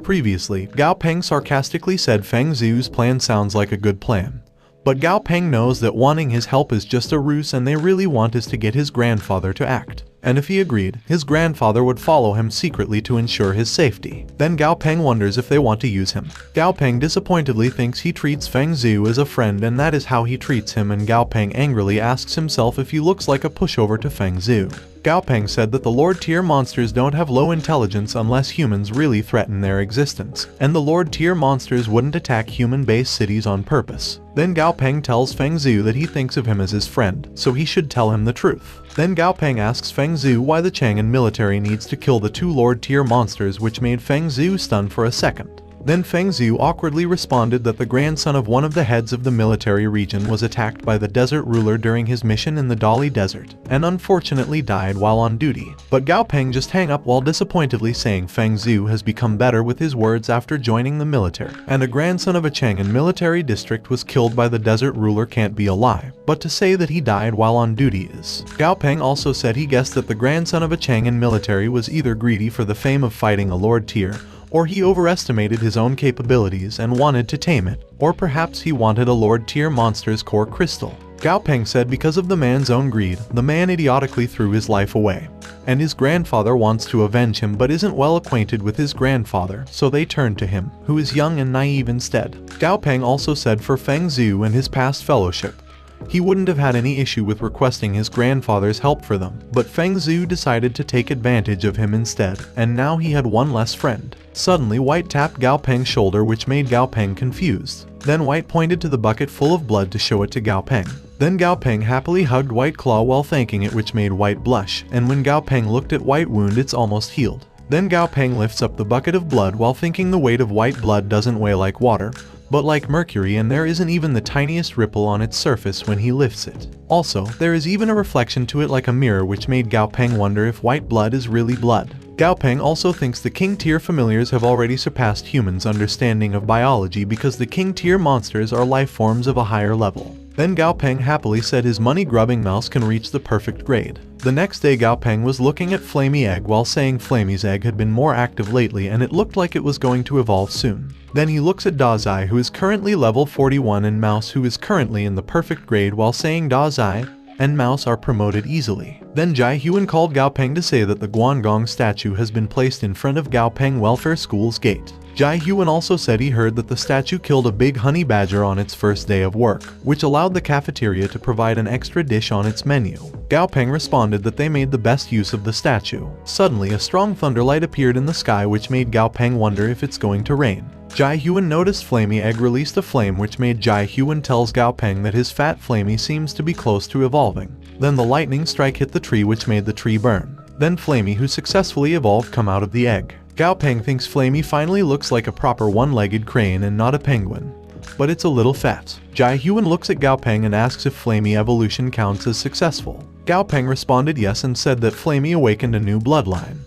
Previously, Gao Peng sarcastically said Feng Zhu's plan sounds like a good plan. But Gao Peng knows that wanting his help is just a ruse and they really want is to get his grandfather to act. And if he agreed, his grandfather would follow him secretly to ensure his safety. Then Gao Peng wonders if they want to use him. Gao Peng disappointedly thinks he treats Feng Zhu as a friend and that is how he treats him, and Gao Peng angrily asks himself if he looks like a pushover to Feng Zhu. Gao Peng said that the Lord tier monsters don't have low intelligence unless humans really threaten their existence, and the Lord tier monsters wouldn't attack human-based cities on purpose. Then Gao Peng tells Feng Zhu that he thinks of him as his friend, so he should tell him the truth. Then Gao Peng asks Feng Zhu why the Chang'an military needs to kill the two Lord tier monsters, which made Feng Zhu stun for a second. Then Feng Zhu awkwardly responded that the grandson of one of the heads of the military region was attacked by the desert ruler during his mission in the Dali Desert, and unfortunately died while on duty. But Gao Peng just hang up while disappointedly saying Feng Zhu has become better with his words after joining the military, and a grandson of a Chang'an military district was killed by the desert ruler can't be a lie, but to say that he died while on duty is. Gao Peng also said he guessed that the grandson of a Chang'an military was either greedy for the fame of fighting a Lord tier, or he overestimated his own capabilities and wanted to tame it, or perhaps he wanted a Lord tier monster's core crystal. Gao Peng said because of the man's own greed, the man idiotically threw his life away. And his grandfather wants to avenge him but isn't well acquainted with his grandfather, so they turn to him, who is young and naive instead. Gao Peng also said for Feng Zhu and his past fellowship, he wouldn't have had any issue with requesting his grandfather's help for them, but Feng Zhu decided to take advantage of him instead, and now he had one less friend. Suddenly White tapped Gao Peng's shoulder, which made Gao Peng confused. Then White pointed to the bucket full of blood to show it to Gao Peng. Then Gao Peng happily hugged White Claw while thanking it, which made White blush, and when Gao Peng looked at White wound, it's almost healed. Then Gao Peng lifts up the bucket of blood while thinking the weight of white blood doesn't weigh like water, but like mercury, and there isn't even the tiniest ripple on its surface when he lifts it. Also, there is even a reflection to it like a mirror, which made Gao Peng wonder if white blood is really blood. Gao Peng also thinks the King tier familiars have already surpassed humans' understanding of biology because the King tier monsters are life forms of a higher level. Then Gao Peng happily said his money-grubbing mouse can reach the perfect grade. The next day Gao Peng was looking at Flamey Egg while saying Flamey's egg had been more active lately and it looked like it was going to evolve soon. Then he looks at Dazai, who is currently level 41, and Mouse, who is currently in the perfect grade, while saying Dazai and Mouse are promoted easily. Then Jai Huan called Gao Peng to say that the Guangong statue has been placed in front of Gao Peng Welfare School's gate. Jai Huan also said he heard that the statue killed a big honey badger on its first day of work, which allowed the cafeteria to provide an extra dish on its menu. Gao Peng responded that they made the best use of the statue. Suddenly a strong thunderlight appeared in the sky, which made Gao Peng wonder if it's going to rain. Jai Huan noticed Flamey Egg released a flame, which made Jai Huan tells Gao Peng that his fat Flamey seems to be close to evolving. Then the lightning strike hit the tree, which made the tree burn. Then Flamey, who successfully evolved, come out of the egg. Gao Peng thinks Flamey finally looks like a proper one-legged crane and not a penguin, but it's a little fat. Jai Huan looks at Gao Peng and asks if Flamey evolution counts as successful. Gao Peng responded yes and said that Flamey awakened a new bloodline,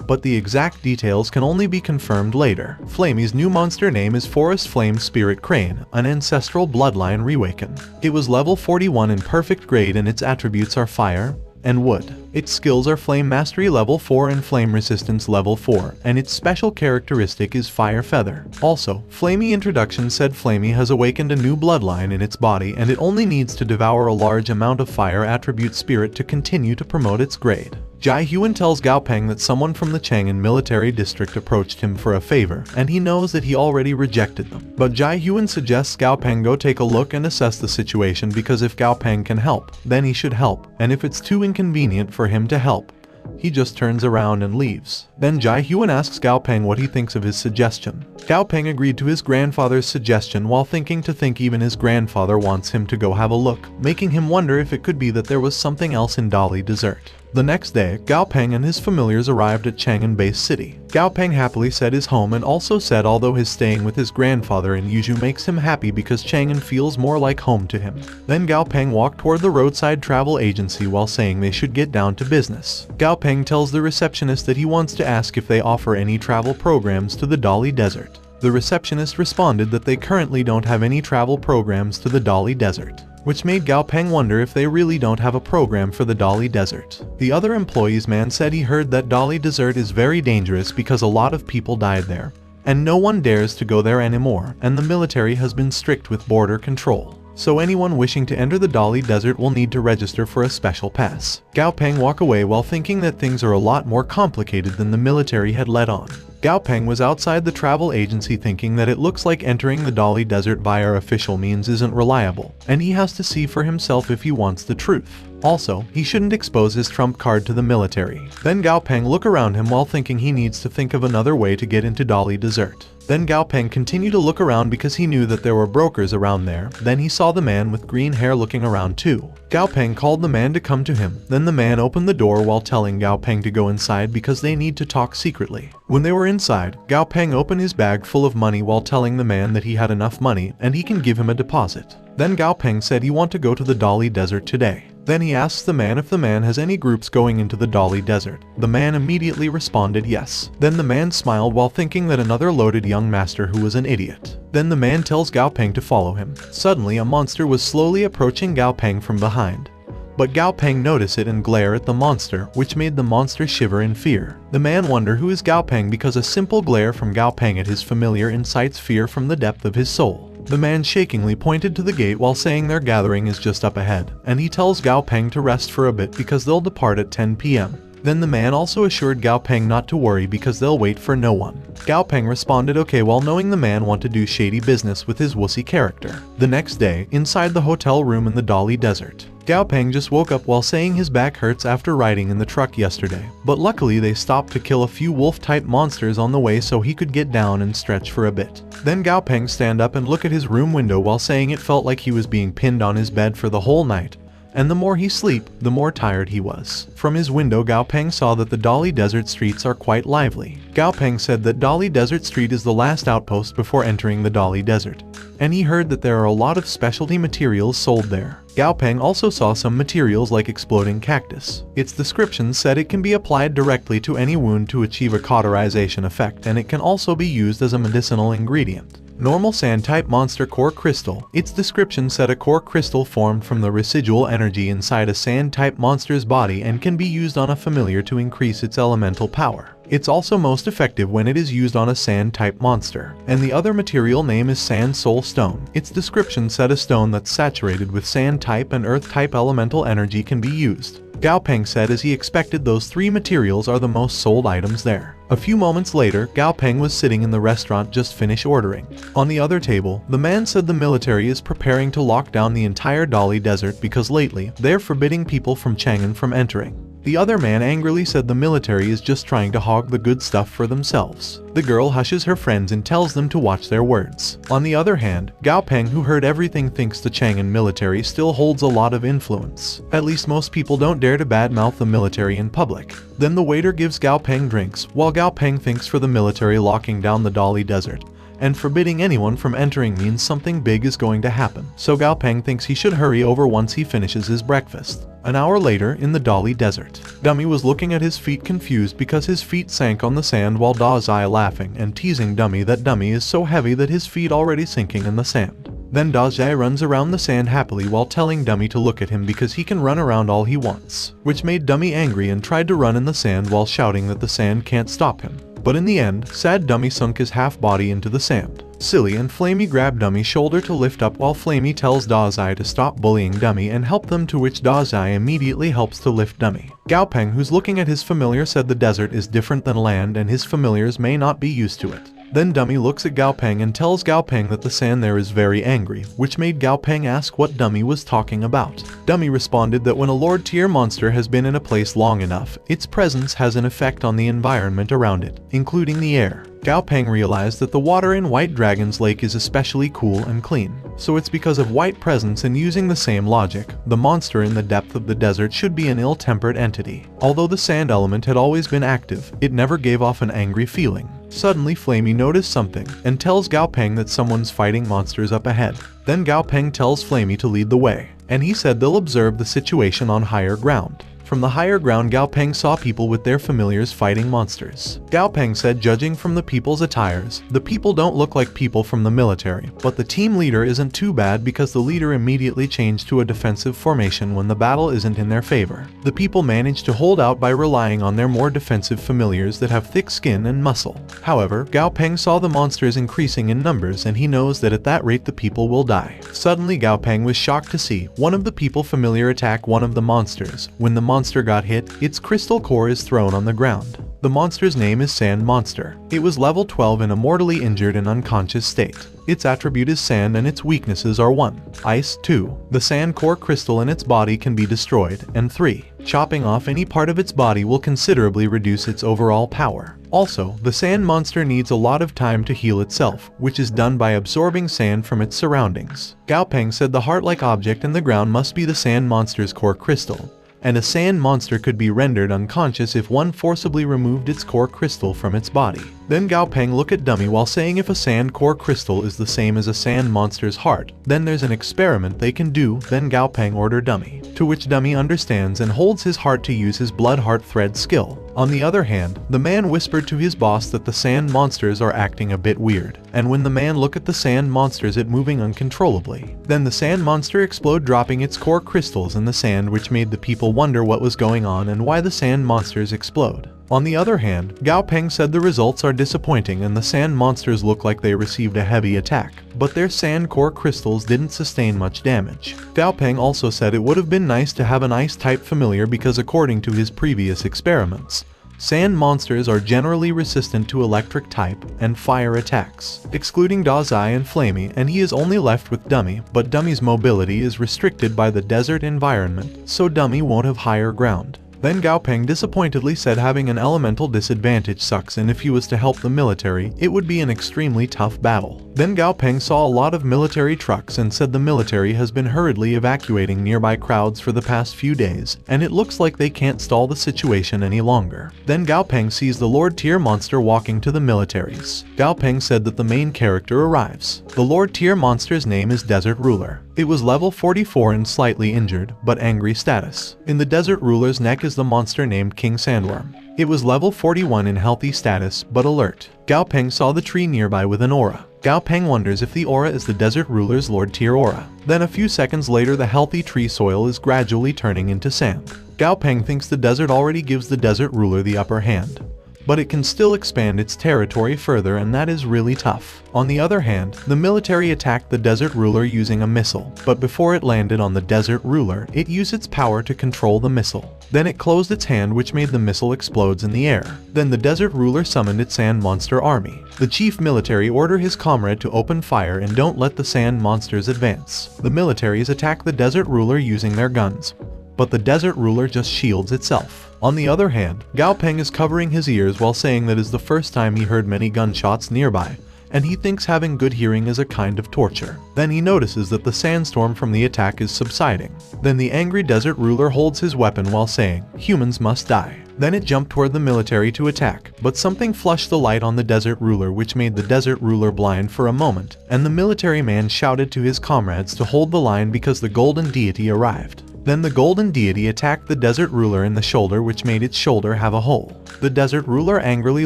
but the exact details can only be confirmed later. Flamey's new monster name is Forest Flame Spirit Crane, an ancestral bloodline reawakened. It was level 41 in perfect grade and its attributes are fire and wood. Its skills are Flame Mastery level 4 and Flame Resistance level 4, and its special characteristic is Fire Feather. Also, Flamey Introduction said Flamey has awakened a new bloodline in its body and it only needs to devour a large amount of fire attribute spirit to continue to promote its grade. Jai Huan tells Gao Peng that someone from the Chang'an military district approached him for a favor, and he knows that he already rejected them. But Jai Huan suggests Gao Peng go take a look and assess the situation, because if Gao Peng can help, then he should help, and if it's too inconvenient for him to help, he just turns around and leaves. Then Jai Huan asks Gao Peng what he thinks of his suggestion. Gao Peng agreed to his grandfather's suggestion while thinking even his grandfather wants him to go have a look, making him wonder if it could be that there was something else in Dali Desert. The next day, Gao Peng and his familiars arrived at Chang'an Base City. Gao Peng happily said his home and also said although his staying with his grandfather in Yuzhou makes him happy because Chang'an feels more like home to him. Then Gao Peng walked toward the roadside travel agency while saying they should get down to business. Gao Peng tells the receptionist that he wants to ask if they offer any travel programs to the Dali Desert. The receptionist responded that they currently don't have any travel programs to the Dali Desert, which made Gao Peng wonder if they really don't have a program for the Dali Desert. The other employee's man said he heard that Dali Desert is very dangerous because a lot of people died there, and no one dares to go there anymore, and the military has been strict with border control. So anyone wishing to enter the Dali Desert will need to register for a special pass. Gao Peng walked away while thinking that things are a lot more complicated than the military had let on. Gao Peng was outside the travel agency thinking that it looks like entering the Dali Desert via official means isn't reliable, and he has to see for himself if he wants the truth. Also, he shouldn't expose his trump card to the military. Then Gao Peng looked around him while thinking he needs to think of another way to get into Dali Desert. Then Gao Peng continued to look around because he knew that there were brokers around there. Then he saw the man with green hair looking around too. Gao Peng called the man to come to him. Then the man opened the door while telling Gao Peng to go inside because they need to talk secretly. When they were inside, Gao Peng opened his bag full of money while telling the man that he had enough money and he can give him a deposit. Then Gao Peng said he want to go to the Dali Desert today. Then he asks the man if the man has any groups going into the Dali Desert. The man immediately responded yes. Then the man smiled while thinking that another loaded young master who was an idiot. Then the man tells Gao Peng to follow him. Suddenly a monster was slowly approaching Gao Peng from behind. But Gao Peng noticed it and glare at the monster, which made the monster shiver in fear. The man wondered who is Gao Peng because a simple glare from Gao Peng at his familiar incites fear from the depth of his soul. The man shakingly pointed to the gate while saying their gathering is just up ahead, and he tells Gao Peng to rest for a bit because they'll depart at 10 p.m. Then the man also assured Gao Peng not to worry because they'll wait for no one. Gao Peng responded okay while knowing the man wanted to do shady business with his wussy character. The next day, inside the hotel room in the Dali Desert, Gao Peng just woke up while saying his back hurts after riding in the truck yesterday, but luckily they stopped to kill a few wolf-type monsters on the way so he could get down and stretch for a bit. Then Gao Peng stand up and look at his room window while saying it felt like he was being pinned on his bed for the whole night, and the more he sleep, the more tired he was. From his window, Gao Peng saw that the Dali Desert streets are quite lively. Gao Peng said that Dali Desert Street is the last outpost before entering the Dali Desert, and he heard that there are a lot of specialty materials sold there. Gao Peng also saw some materials like exploding cactus. Its description said it can be applied directly to any wound to achieve a cauterization effect, and it can also be used as a medicinal ingredient. Normal sand-type monster core crystal. Its description said a core crystal formed from the residual energy inside a sand-type monster's body and can be used on a familiar to increase its elemental power. It's also most effective when it is used on a sand-type monster. And the other material name is Sand Soul Stone. Its description said a stone that's saturated with sand-type and earth-type elemental energy can be used. Gao Peng said as he expected those three materials are the most sold items there. A few moments later, Gao Peng was sitting in the restaurant just finished ordering. On the other table, the man said the military is preparing to lock down the entire Dali Desert because lately, they're forbidding people from Chang'an from entering. The other man angrily said the military is just trying to hog the good stuff for themselves. The girl hushes her friends and tells them to watch their words. On the other hand, Gao Peng, who heard everything, thinks the Chang'an military still holds a lot of influence. At least most people don't dare to badmouth the military in public. Then the waiter gives Gao Peng drinks, while Gao Peng thinks for the military locking down the Dali Desert and forbidding anyone from entering means something big is going to happen. So Gao Peng thinks he should hurry over once he finishes his breakfast. An hour later, in the Dali Desert, Dummy was looking at his feet confused because his feet sank on the sand while Da Zai laughing and teasing Dummy that Dummy is so heavy that his feet already sinking in the sand. Then Da Zai runs around the sand happily while telling Dummy to look at him because he can run around all he wants, which made Dummy angry and tried to run in the sand while shouting that the sand can't stop him. But in the end, sad Dummy sunk his half body into the sand. Silly and Flamey grab Dummy's shoulder to lift up while Flamey tells Da Zai to stop bullying Dummy and help them, to which Da Zai immediately helps to lift Dummy. Gao Peng, who's looking at his familiar, said the desert is different than land and his familiars may not be used to it. Then Dummy looks at Gao Peng and tells Gao Peng that the sand there is very angry, which made Gao Peng ask what Dummy was talking about. Dummy responded that when a Lord tier monster has been in a place long enough, its presence has an effect on the environment around it, including the air. Gao Peng realized that the water in White Dragon's Lake is especially cool and clean. So it's because of White presence, and using the same logic, the monster in the depth of the desert should be an ill-tempered entity. Although the sand element had always been active, it never gave off an angry feeling. Suddenly Flamey noticed something and tells Gao Peng that someone's fighting monsters up ahead. Then Gao Peng tells Flamey to lead the way, and he said they'll observe the situation on higher ground. From the higher ground, Gao Peng saw people with their familiars fighting monsters. Gao Peng said, judging from the people's attires, the people don't look like people from the military, but the team leader isn't too bad because the leader immediately changed to a defensive formation when the battle isn't in their favor. The people manage to hold out by relying on their more defensive familiars that have thick skin and muscle. However, Gao Peng saw the monsters increasing in numbers and he knows that at that rate the people will die. Suddenly Gao Peng was shocked to see one of the people familiar attack one of the monsters. When the monster got hit, its crystal core is thrown on the ground. The monster's name is Sand Monster. It was level 12 and a mortally injured and unconscious state. Its attribute is sand and its weaknesses are 1. Ice, 2. The sand core crystal in its body can be destroyed, and 3. Chopping off any part of its body will considerably reduce its overall power. Also, the sand monster needs a lot of time to heal itself, which is done by absorbing sand from its surroundings. Gao Peng said the heart-like object in the ground must be the sand monster's core crystal, and a sand monster could be rendered unconscious if one forcibly removed its core crystal from its body. Then Gao Peng looked at Dummy while saying if a sand core crystal is the same as a sand monster's heart, then there's an experiment they can do. Then Gao Peng ordered Dummy, to which Dummy understands and holds his heart to use his blood heart thread skill. On the other hand, the man whispered to his boss that the sand monsters are acting a bit weird, and when the man looked at the sand monsters it moving uncontrollably. Then the sand monster exploded, dropping its core crystals in the sand, which made the people wonder what was going on and why the sand monsters explode. On the other hand, Gao Peng said the results are disappointing and the sand monsters look like they received a heavy attack, but their sand core crystals didn't sustain much damage. Gao Peng also said it would have been nice to have an ice-type familiar because according to his previous experiments, sand monsters are generally resistant to electric type and fire attacks, excluding Dazai and Flamey, and he is only left with Dummy, but Dummy's mobility is restricted by the desert environment, so Dummy won't have higher ground. Then Gao Peng disappointedly said having an elemental disadvantage sucks and if he was to help the military, it would be an extremely tough battle. Then Gao Peng saw a lot of military trucks and said the military has been hurriedly evacuating nearby crowds for the past few days, and it looks like they can't stall the situation any longer. Then Gao Peng sees the Lord Tier monster walking to the militaries. Gao Peng said that the main character arrives. The Lord Tier monster's name is Desert Ruler. It was level 44 and slightly injured, but angry status. In the Desert Ruler's neck is the monster named King Sandworm. It was level 41 in healthy status, but alert. Gao Peng saw the tree nearby with an aura. Gao Peng wonders if the aura is the Desert Ruler's Lord Tier aura. Then a few seconds later the healthy tree soil is gradually turning into sand. Gao Peng thinks the desert already gives the Desert Ruler the upper hand, but it can still expand its territory further and that is really tough. On the other hand, the military attacked the Desert Ruler using a missile, but before it landed on the Desert Ruler, it used its power to control the missile. Then it closed its hand, which made the missile explodes in the air. Then the Desert Ruler summoned its sand monster army. The chief military ordered his comrade to open fire and don't let the sand monsters advance. The militaries attack the Desert Ruler using their guns, but the Desert Ruler just shields itself. On the other hand, Gao Peng is covering his ears while saying that is the first time he heard many gunshots nearby, and he thinks having good hearing is a kind of torture. Then he notices that the sandstorm from the attack is subsiding. Then the angry Desert Ruler holds his weapon while saying, "Humans must die." Then it jumped toward the military to attack, but something flushed the light on the Desert Ruler, which made the Desert Ruler blind for a moment, and the military man shouted to his comrades to hold the line because the Golden Deity arrived. Then the Golden Deity attacked the Desert Ruler in the shoulder, which made its shoulder have a hole. The Desert Ruler angrily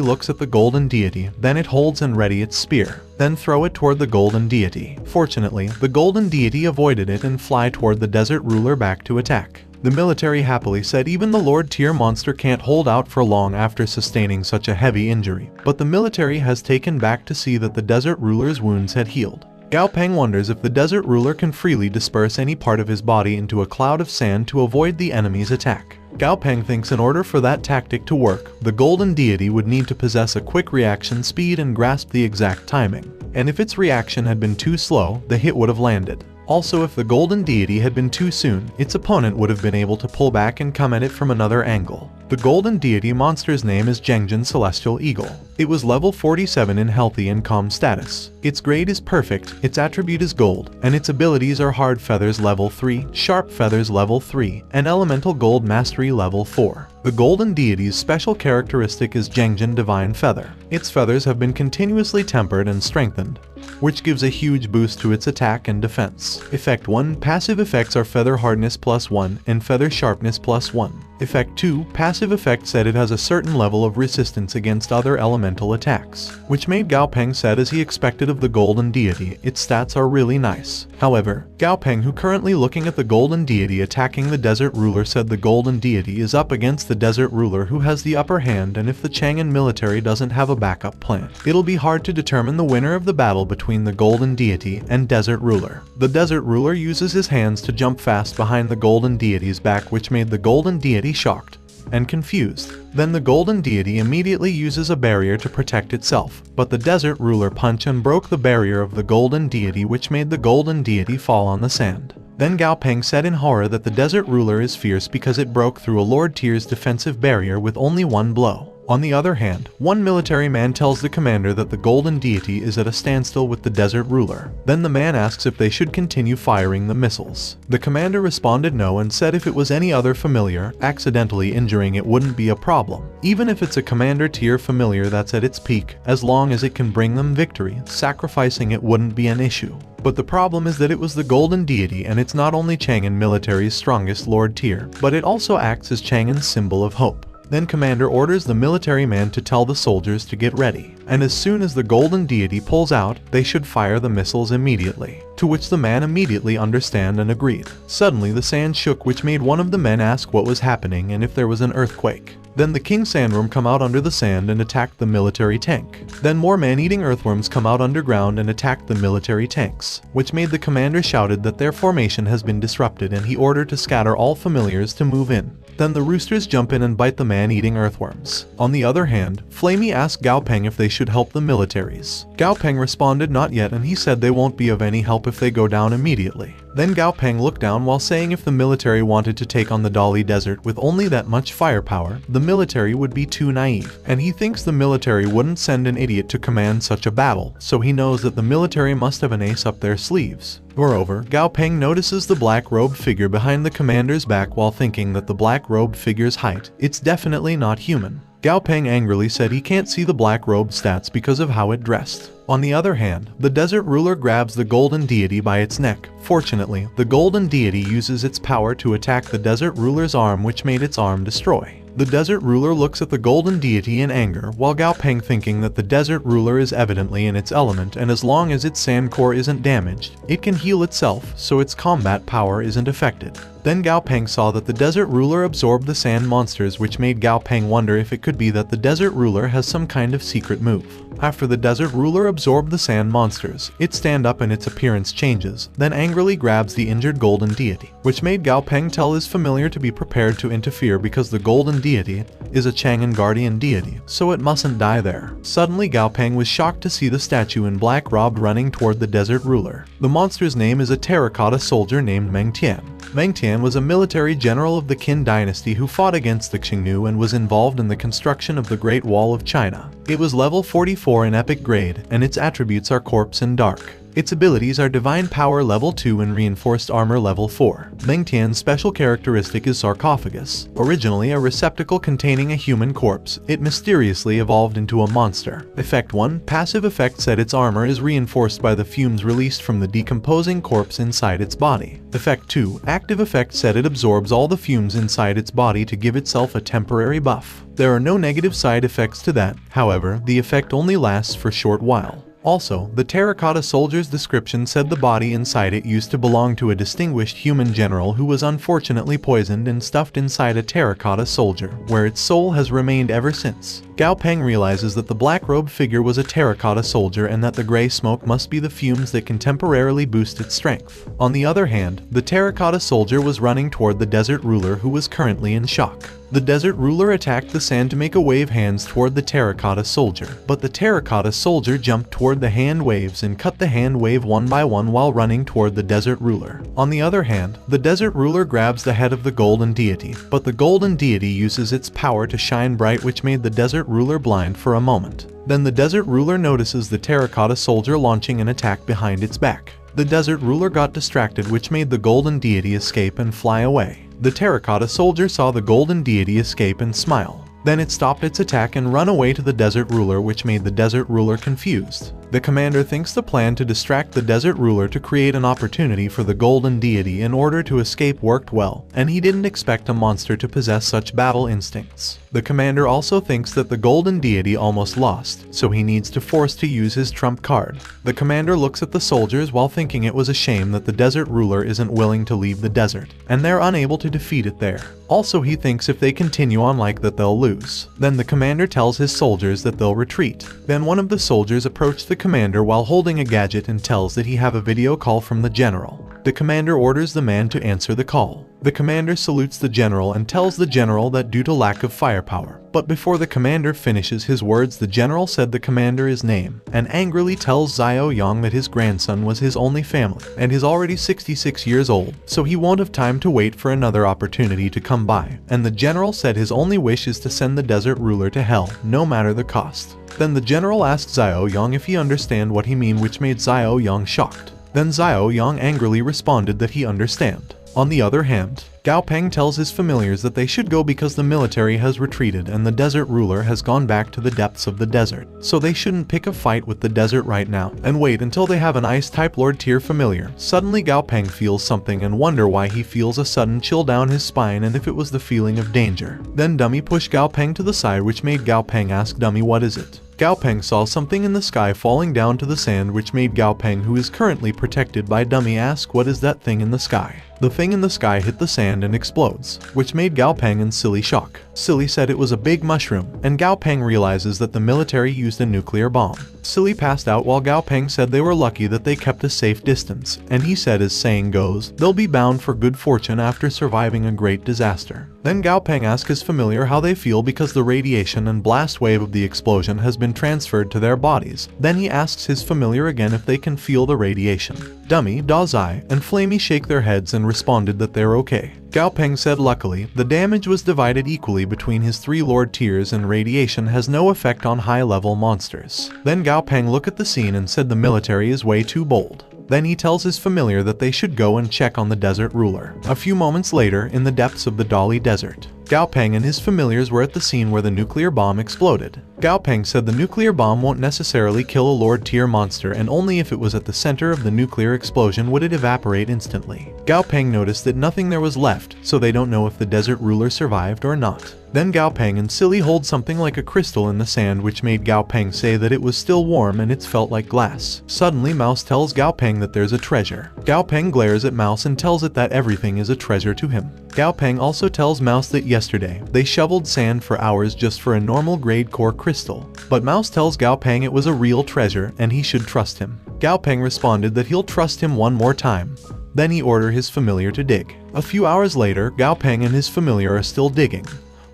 looks at the Golden Deity, then it holds and ready its spear. Then throw it toward the Golden Deity. Fortunately, the Golden Deity avoided it and fly toward the Desert Ruler back to attack. The military happily said even the Lord Tier monster can't hold out for long after sustaining such a heavy injury, but the military has taken back to see that the Desert Ruler's wounds had healed. Gao Peng wonders if the Desert Ruler can freely disperse any part of his body into a cloud of sand to avoid the enemy's attack. Gao Peng thinks in order for that tactic to work, the Golden Deity would need to possess a quick reaction speed and grasp the exact timing, and if its reaction had been too slow, the hit would have landed. Also, if the Golden Deity had been too soon, its opponent would have been able to pull back and come at it from another angle. The Golden Deity monster's name is Zhengjin Celestial Eagle. It was level 47 in healthy and calm status. Its grade is perfect, its attribute is gold, and its abilities are Hard Feathers level 3, Sharp Feathers level 3, and Elemental Gold Mastery level 4. The Golden Deity's special characteristic is Zhengjin Divine Feather. Its feathers have been continuously tempered and strengthened, which gives a huge boost to its attack and defense. Effect 1. Passive effects are Feather Hardness +1 and Feather Sharpness +1. Effect 2, passive effect said it has a certain level of resistance against other elemental attacks, which made Gao Peng said as he expected of the golden deity, its stats are really nice. However, Gao Peng, who currently looking at the golden deity attacking the desert ruler, said the golden deity is up against the desert ruler who has the upper hand, and if the Chang'an military doesn't have a backup plan, it'll be hard to determine the winner of the battle between the golden deity and desert ruler. The desert ruler uses his hands to jump fast behind the golden deity's back, which made the golden deity shocked and confused. Then the golden deity immediately uses a barrier to protect itself, but the desert ruler punched and broke the barrier of the golden deity, which made the golden deity fall on the sand. Then Gao Peng said in horror that the desert ruler is fierce because it broke through a Lord Tier's defensive barrier with only one blow. On the other hand, one military man tells the commander that the golden deity is at a standstill with the desert ruler. Then the man asks if they should continue firing the missiles. The commander responded no and said if it was any other familiar, accidentally injuring it wouldn't be a problem. Even if it's a commander tier familiar that's at its peak, as long as it can bring them victory, sacrificing it wouldn't be an issue. But the problem is that it was the golden deity, and it's not only Chang'an military's strongest Lord Tier, but it also acts as Chang'an's symbol of hope. Then commander orders the military man to tell the soldiers to get ready, and as soon as the golden deity pulls out, they should fire the missiles immediately, to which the man immediately understood and agreed. Suddenly the sand shook, which made one of the men ask what was happening and if there was an earthquake. Then the King Sandworm come out under the sand and attacked the military tank. Then more man-eating earthworms come out underground and attacked the military tanks, which made the commander shouted that their formation has been disrupted, and he ordered to scatter all familiars to move in. Then the roosters jump in and bite the man-eating earthworms. On the other hand, Flamey asked Gao Peng if they should help the militaries. Gao Peng responded not yet, and he said they won't be of any help if they go down immediately. Then Gao Peng looked down while saying if the military wanted to take on the Dali Desert with only that much firepower, the military would be too naive, and he thinks the military wouldn't send an idiot to command such a battle, so he knows that the military must have an ace up their sleeves. Moreover, Gao Peng notices the black-robed figure behind the commander's back while thinking that the black-robed figure's height, it's definitely not human. Gao Peng angrily said he can't see the black-robed stats because of how it dressed. On the other hand, the desert ruler grabs the golden deity by its neck. Fortunately, the golden deity uses its power to attack the desert ruler's arm, which made its arm destroy. The desert ruler looks at the golden deity in anger, while Gao Peng thinking that the desert ruler is evidently in its element, and as long as its sand core isn't damaged, it can heal itself, so its combat power isn't affected. Then Gao Peng saw that the desert ruler absorbed the sand monsters, which made Gao Peng wonder if it could be that the desert ruler has some kind of secret move. After the desert ruler absorbed the sand monsters, it stand up and its appearance changes, then angrily grabs the injured golden deity, which made Gao Peng tell his familiar to be prepared to interfere because the golden deity is a Chang'an guardian deity, so it mustn't die there. Suddenly Gao Peng was shocked to see the statue in black robe running toward the desert ruler. The monster's name is a terracotta soldier named Meng Tian. Meng Tian was a military general of the Qin dynasty who fought against the Xiongnu and was involved in the construction of the Great Wall of China. It was level 44 in epic grade, and its attributes are corpse and dark. Its abilities are Divine Power level 2 and Reinforced Armor level 4. Meng Tian's special characteristic is Sarcophagus. Originally a receptacle containing a human corpse, it mysteriously evolved into a monster. Effect 1. Passive effect said its armor is reinforced by the fumes released from the decomposing corpse inside its body. Effect 2. Active effect said it absorbs all the fumes inside its body to give itself a temporary buff. There are no negative side effects to that, however, the effect only lasts for a short while. Also, the terracotta soldier's description said the body inside it used to belong to a distinguished human general who was unfortunately poisoned and stuffed inside a terracotta soldier, where its soul has remained ever since. Gao Peng realizes that the black-robed figure was a terracotta soldier and that the gray smoke must be the fumes that can temporarily boost its strength. On the other hand, the terracotta soldier was running toward the desert ruler who was currently in shock. The desert ruler attacked the sand to make a wave hands toward the terracotta soldier, but the terracotta soldier jumped toward the hand waves and cut the hand wave one by one while running toward the desert ruler. On the other hand, the desert ruler grabs the head of the golden deity, but the golden deity uses its power to shine bright, which made the desert ruler blind for a moment. Then the desert ruler notices the terracotta soldier launching an attack behind its back. The desert ruler got distracted, which made the golden deity escape and fly away. The terracotta soldier saw the golden deity escape and smile. Then it stopped its attack and run away to the desert ruler, which made the desert ruler confused. The commander thinks the plan to distract the desert ruler to create an opportunity for the golden deity in order to escape worked well, and he didn't expect a monster to possess such battle instincts. The commander also thinks that the golden deity almost lost, so he needs to force to use his trump card. The commander looks at the soldiers while thinking it was a shame that the desert ruler isn't willing to leave the desert, and they're unable to defeat it there. Also, he thinks if they continue on like that they'll lose. Then the commander tells his soldiers that they'll retreat. Then one of the soldiers approached the commander while holding a gadget and tells that he have a video call from the general. The commander orders the man to answer the call. The commander salutes the general and tells the general that due to lack of firepower. But before the commander finishes his words, the general said the commander his name, and angrily tells Xiao Yang that his grandson was his only family, and is already 66 years old, so he won't have time to wait for another opportunity to come by. And the general said his only wish is to send the desert ruler to hell, no matter the cost. Then the general asked Xiao Yang if he understand what he mean, which made Xiao Yang shocked. Then Xiao Yang angrily responded that he understand. On the other hand, Gao Peng tells his familiars that they should go because the military has retreated and the desert ruler has gone back to the depths of the desert, so they shouldn't pick a fight with the desert right now and wait until they have an ice-type Lord tier familiar. Suddenly Gao Peng feels something and wonder why he feels a sudden chill down his spine and if it was the feeling of danger. Then Dummy pushed Gao Peng to the side, which made Gao Peng ask Dummy what is it. Gao Peng saw something in the sky falling down to the sand, which made Gao Peng, who is currently protected by Dummy, ask what is that thing in the sky. The thing in the sky hit the sand and explodes, which made Gao Peng and Silly shock. Silly said it was a big mushroom, and Gao Peng realizes that the military used a nuclear bomb. Silly passed out while Gao Peng said they were lucky that they kept a safe distance, and he said, as saying goes, they'll be bound for good fortune after surviving a great disaster. Then Gao Peng asks his familiar how they feel because the radiation and blast wave of the explosion has been transferred to their bodies. Then he asks his familiar again if they can feel the radiation. Dummy, Dazai, and Flamey shake their heads and responded that they're okay. Gao Peng said luckily, the damage was divided equally between his 3 Lord tiers and radiation has no effect on high-level monsters. Then Gao Peng looked at the scene and said the military is way too bold. Then he tells his familiar that they should go and check on the desert ruler. A few moments later, in the depths of the Dali Desert, Gao Peng and his familiars were at the scene where the nuclear bomb exploded. Gao Peng said the nuclear bomb won't necessarily kill a Lord tier monster, and only if it was at the center of the nuclear explosion would it evaporate instantly. Gao Peng noticed that nothing there was left, so they don't know if the desert ruler survived or not. Then Gao Peng and Silly hold something like a crystal in the sand, which made Gao Peng say that it was still warm and it felt like glass. Suddenly Mouse tells Gao Peng that there's a treasure. Gao Peng glares at Mouse and tells it that everything is a treasure to him. Gao Peng also tells Mouse that yesterday they shoveled sand for hours just for a normal grade core crystal. But Mouse tells Gao Peng it was a real treasure and he should trust him. Gao Peng responded that he'll trust him one more time. Then he ordered his familiar to dig. A few hours later, Gao Peng and his familiar are still digging,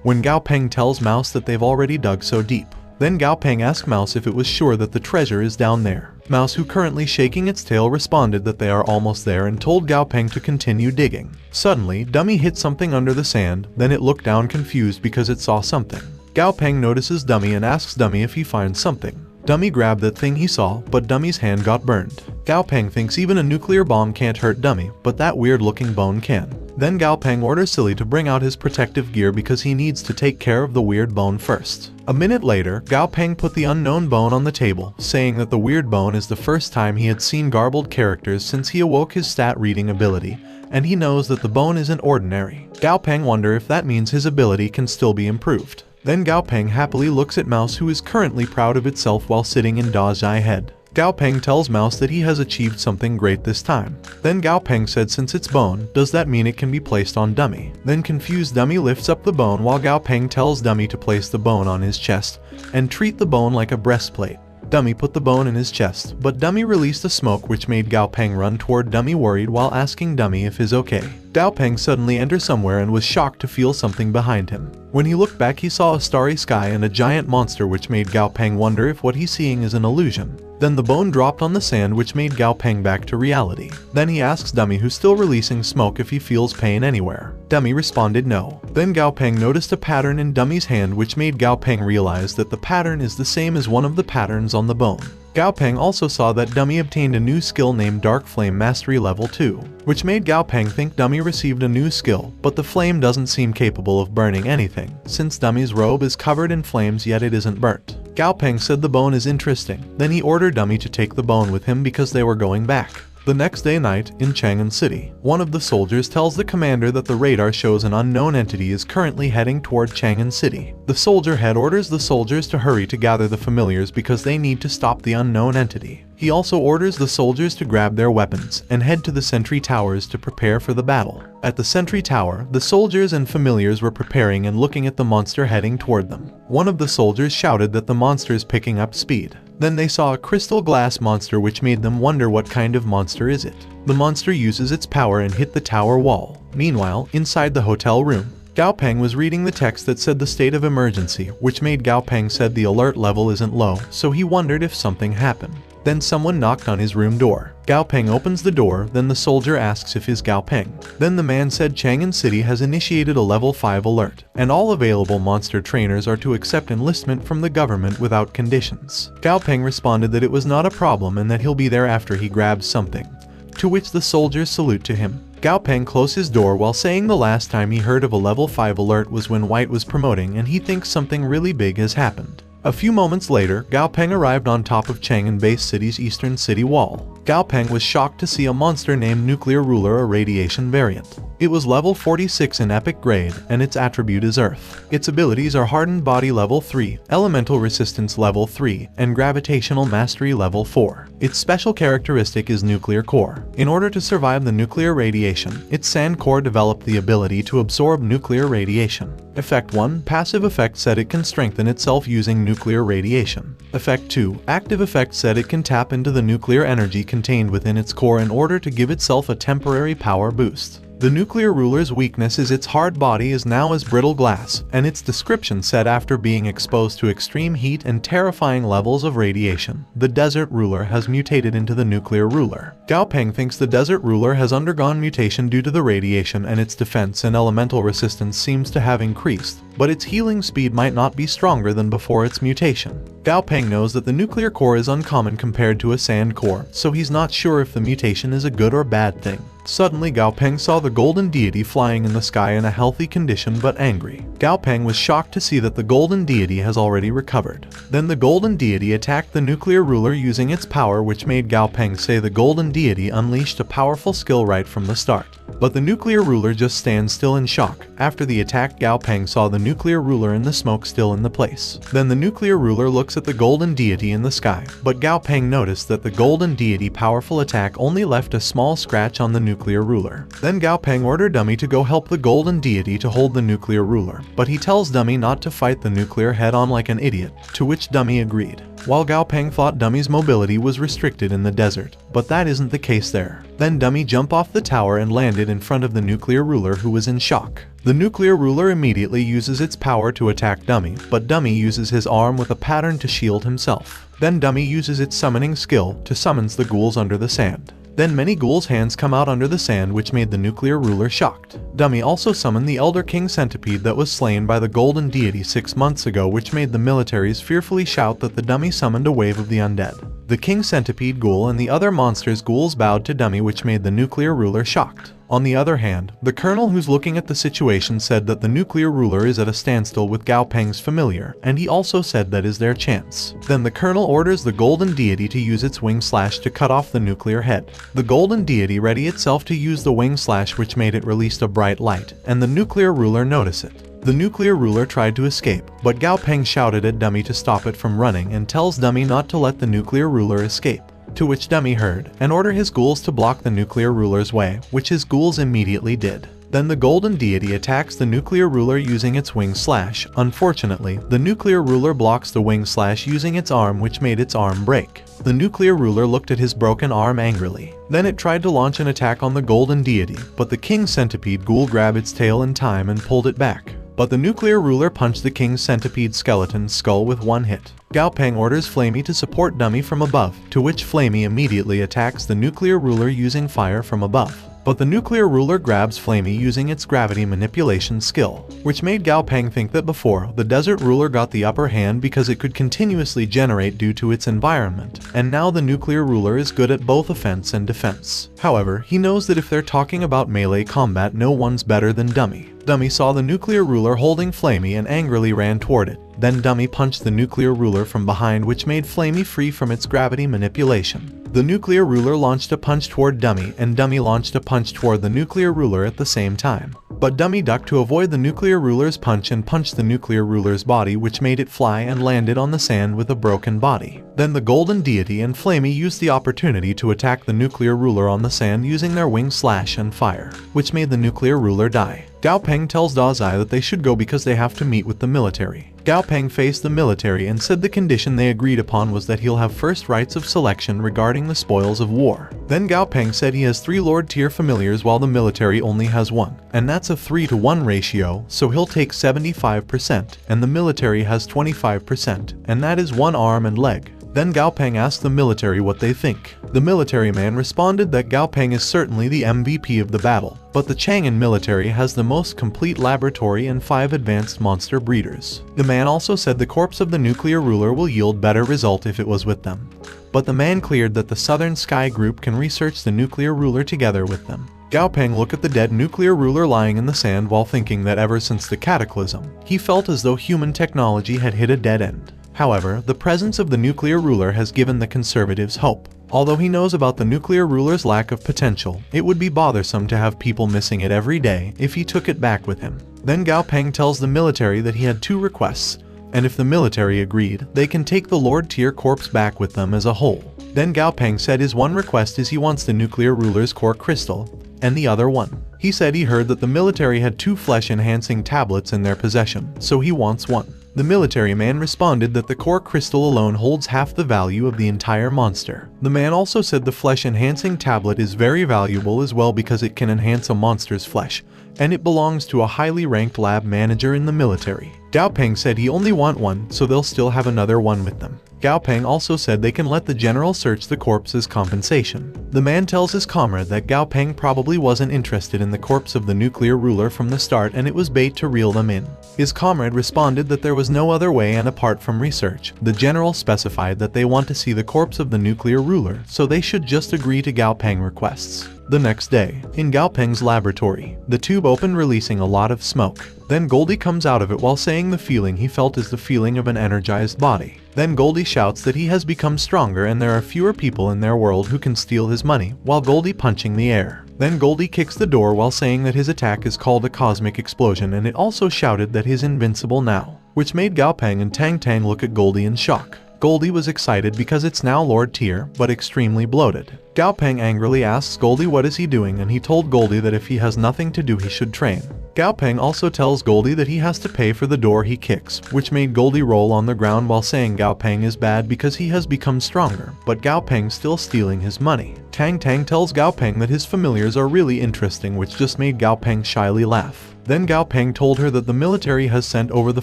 when Gao Peng tells Mouse that they've already dug so deep. Then Gao Peng asks Mouse if it was sure that the treasure is down there. Mouse, who currently shaking its tail, responded that they are almost there and told Gao Peng to continue digging. Suddenly, Dummy hit something under the sand, then it looked down confused because it saw something. Gao Peng notices Dummy and asks Dummy if he finds something. Dummy grabbed that thing he saw, but Dummy's hand got burned. Gao Peng thinks even a nuclear bomb can't hurt Dummy, but that weird looking bone can. Then Gao Peng orders Silly to bring out his protective gear because he needs to take care of the weird bone first. A minute later, Gao Peng put the unknown bone on the table, saying that the weird bone is the first time he had seen garbled characters since he awoke his stat reading ability, and he knows that the bone isn't ordinary. Gao Peng wonder if that means his ability can still be improved. Then Gao Peng happily looks at Mouse, who is currently proud of itself while sitting in Dazai head. Gao Peng tells Mouse that he has achieved something great this time. Then Gao Peng said since it's bone, does that mean it can be placed on Dummy? Then confused Dummy lifts up the bone while Gao Peng tells Dummy to place the bone on his chest and treat the bone like a breastplate. Dummy put the bone in his chest, but Dummy released a smoke which made Gao Peng run toward Dummy, worried while asking Dummy if he's okay. Gao Peng suddenly entered somewhere and was shocked to feel something behind him. When he looked back, he saw a starry sky and a giant monster, which made Gao Peng wonder if what he's seeing is an illusion. Then the bone dropped on the sand, which made Gao Peng back to reality. Then he asks Dummy, who's still releasing smoke, if he feels pain anywhere. Dummy responded no. Then Gao Peng noticed a pattern in Dummy's hand, which made Gao Peng realize that the pattern is the same as one of the patterns on the bone. Gao Peng also saw that Dummy obtained a new skill named Dark Flame Mastery Level 2, which made Gao Peng think Dummy received a new skill, but the flame doesn't seem capable of burning anything, since Dummy's robe is covered in flames yet it isn't burnt. Gao Peng said the bone is interesting, then he ordered Dummy to take the bone with him because they were going back. The next day night, in Chang'an City, one of the soldiers tells the commander that the radar shows an unknown entity is currently heading toward Chang'an City. The soldier head orders the soldiers to hurry to gather the familiars because they need to stop the unknown entity. He also orders the soldiers to grab their weapons and head to the sentry towers to prepare for the battle. At the sentry tower, the soldiers and familiars were preparing and looking at the monster heading toward them. One of the soldiers shouted that the monster is picking up speed. Then they saw a crystal glass monster which made them wonder what kind of monster is it. The monster uses its power and hit the tower wall. Meanwhile, inside the hotel room, Gao Peng was reading the text that said the state of emergency, which made Gao Peng said the alert level isn't low, so he wondered if something happened. Then someone knocked on his room door. Gao Peng opens the door, then the soldier asks if is Gao Peng. Then the man said Chang'an City has initiated a level 5 alert, and all available monster trainers are to accept enlistment from the government without conditions. Gao Peng responded that it was not a problem and that he'll be there after he grabs something, to which the soldiers salute to him. Gao Peng closed his door while saying the last time he heard of a level 5 alert was when White was promoting and he thinks something really big has happened. A few moments later, Gao Peng arrived on top of Chang'an Base City's eastern city wall. Gao Peng was shocked to see a monster named Nuclear Ruler, a radiation variant. It was level 46 in epic grade, and its attribute is Earth. Its abilities are Hardened Body level 3, Elemental Resistance level 3, and Gravitational Mastery level 4. Its special characteristic is Nuclear Core. In order to survive the nuclear radiation, its Sand Core developed the ability to absorb nuclear radiation. Effect 1, Passive effect said it can strengthen itself using nuclear radiation. Effect 2, Active effect said it can tap into the nuclear energy contained within its core in order to give itself a temporary power boost. The Nuclear Ruler's weakness is its hard body is now as brittle glass, and its description said after being exposed to extreme heat and terrifying levels of radiation, the Desert Ruler has mutated into the Nuclear Ruler. Gao Peng thinks the Desert Ruler has undergone mutation due to the radiation and its defense and elemental resistance seems to have increased, but its healing speed might not be stronger than before its mutation. Gao Peng knows that the nuclear core is uncommon compared to a sand core, so he's not sure if the mutation is a good or bad thing. Suddenly, Gao Peng saw the golden deity flying in the sky in a healthy condition but angry. Gao Peng was shocked to see that the golden deity has already recovered. Then the golden deity attacked the nuclear ruler using its power, which made Gao Peng say the golden deity unleashed a powerful skill right from the start. But the nuclear ruler just stands still in shock. After the attack, Gao Peng saw the nuclear ruler in the smoke still in the place. Then the nuclear ruler looks at the golden deity in the sky, but Gao Peng noticed that the golden deity powerful attack only left a small scratch on the nuclear ruler. Then Gao Peng ordered Dummy to go help the golden deity to hold the nuclear ruler, but he tells Dummy not to fight the nuclear head-on like an idiot, to which Dummy agreed. While Gao Peng thought Dummy's mobility was restricted in the desert, but that isn't the case there. Then Dummy jumped off the tower and landed in front of the nuclear ruler, who was in shock. The nuclear ruler immediately uses its power to attack Dummy, but Dummy uses his arm with a pattern to shield himself. Then Dummy uses its summoning skill to summons the ghouls under the sand. Then many ghouls' hands come out under the sand, which made the nuclear ruler shocked. Dummy also summoned the Elder King Centipede that was slain by the golden deity 6 months ago, which made the militaries fearfully shout that the Dummy summoned a wave of the undead. The King Centipede ghoul and the other monsters' ghouls bowed to Dummy, which made the nuclear ruler shocked. On the other hand, the colonel who's looking at the situation said that the nuclear ruler is at a standstill with Gao Peng's familiar, and he also said that is their chance. Then the colonel orders the golden deity to use its wing slash to cut off the nuclear head. The golden deity ready itself to use the wing slash, which made it released a bright light, and the nuclear ruler noticed it. The nuclear ruler tried to escape, but Gao Peng shouted at Dummy to stop it from running and tells Dummy not to let the nuclear ruler escape. To which Dummy heard, and ordered his ghouls to block the nuclear ruler's way, which his ghouls immediately did. Then the golden deity attacks the nuclear ruler using its wing slash. Unfortunately, the nuclear ruler blocks the wing slash using its arm, which made its arm break. The nuclear ruler looked at his broken arm angrily. Then it tried to launch an attack on the golden deity, but the King Centipede ghoul grabbed its tail in time and pulled it back. But the nuclear ruler punched the King Centipede skeleton's skull with one hit. Gao Peng orders Flamey to support Dummy from above, to which Flamey immediately attacks the nuclear ruler using fire from above. But the nuclear ruler grabs Flamey using its gravity manipulation skill, which made Gao Peng think that before, the desert ruler got the upper hand because it could continuously generate due to its environment, and now the nuclear ruler is good at both offense and defense. However, he knows that if they're talking about melee combat, no one's better than Dummy. Dummy saw the nuclear ruler holding Flamey and angrily ran toward it. Then Dummy punched the nuclear ruler from behind, which made Flamey free from its gravity manipulation. The nuclear ruler launched a punch toward Dummy, and Dummy launched a punch toward the nuclear ruler at the same time. But Dummy ducked to avoid the nuclear ruler's punch and punched the nuclear ruler's body, which made it fly and landed on the sand with a broken body. Then the Golden Deity and Flamey used the opportunity to attack the nuclear ruler on the sand using their wing slash and fire, which made the nuclear ruler die. Gao Peng tells Dazai that they should go because they have to meet with the military. Gao Peng faced the military and said the condition they agreed upon was that he'll have first rights of selection regarding the spoils of war. Then Gao Peng said he has 3 Lord tier familiars while the military only has 1, and that's a 3-to-1 ratio, so he'll take 75%, and the military has 25%, and that is 1 arm and leg. Then Gao Peng asked the military what they think. The military man responded that Gao Peng is certainly the MVP of the battle, but the Chang'an military has the most complete laboratory and 5 advanced monster breeders. The man also said the corpse of the nuclear ruler will yield better result if it was with them. But the man cleared that the Southern Sky Group can research the nuclear ruler together with them. Gao Peng looked at the dead nuclear ruler lying in the sand while thinking that ever since the cataclysm, he felt as though human technology had hit a dead end. However, the presence of the nuclear ruler has given the conservatives hope. Although he knows about the nuclear ruler's lack of potential, it would be bothersome to have people missing it every day if he took it back with him. Then Gao Peng tells the military that he had 2 requests, and if the military agreed, they can take the Lord tier corpse back with them as a whole. Then Gao Peng said his one request is he wants the nuclear ruler's core crystal, and the other one. He said he heard that the military had 2 flesh-enhancing tablets in their possession, so he wants 1. The military man responded that the core crystal alone holds half the value of the entire monster. The man also said the flesh-enhancing tablet is very valuable as well because it can enhance a monster's flesh, and it belongs to a highly ranked lab manager in the military. Gao Peng said he only want 1, so they'll still have another 1 with them. Gao Peng also said they can let the general search the corpse as compensation. The man tells his comrade that Gao Peng probably wasn't interested in the corpse of the nuclear ruler from the start and it was bait to reel them in. His comrade responded that there was no other way, and apart from research, the general specified that they want to see the corpse of the nuclear ruler, so they should just agree to Gao Peng requests. The next day, in Gao Peng's laboratory, the tube opened releasing a lot of smoke. Then Goldie comes out of it while saying the feeling he felt is the feeling of an energized body. Then Goldie shouts that he has become stronger and there are fewer people in their world who can steal his money, while Goldie punching the air. Then Goldie kicks the door while saying that his attack is called a cosmic explosion, and it also shouted that he's invincible now, which made Gao Peng and Tang Tang look at Goldie in shock. Goldie was excited because it's now Lord tier, but extremely bloated. Gao Peng angrily asks Goldie what is he doing, and he told Goldie that if he has nothing to do he should train. Gao Peng also tells Goldie that he has to pay for the door he kicks, which made Goldie roll on the ground while saying Gao Peng is bad because he has become stronger, but Gao Peng still stealing his money. Tang Tang tells Gao Peng that his familiars are really interesting, which just made Gao Peng shyly laugh. Then Gao Peng told her that the military has sent over the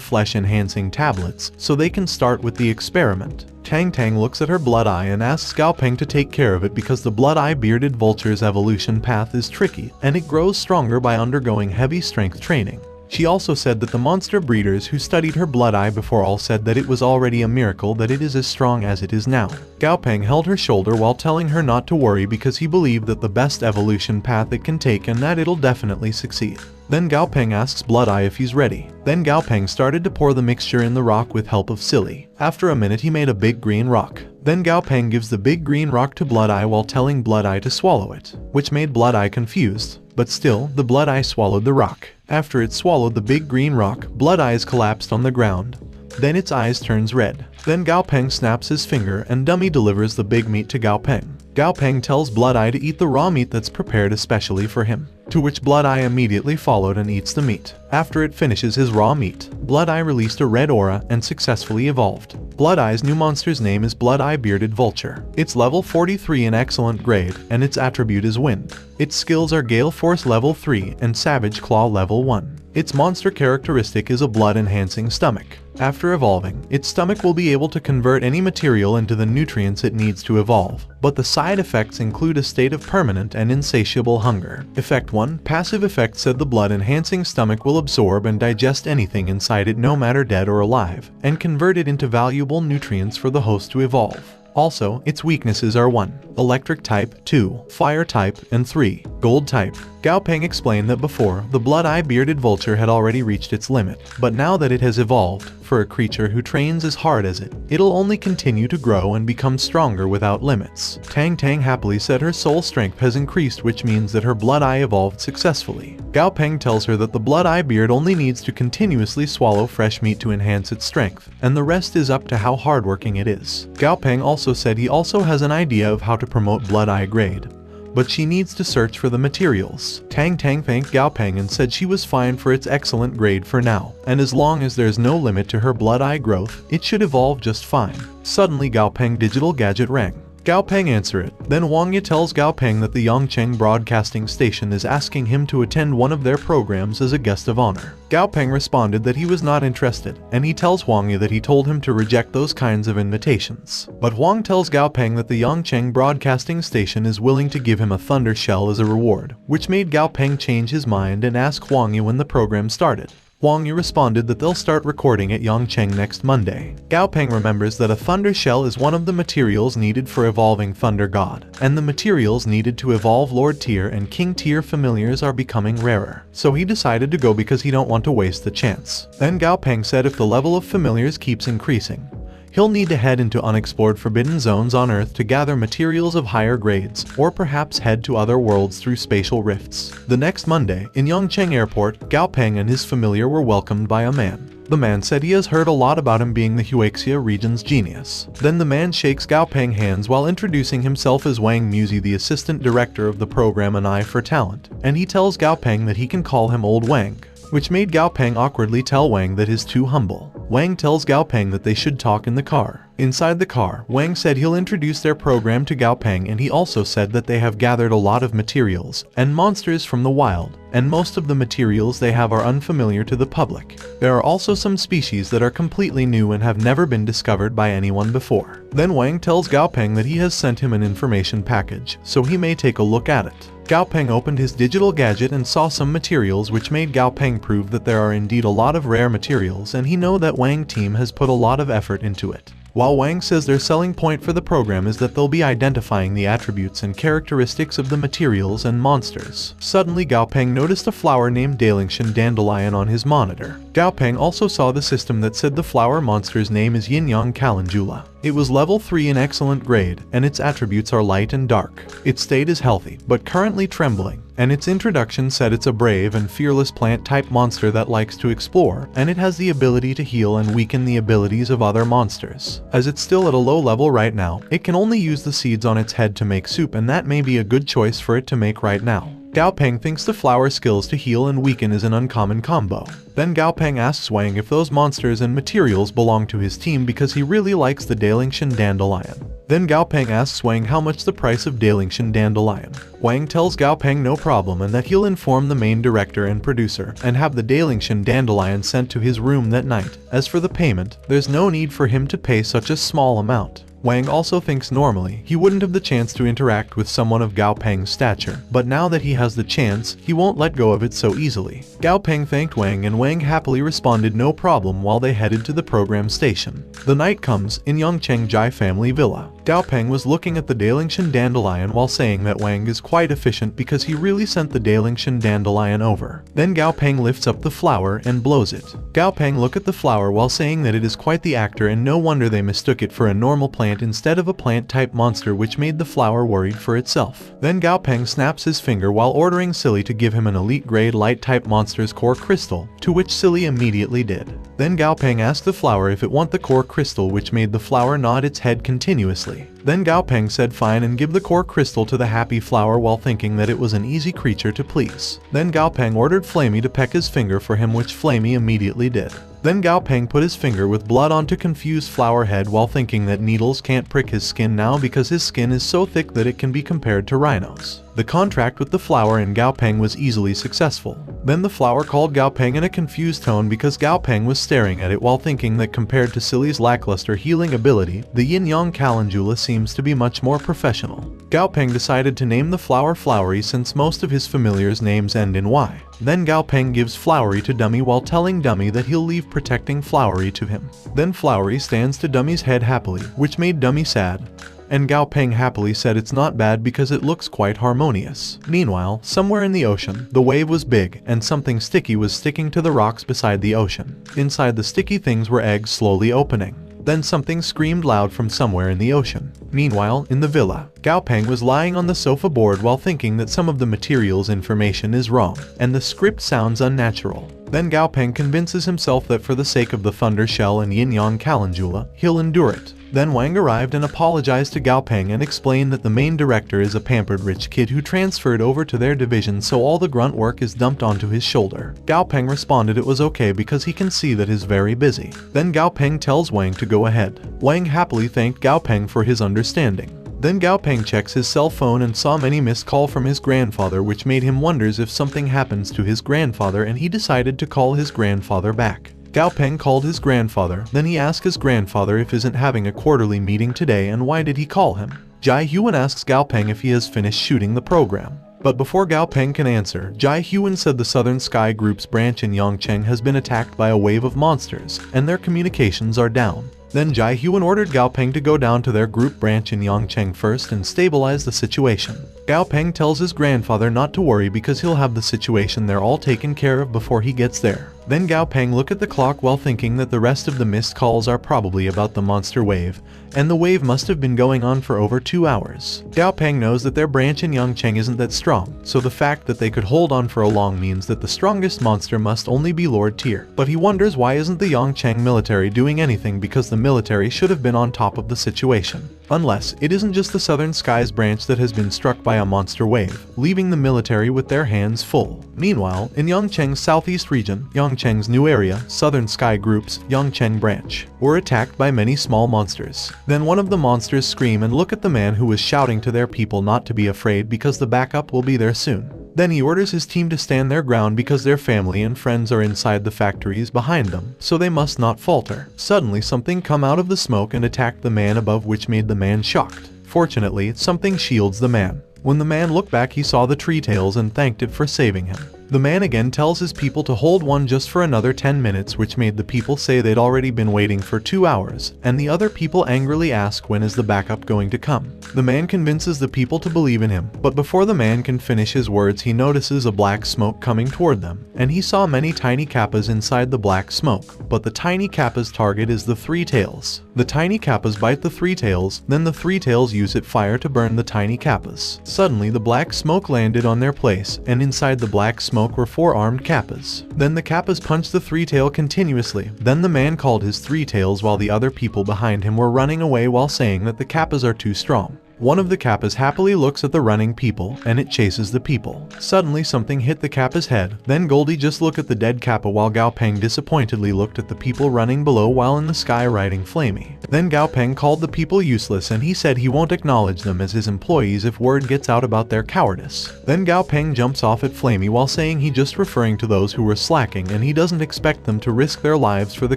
flesh-enhancing tablets, so they can start with the experiment. Tang Tang looks at her blood eye and asks Gao Peng to take care of it because the blood eye bearded vulture's evolution path is tricky, and it grows stronger by undergoing heavy strength training. She also said that the monster breeders who studied her blood eye before all said that it was already a miracle that it is as strong as it is now. Gao Peng held her shoulder while telling her not to worry because he believed that the best evolution path it can take and that it'll definitely succeed. Then Gao Peng asks Blood Eye if he's ready. Then Gao Peng started to pour the mixture in the rock with help of Silly. After a minute he made a big green rock. Then Gao Peng gives the big green rock to Blood Eye while telling Blood Eye to swallow it, which made Blood Eye confused. But still, the Blood Eye swallowed the rock. After it swallowed the big green rock, Blood Eyes collapsed on the ground. Then its eyes turns red. Then Gao Peng snaps his finger and Dummy delivers the big meat to Gao Peng. Gao Peng tells Blood Eye to eat the raw meat that's prepared especially for him, to which Blood Eye immediately followed and eats the meat. After it finishes his raw meat, Blood Eye released a red aura and successfully evolved. Blood Eye's new monster's name is Blood Eye Bearded Vulture. It's level 43 in excellent grade, and its attribute is Wind. Its skills are Gale Force level 3 and Savage Claw level 1. Its monster characteristic is a blood-enhancing stomach. After evolving, its stomach will be able to convert any material into the nutrients it needs to evolve, but the side effects include a state of permanent and insatiable hunger. Effect 1. Passive effect said the blood-enhancing stomach will absorb and digest anything inside it no matter dead or alive, and convert it into valuable nutrients for the host to evolve. Also, its weaknesses are 1. Electric type, 2. Fire type, and 3. Gold type. Gao Peng explained that before, the blood-eye bearded vulture had already reached its limit, but now that it has evolved, for a creature who trains as hard as it, it'll only continue to grow and become stronger without limits. Tang Tang happily said her soul strength has increased, which means that her blood-eye evolved successfully. Gao Peng tells her that the blood-eye beard only needs to continuously swallow fresh meat to enhance its strength, and the rest is up to how hardworking it is. Gao Peng also said he also has an idea of how to promote blood-eye grade, but she needs to search for the materials. Tang Tang thanked Gao Peng and said she was fine for its excellent grade for now, and as long as there's no limit to her blood-eye growth, it should evolve just fine. Suddenly Gao Peng digital gadget rang. Gao Peng answer it. Then Wang Yi tells Gao Peng that the Yongcheng Broadcasting Station is asking him to attend one of their programs as a guest of honor. Gao Peng responded that he was not interested, and he tells Wang Yi that he told him to reject those kinds of invitations. But Wang tells Gao Peng that the Yongcheng Broadcasting Station is willing to give him a thunder shell as a reward, which made Gao Peng change his mind and ask Wang Yi when the program started. Wang Yi responded that they'll start recording at Yongcheng next Monday. Gao Peng remembers that a thunder shell is one of the materials needed for evolving Thunder God, and the materials needed to evolve Lord Tier and King Tier familiars are becoming rarer. So he decided to go because he don't want to waste the chance. Then Gao Peng said if the level of familiars keeps increasing, he'll need to head into unexplored forbidden zones on Earth to gather materials of higher grades, or perhaps head to other worlds through spatial rifts. The next Monday, in Yongcheng Airport, Gao Peng and his familiar were welcomed by a man. The man said he has heard a lot about him being the Huaxia region's genius. Then the man shakes Gao Peng hands while introducing himself as Wang Muzi, the assistant director of the program An Eye for Talent, and he tells Gao Peng that he can call him Old Wang, which made Gao Peng awkwardly tell Wang that he's too humble. Wang tells Gao Peng that they should talk in the car. Inside the car, Wang said he'll introduce their program to Gao Peng, and he also said that they have gathered a lot of materials and monsters from the wild, and most of the materials they have are unfamiliar to the public. There are also some species that are completely new and have never been discovered by anyone before. Then Wang tells Gao Peng that he has sent him an information package, so he may take a look at it. Gao Peng opened his digital gadget and saw some materials, which made Gao Peng prove that there are indeed a lot of rare materials, and he know that Wang team has put a lot of effort into it. While Wang says their selling point for the program is that they'll be identifying the attributes and characteristics of the materials and monsters. Suddenly Gao Peng noticed a flower named Dalingshan Dandelion on his monitor. Gao Peng also saw the system that said the flower monster's name is Yin Yang Calendula. It was level 3 in excellent grade, and its attributes are light and dark. Its state is healthy, but currently trembling, and its introduction said it's a brave and fearless plant-type monster that likes to explore, and it has the ability to heal and weaken the abilities of other monsters. As it's still at a low level right now, it can only use the seeds on its head to make soup, and that may be a good choice for it to make right now. Gao Peng thinks the flower skills to heal and weaken is an uncommon combo. Then Gao Peng asks Wang if those monsters and materials belong to his team because he really likes the Dalingshan Dandelion. Then Gao Peng asks Wang how much the price of Dalingshan Dandelion. Wang tells Gao Peng no problem and that he'll inform the main director and producer and have the Dalingshan Dandelion sent to his room that night. As for the payment, there's no need for him to pay such a small amount. Wang also thinks normally he wouldn't have the chance to interact with someone of Gao Peng's stature, but now that he has the chance, he won't let go of it so easily. Gao Peng thanked Wang and Wang happily responded no problem while they headed to the program station. The night comes in Yongcheng Jai family villa. Gao Peng was looking at the Dalingshan Dandelion while saying that Wang is quite efficient because he really sent the Dalingshan Dandelion over. Then Gao Peng lifts up the flower and blows it. Gao Peng look at the flower while saying that it is quite the actor, and no wonder they mistook it for a normal plant instead of a plant-type monster, which made the flower worried for itself. Then Gao Peng snaps his finger while ordering Silly to give him an elite-grade light-type monster's core crystal, to which Silly immediately did. Then Gao Peng asked the flower if it want the core crystal, which made the flower nod its head continuously. Then Gao Peng said fine and give the core crystal to the happy flower while thinking that it was an easy creature to please. Then Gao Peng ordered Flamey to peck his finger for him, which Flamey immediately did. Then Gao Peng put his finger with blood onto confused flower head while thinking that needles can't prick his skin now because his skin is so thick that it can be compared to rhinos. The contract with the flower and Gao Peng was easily successful. Then the flower called Gao Peng in a confused tone because Gao Peng was staring at it while thinking that compared to Silly's lackluster healing ability, the Yin Yang Calendula seems to be much more professional. Gao Peng decided to name the flower Flowery since most of his familiars' names end in Y. Then Gao Peng gives Flowery to Dummy while telling Dummy that he'll leave protecting Flowery to him. Then Flowery stands to Dummy's head happily, which made Dummy sad. and Gao Peng happily said it's not bad because it looks quite harmonious. Meanwhile, somewhere in the ocean, the wave was big and something sticky was sticking to the rocks beside the ocean. Inside the sticky things were eggs slowly opening. Then something screamed loud from somewhere in the ocean. Meanwhile, in the villa, Gao Peng was lying on the sofa board while thinking that some of the material's information is wrong, and the script sounds unnatural. Then Gao Peng convinces himself that for the sake of the Thunder Shell and Yin Yang Calendula, he'll endure it. Then Wang arrived and apologized to Gao Peng and explained that the main director is a pampered rich kid who transferred over to their division, so all the grunt work is dumped onto his shoulder. Gao Peng responded it was okay because he can see that he's very busy. Then Gao Peng tells Wang to go ahead. Wang happily thanked Gao Peng for his understanding. Then Gao Peng checks his cell phone and saw many missed calls from his grandfather, which made him wonders if something happens to his grandfather, and he decided to call his grandfather back. Gao Peng called his grandfather, then he asked his grandfather if he isn't having a quarterly meeting today and why did he call him. Jai Huan asks Gao Peng if he has finished shooting the program. But before Gao Peng can answer, Jai Huan said the Southern Sky Group's branch in Yongcheng has been attacked by a wave of monsters, and their communications are down. Then Jai Huan ordered Gao Peng to go down to their group branch in Yongcheng first and stabilize the situation. Gao Peng tells his grandfather not to worry because he'll have the situation there all taken care of before he gets there. Then Gao Peng looked at the clock while thinking that the rest of the missed calls are probably about the monster wave, and the wave must have been going on for over 2 hours. Gao Peng knows that their branch in Yongcheng isn't that strong, so the fact that they could hold on for a long means that the strongest monster must only be Lord Tier. But he wonders why isn't the Yongcheng military doing anything, because the military should have been on top of the situation. Unless it isn't just the Southern Skies branch that has been struck by a monster wave, leaving the military with their hands full. Meanwhile, in Yongcheng's southeast region, Yongcheng's new area, Southern Sky Group's Yongcheng branch, were attacked by many small monsters. Then one of the monsters scream and look at the man who was shouting to their people not to be afraid because the backup will be there soon. Then he orders his team to stand their ground because their family and friends are inside the factories behind them, so they must not falter. Suddenly something come out of the smoke and attacked the man above, which made the man shocked. Fortunately, something shields the man. When the man looked back, he saw the tree tails and thanked it for saving him. The man again tells his people to hold one just for another 10 minutes, which made the people say they'd already been waiting for 2 hours, and the other people angrily ask when is the backup going to come. The man convinces the people to believe in him, but before the man can finish his words, he notices a black smoke coming toward them, and he saw many tiny kappas inside the black smoke, but the tiny kappa's target is the three tails. The tiny kappas bite the three tails, then the three tails use it fire to burn the tiny kappas. Suddenly the black smoke landed on their place, and inside the black smoke were 4 armed kappas. Then the kappas punched the three tail continuously. Then the man called his three tails while the other people behind him were running away while saying that the kappas are too strong. One of the kappas happily looks at the running people, and it chases the people. Suddenly something hit the kappa's head, then Goldie just looked at the dead kappa while Gao Peng disappointedly looked at the people running below while in the sky riding Flamey. Then Gao Peng called the people useless and he said he won't acknowledge them as his employees if word gets out about their cowardice. Then Gao Peng jumps off at Flamey while saying he just referring to those who were slacking and he doesn't expect them to risk their lives for the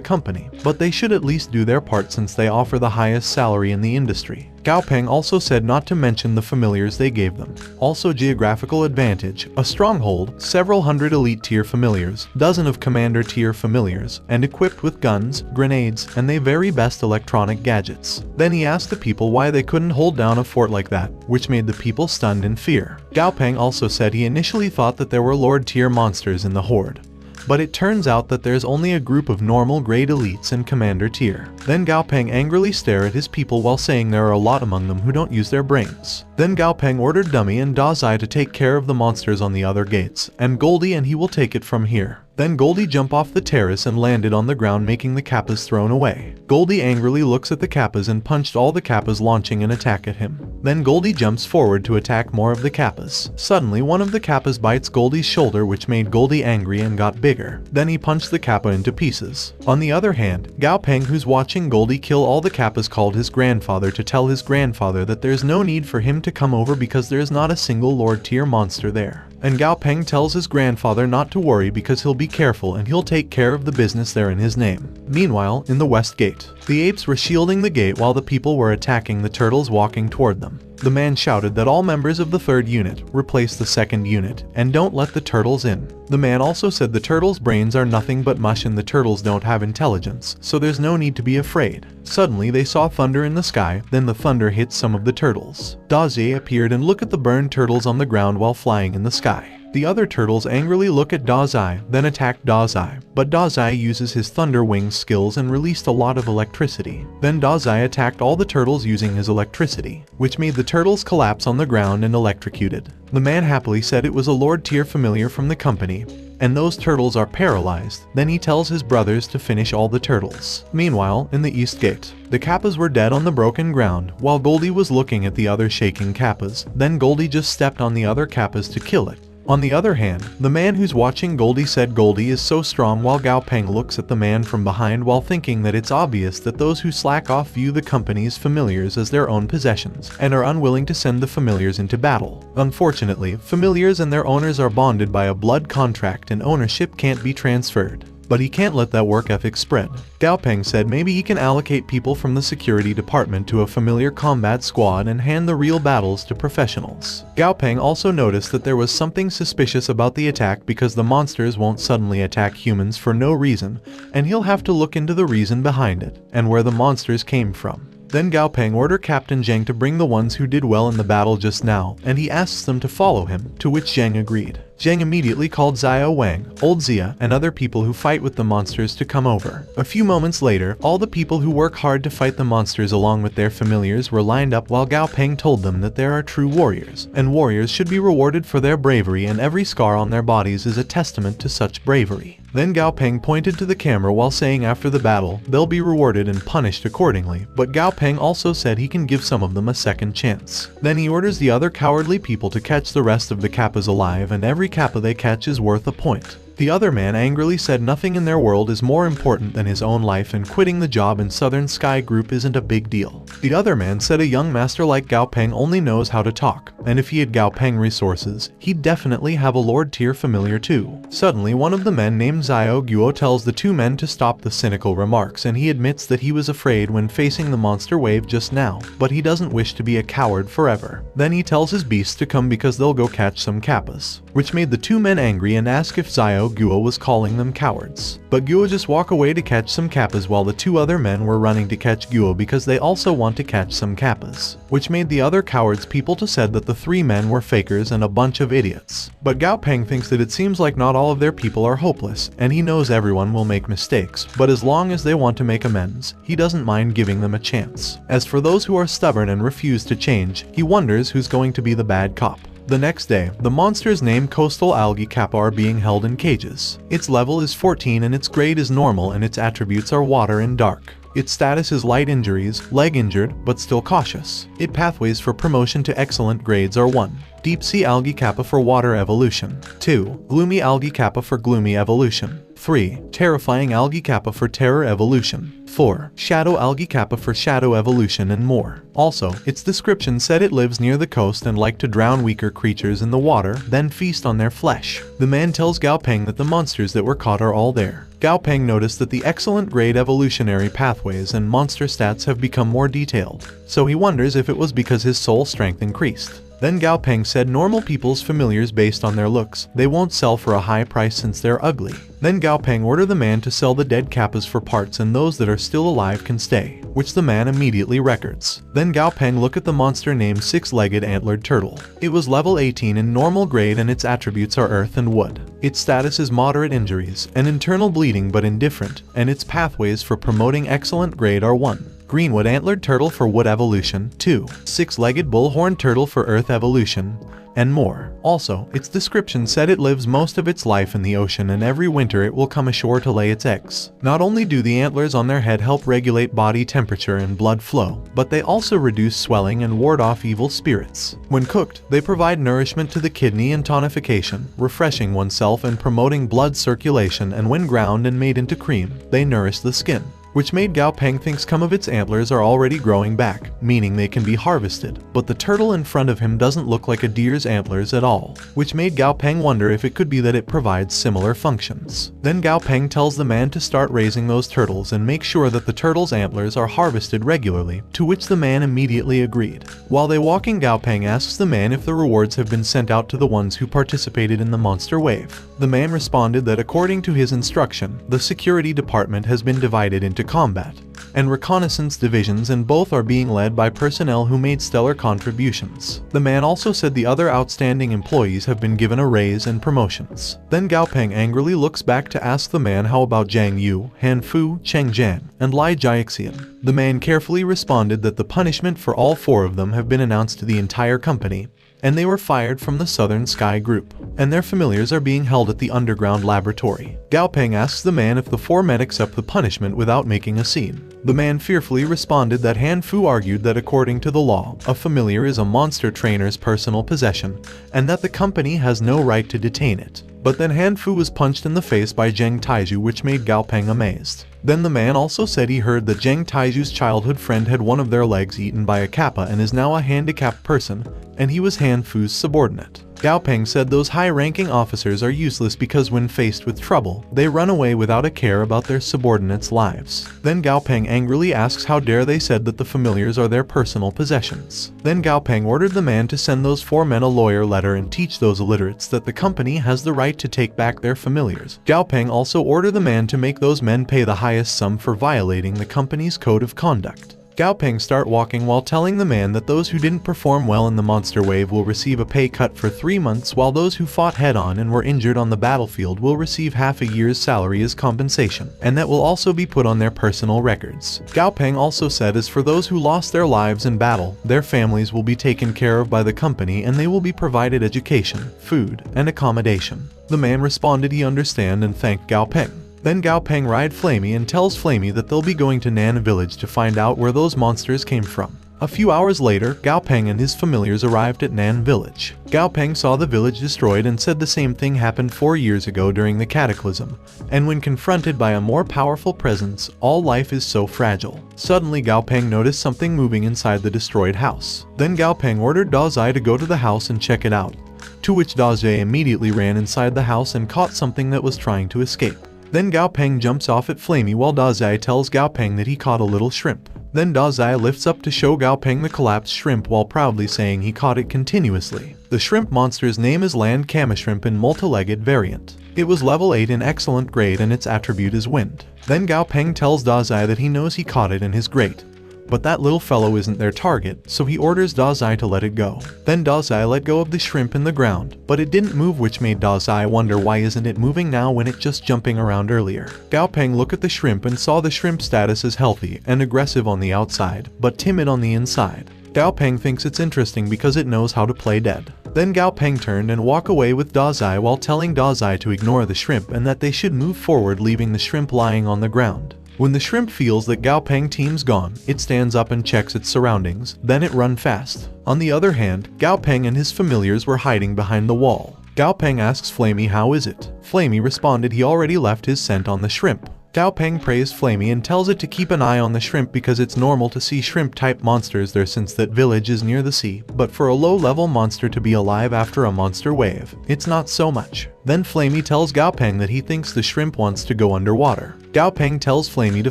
company, but they should at least do their part since they offer the highest salary in the industry. Gao Peng also said not to mention the familiars they gave them. Also geographical advantage, a stronghold, several hundred elite tier familiars, dozen of commander tier familiars, and equipped with guns, grenades, and the very best electronic gadgets. Then he asked the people why they couldn't hold down a fort like that, which made the people stunned in fear. Gao Peng also said he initially thought that there were lord tier monsters in the horde, but it turns out that there's only a group of normal grade elites and commander tier. Then Gao Peng angrily stared at his people while saying there are a lot among them who don't use their brains. Then Gao Peng ordered Dummy and Dazai to take care of the monsters on the other gates, and Goldie and he will take it from here. Then Goldie jumped off the terrace and landed on the ground, making the kappas thrown away. Goldie angrily looks at the kappas and punched all the kappas, launching an attack at him. Then Goldie jumps forward to attack more of the kappas. Suddenly one of the kappas bites Goldie's shoulder, which made Goldie angry and got bigger. Then he punched the kappa into pieces. On the other hand, Gao Peng, who's watching Goldie kill all the kappas, called his grandfather to tell his grandfather that there's no need for him to come over because there's not a single lord tier monster there. And Gao Peng tells his grandfather not to worry because he'll be careful and he'll take care of the business there in his name. Meanwhile, in the West Gate, the apes were shielding the gate while the people were attacking the turtles walking toward them. The man shouted that all members of the third unit replace the second unit and don't let the turtles in. The man also said the turtles' brains are nothing but mush and the turtles don't have intelligence, so there's no need to be afraid. Suddenly they saw thunder in the sky, then the thunder hit some of the turtles. Dazai appeared and looked at the burned turtles on the ground while flying in the sky. The other turtles angrily look at Dazai, then attack Dazai, but Dazai uses his thunder wings skills and released a lot of electricity. Then Dazai attacked all the turtles using his electricity, which made the turtles collapse on the ground and electrocuted. The man happily said it was a Lord tier familiar from the company, and those turtles are paralyzed. Then he tells his brothers to finish all the turtles. Meanwhile, in the East Gate, the Kappas were dead on the broken ground, while Goldie was looking at the other shaking Kappas. Then Goldie just stepped on the other Kappas to kill it. On the other hand, the man who's watching Goldie said Goldie is so strong, while Gao Peng looks at the man from behind while thinking that it's obvious that those who slack off view the company's familiars as their own possessions and are unwilling to send the familiars into battle. Unfortunately, familiars and their owners are bonded by a blood contract and ownership can't be transferred. But he can't let that work ethic spread. Gao Peng said maybe he can allocate people from the security department to a familiar combat squad and hand the real battles to professionals. Gao Peng also noticed that there was something suspicious about the attack because the monsters won't suddenly attack humans for no reason, and he'll have to look into the reason behind it and where the monsters came from. Then Gao Peng ordered Captain Zheng to bring the ones who did well in the battle just now, and he asks them to follow him, to which Zheng agreed. Zheng immediately called Xiao Wang, Old Zia, and other people who fight with the monsters to come over. A few moments later, all the people who work hard to fight the monsters along with their familiars were lined up while Gao Peng told them that there are true warriors, and warriors should be rewarded for their bravery, and every scar on their bodies is a testament to such bravery. Then Gao Peng pointed to the camera while saying after the battle, they'll be rewarded and punished accordingly, but Gao Peng also said he can give some of them a second chance. Then he orders the other cowardly people to catch the rest of the Kappas alive, and every Kappa they catch is worth a point. The other man angrily said nothing in their world is more important than his own life, and quitting the job in Southern Sky Group isn't a big deal. The other man said a young master like Gao Peng only knows how to talk, and if he had Gao Peng resources, he'd definitely have a Lord tier familiar too. Suddenly one of the men named Xiao Guo tells the two men to stop the cynical remarks, and he admits that he was afraid when facing the monster wave just now, but he doesn't wish to be a coward forever. Then he tells his beasts to come because they'll go catch some Kappas, which made the two men angry and ask if Xiao Guo was calling them cowards. But Guo just walked away to catch some Kappas while the two other men were running to catch Guo because they also want to catch some Kappas, which made the other cowards people to said that the three men were fakers and a bunch of idiots. But Gao Peng thinks that it seems like not all of their people are hopeless, and he knows everyone will make mistakes, but as long as they want to make amends, he doesn't mind giving them a chance. As for those who are stubborn and refuse to change, he wonders who's going to be the bad cop. The next day, the monsters named Coastal Algae Kappa are being held in cages. Its level is 14 and its grade is normal, and its attributes are water and dark. Its status is light injuries, leg injured, but still cautious. Its pathways for promotion to excellent grades are 1. Deep Sea Algae Kappa for water evolution. 2. Gloomy Algae Kappa for gloomy evolution. 3. Terrifying Algae Kappa for terror evolution. 4. Shadow Algae Kappa for shadow evolution, and more. Also, its description said it lives near the coast and like to drown weaker creatures in the water, then feast on their flesh. The man tells Gao Peng that the monsters that were caught are all there. Gao Peng noticed that the excellent grade evolutionary pathways and monster stats have become more detailed, so he wonders if it was because his soul strength increased. Then Gao Peng said normal people's familiars based on their looks, they won't sell for a high price since they're ugly. Then Gao Peng ordered the man to sell the dead Kappas for parts, and those that are still alive can stay, which the man immediately records. Then Gao Peng looked at the monster named Six-Legged Antlered Turtle. It was level 18 in normal grade and its attributes are earth and wood. Its status is moderate injuries and internal bleeding but indifferent, and its pathways for promoting excellent grade are 1. Greenwood Antlered Turtle for wood evolution, 2. Six-Legged Bullhorn Turtle for earth evolution, and more. Also, its description said it lives most of its life in the ocean, and every winter it will come ashore to lay its eggs. Not only do the antlers on their head help regulate body temperature and blood flow, but they also reduce swelling and ward off evil spirits. When cooked, they provide nourishment to the kidney and tonification, refreshing oneself and promoting blood circulation, and when ground and made into cream, they nourish the skin. which made Gao Peng think some of its antlers are already growing back, meaning they can be harvested. But the turtle in front of him doesn't look like a deer's antlers at all, which made Gao Peng wonder if it could be that it provides similar functions. Then Gao Peng tells the man to start raising those turtles and make sure that the turtle's antlers are harvested regularly, to which the man immediately agreed. While they walking, Gao Peng asks the man if the rewards have been sent out to the ones who participated in the monster wave. The man responded that according to his instruction, the security department has been divided into combat and reconnaissance divisions, and both are being led by personnel who made stellar contributions. The man also said the other outstanding employees have been given a raise and promotions. Then Gao Peng angrily looks back to ask the man how about Zhang Yu, Han Fu, Cheng Jian, and Lai Jiaxian. The man carefully responded that the punishment for all 4 of them have been announced to the entire company, and they were fired from the Southern Sky Group, and their familiars are being held at the underground laboratory. Gao Peng asks the man if the 4 men accept the punishment without making a scene. The man fearfully responded that Han Fu argued that according to the law, a familiar is a monster trainer's personal possession, and that the company has no right to detain it. But then Han Fu was punched in the face by Zheng Taiju, which made Gao Peng amazed. Then the man also said he heard that Zheng Taiju's childhood friend had one of their legs eaten by a kappa and is now a handicapped person, and he was Han Fu's subordinate. Gao Peng said those high-ranking officers are useless because when faced with trouble, they run away without a care about their subordinates' lives. Then Gao Peng angrily asks how dare they said that the familiars are their personal possessions. Then Gao Peng ordered the man to send those 4 men a lawyer letter and teach those illiterates that the company has the right to take back their familiars. Gao Peng also ordered the man to make those men pay the highest sum for violating the company's code of conduct. Gao Peng start walking while telling the man that those who didn't perform well in the monster wave will receive a pay cut for 3 months, while those who fought head-on and were injured on the battlefield will receive half a year's salary as compensation, and that will also be put on their personal records. Gao Peng also said as for those who lost their lives in battle, their families will be taken care of by the company and they will be provided education, food, and accommodation. The man responded he understand and thanked Gao Peng. Then Gao Peng ride Flamey and tells Flamey that they'll be going to Nan Village to find out where those monsters came from. A few hours later, Gao Peng and his familiars arrived at Nan Village. Gao Peng saw the village destroyed and said the same thing happened 4 years ago during the cataclysm, and when confronted by a more powerful presence, all life is so fragile. Suddenly Gao Peng noticed something moving inside the destroyed house. Then Gao Peng ordered Da Zai to go to the house and check it out, to which Da Zai immediately ran inside the house and caught something that was trying to escape. Then Gao Peng jumps off at Flamey while Da Zai tells Gao Peng that he caught a little shrimp. Then Da Zai lifts up to show Gao Peng the collapsed shrimp while proudly saying he caught it continuously. The shrimp monster's name is Land Kama Shrimp in multi-legged variant. It was level 8 in excellent grade and its attribute is wind. Then Gao Peng tells Da Zai that he knows he caught it in his grate, but that little fellow isn't their target, so he orders Da Zai to let it go. Then Da Zai let go of the shrimp in the ground, but it didn't move, which made Da Zai wonder why isn't it moving now when it just jumping around earlier. Gao Peng looked at the shrimp and saw the shrimp status as healthy and aggressive on the outside, but timid on the inside. Gao Peng thinks it's interesting because it knows how to play dead. Then Gao Peng turned and walked away with Da Zai while telling Da Zai to ignore the shrimp and that they should move forward, leaving the shrimp lying on the ground. When the shrimp feels that Gao Peng team's gone, it stands up and checks its surroundings, then it run fast. On the other hand, Gao Peng and his familiars were hiding behind the wall. Gao Peng asks Flamey how is it. Flamey responded he already left his scent on the shrimp. Gao Peng praised Flamey and tells it to keep an eye on the shrimp because it's normal to see shrimp-type monsters there since that village is near the sea, but for a low-level monster to be alive after a monster wave, it's not so much. Then Flamey tells Gao Peng that he thinks the shrimp wants to go underwater. Gao Peng tells Flamey to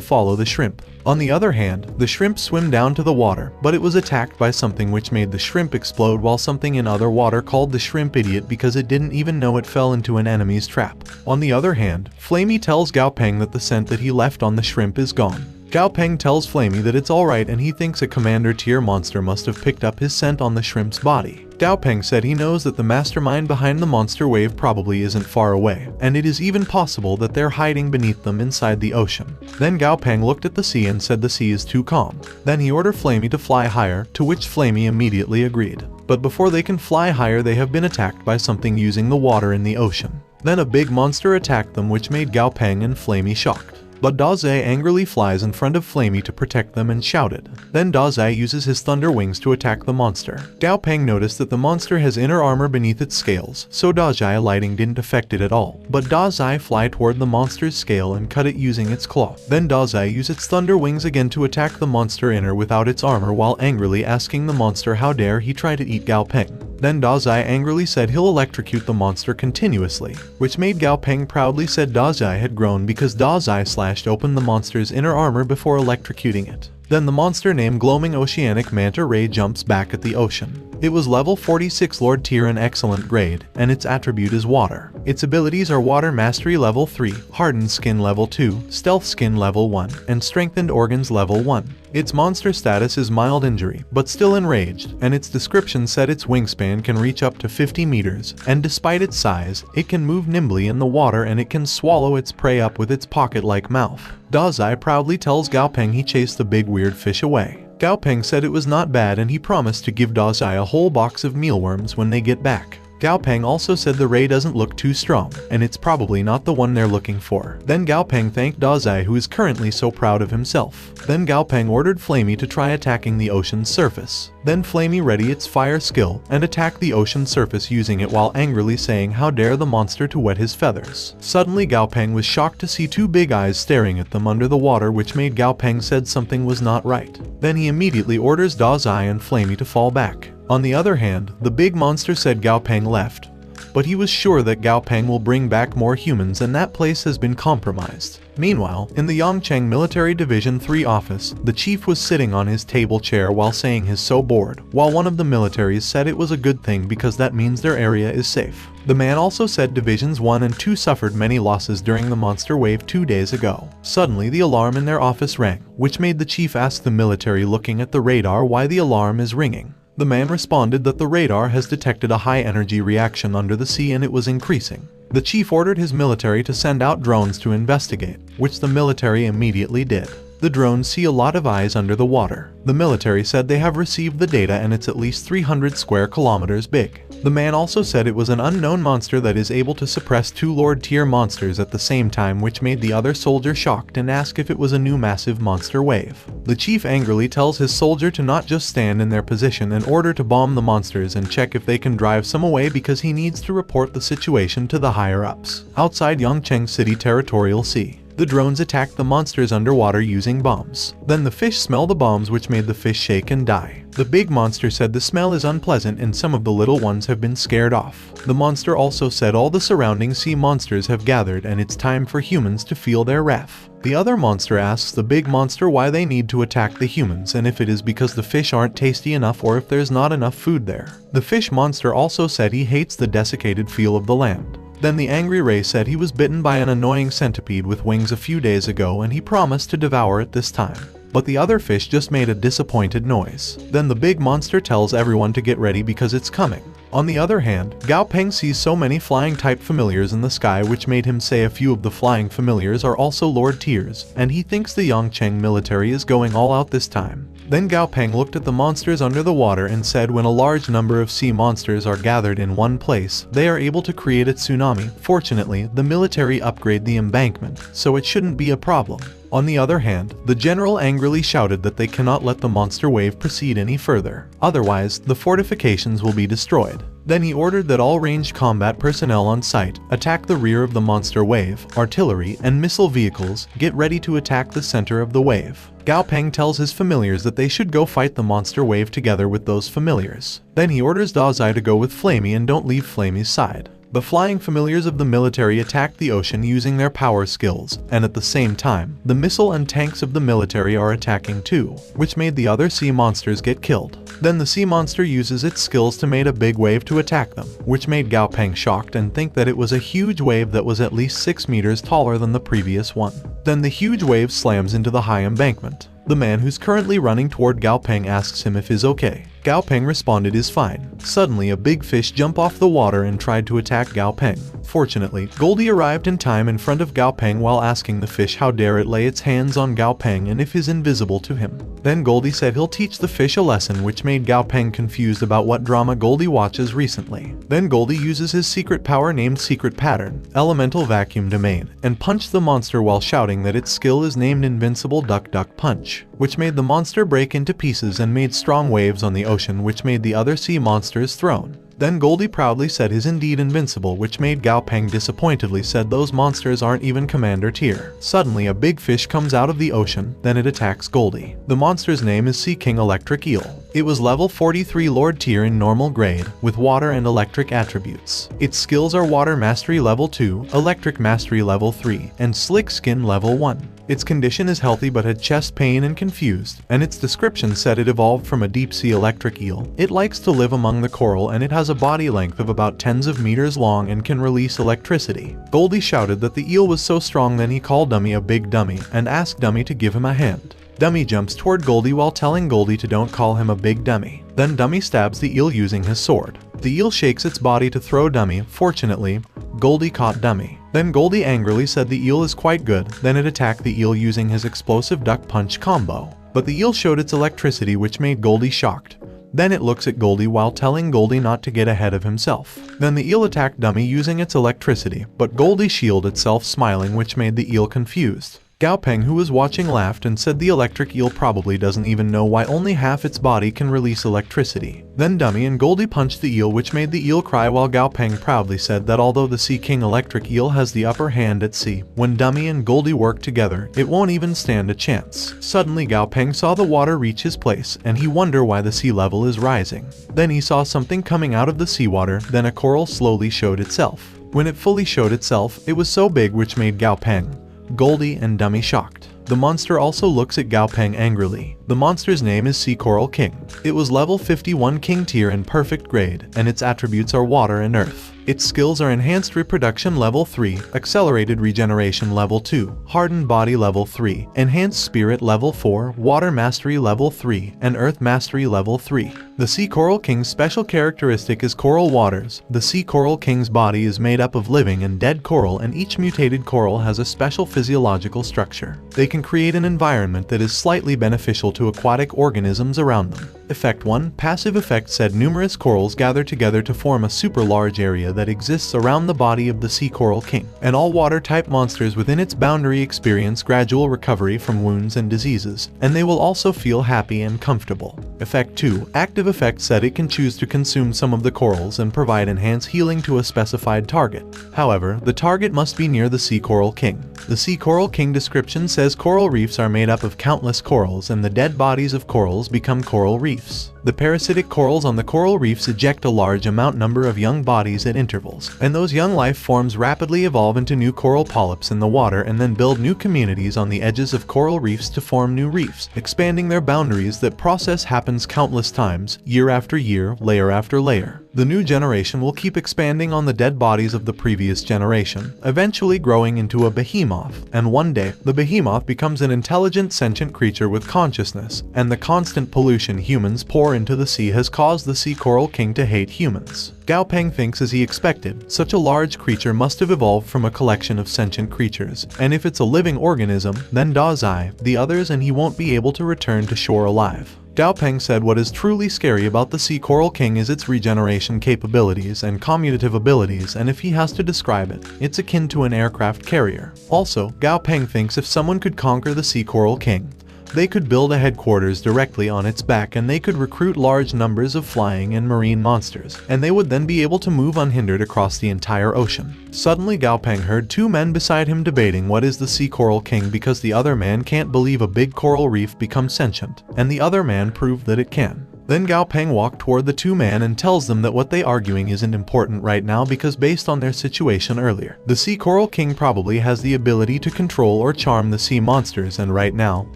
follow the shrimp. On the other hand, the shrimp swim down to the water, but it was attacked by something which made the shrimp explode, while something in other water called the shrimp idiot because it didn't even know it fell into an enemy's trap. On the other hand, Flamey tells Gao Peng that the scent that he left on the shrimp is gone. Gao Peng tells Flamey that it's alright and he thinks a commander tier monster must have picked up his scent on the shrimp's body. Gao Peng said he knows that the mastermind behind the monster wave probably isn't far away, and it is even possible that they're hiding beneath them inside the ocean. Then Gao Peng looked at the sea and said the sea is too calm. Then he ordered Flamey to fly higher, to which Flamey immediately agreed. But before they can fly higher, they have been attacked by something using the water in the ocean. Then a big monster attacked them, which made Gao Peng and Flamey shocked. but Daze angrily flies in front of Flamey to protect them and shouted. Then Daze uses his thunder wings to attack the monster. Gao Peng noticed that the monster has inner armor beneath its scales, so Daze lighting didn't affect it at all. But Daze fly toward the monster's scale and cut it using its claw. Then Daze uses its thunder wings again to attack the monster inner without its armor while angrily asking the monster how dare he try to eat Gao Peng. Then Daze angrily said he'll electrocute the monster continuously, which made Gao Peng proudly said Daze had grown because Daze slashed open the monster's inner armor before electrocuting it. Then the monster named Gloaming Oceanic Manta Ray jumps back at the ocean. It was level 46 Lord tier and excellent grade, and its attribute is water. Its abilities are Water Mastery level 3, Hardened Skin level 2, Stealth Skin level 1, and Strengthened Organs level 1. Its monster status is mild injury, but still enraged, and its description said its wingspan can reach up to 50 meters, and despite its size, it can move nimbly in the water and it can swallow its prey up with its pocket-like mouth. Daze proudly tells Gao Peng he chased the big weird fish away. Gao Peng said it was not bad and he promised to give Daze a whole box of mealworms when they get back. Gao Peng also said the ray doesn't look too strong, and it's probably not the one they're looking for. Then Gao Peng thanked Daze, who is currently so proud of himself. Then Gao Peng ordered Flamey to try attacking the ocean's surface. Then Flamey ready its fire skill and attacked the ocean surface using it while angrily saying how dare the monster to wet his feathers. Suddenly Gao Peng was shocked to see two big eyes staring at them under the water, which made Gao Peng said something was not right. Then he immediately orders Daze and Flamey to fall back. On the other hand, the big monster said Gao Peng left, but he was sure that Gao Peng will bring back more humans and that place has been compromised. Meanwhile, in the Yongcheng Military Division 3 office, the chief was sitting on his table chair while saying he's so bored, while one of the militaries said it was a good thing because that means their area is safe. The man also said Divisions 1 and 2 suffered many losses during the monster wave 2 days ago. Suddenly the alarm in their office rang, which made the chief ask the military looking at the radar why the alarm is ringing. The man responded that the radar has detected a high energy reaction under the sea and it was increasing. The chief ordered his military to send out drones to investigate, which the military immediately did. The drones see a lot of eyes under the water. The military said they have received the data and it's at least 300 square kilometers big. The man also said it was an unknown monster that is able to suppress 2 Lord tier monsters at the same time, which made the other soldier shocked and ask if it was a new massive monster wave. The chief angrily tells his soldier to not just stand in their position in order to bomb the monsters and check if they can drive some away because he needs to report the situation to the higher-ups. Outside Yongcheng City Territorial Sea, the drones attacked the monsters underwater using bombs. Then the fish smell the bombs, which made the fish shake and die. The big monster said the smell is unpleasant and some of the little ones have been scared off. The monster also said all the surrounding sea monsters have gathered and it's time for humans to feel their wrath. The other monster asks the big monster why they need to attack the humans and if it is because the fish aren't tasty enough or if there's not enough food there. The fish monster also said he hates the desiccated feel of the land. Then the angry ray said he was bitten by an annoying centipede with wings a few days ago and he promised to devour it this time. But the other fish just made a disappointed noise. Then the big monster tells everyone to get ready because it's coming. On the other hand, Gao Peng sees so many flying type familiars in the sky, which made him say a few of the flying familiars are also Lord tiers, and he thinks the Yongcheng military is going all out this time. Then Gao Peng looked at the monsters under the water and said when a large number of sea monsters are gathered in one place, they are able to create a tsunami. Fortunately, the military upgrade the embankment, so it shouldn't be a problem. On the other hand, the general angrily shouted that they cannot let the monster wave proceed any further, otherwise the fortifications will be destroyed. Then he ordered that all ranged combat personnel on site attack the rear of the monster wave, artillery and missile vehicles get ready to attack the center of the wave. Gao Peng tells his familiars that they should go fight the monster wave together with those familiars. Then he orders Daze to go with Flamey and don't leave Flamey's side. The flying familiars of the military attack the ocean using their power skills, and at the same time, the missile and tanks of the military are attacking too, which made the other sea monsters get killed. Then the sea monster uses its skills to make a big wave to attack them, which made Gao Peng shocked and think that it was a huge wave that was at least 6 meters taller than the previous one. Then the huge wave slams into the high embankment. The man who's currently running toward Gao Peng asks him if he's okay. Gao Peng responded is fine. Suddenly a big fish jumped off the water and tried to attack Gao Peng. Fortunately, Goldie arrived in time in front of Gao Peng while asking the fish how dare it lay its hands on Gao Peng and if he's invisible to him. Then Goldie said he'll teach the fish a lesson, which made Gao Peng confused about what drama Goldie watches recently. Then Goldie uses his secret power named Secret Pattern, Elemental Vacuum Domain, and punched the monster while shouting that its skill is named Invincible Duck Duck Punch, which made the monster break into pieces and made strong waves on the ocean, which made the other sea monsters thrown. Then Goldie proudly said he's indeed invincible, which made Gao Peng disappointedly said those monsters aren't even commander tier. Suddenly a big fish comes out of the ocean, then it attacks Goldie. The monster's name is Sea King Electric Eel. It was level 43 Lord tier in normal grade, with water and electric attributes. Its skills are Water Mastery level 2, Electric Mastery level 3, and Slick Skin level 1. Its condition is healthy but had chest pain and confused, and its description said it evolved from a deep-sea electric eel. It likes to live among the coral and it has a body length of about tens of meters long and can release electricity. Goldie shouted that the eel was so strong, then he called Dummy a big dummy and asked Dummy to give him a hand. Dummy jumps toward Goldie while telling Goldie to don't call him a big dummy. Then Dummy stabs the eel using his sword. The eel shakes its body to throw Dummy. Fortunately, Goldie caught Dummy. Then Goldie angrily said the eel is quite good, then it attacked the eel using his explosive duck punch combo. But the eel showed its electricity, which made Goldie shocked. Then it looks at Goldie while telling Goldie not to get ahead of himself. Then the eel attacked Dummy using its electricity, but Goldie shielded itself smiling, which made the eel confused. Gao Peng, who was watching, laughed and said the electric eel probably doesn't even know why only half its body can release electricity. Then Dummy and Goldie punched the eel, which made the eel cry, while Gao Peng proudly said that although the Sea King Electric Eel has the upper hand at sea, when Dummy and Goldie work together, it won't even stand a chance. Suddenly Gao Peng saw the water reach his place, and he wondered why the sea level is rising. Then he saw something coming out of the seawater, then a coral slowly showed itself. When it fully showed itself, it was so big which made Gao Peng, Goldie and Dummy shocked. The monster also looks at Gao Peng angrily. The monster's name is Sea Coral King. It was level 51 King tier in perfect grade, and its attributes are water and earth. Its skills are Enhanced Reproduction level 3, Accelerated Regeneration level 2, Hardened Body level 3, Enhanced Spirit level 4, Water Mastery level 3, and Earth Mastery level 3. The Sea Coral King's special characteristic is Coral Waters. The Sea Coral King's body is made up of living and dead coral, and each mutated coral has a special physiological structure. They can create an environment that is slightly beneficial to aquatic organisms around them. Effect 1. Passive effect said numerous corals gather together to form a super large area that exists around the body of the Sea Coral King, and all water-type monsters within its boundary experience gradual recovery from wounds and diseases, and they will also feel happy and comfortable. Effect 2. Active effect said it can choose to consume some of the corals and provide enhanced healing to a specified target. However, the target must be near the Sea Coral King. The Sea Coral King description says coral reefs are made up of countless corals, and the dead bodies of corals become coral reefs. The parasitic corals on the coral reefs eject a large number of young bodies at intervals, and those young life forms rapidly evolve into new coral polyps in the water and then build new communities on the edges of coral reefs to form new reefs, expanding their boundaries. That process happens countless times, year after year, layer after layer. The new generation will keep expanding on the dead bodies of the previous generation, eventually growing into a behemoth, and one day, the behemoth becomes an intelligent sentient creature with consciousness, and the constant pollution humans pour into the sea has caused the Sea Coral King to hate humans. Gao Peng thinks as he expected, such a large creature must have evolved from a collection of sentient creatures, and if it's a living organism, then does the others, and he won't be able to return to shore alive. Gao Peng said what is truly scary about the Sea Coral King is its regeneration capabilities and commutative abilities, and if he has to describe it, it's akin to an aircraft carrier. Also, Gao Peng thinks if someone could conquer the Sea Coral King, they could build a headquarters directly on its back, and they could recruit large numbers of flying and marine monsters, and they would then be able to move unhindered across the entire ocean. Suddenly Gao Peng heard two men beside him debating what is the Sea Coral King, because the other man can't believe a big coral reef becomes sentient, and the other man proved that it can. Then Gao Peng walked toward the two men and tells them that what they arguing isn't important right now because based on their situation earlier, the Sea Coral King probably has the ability to control or charm the sea monsters, and right now,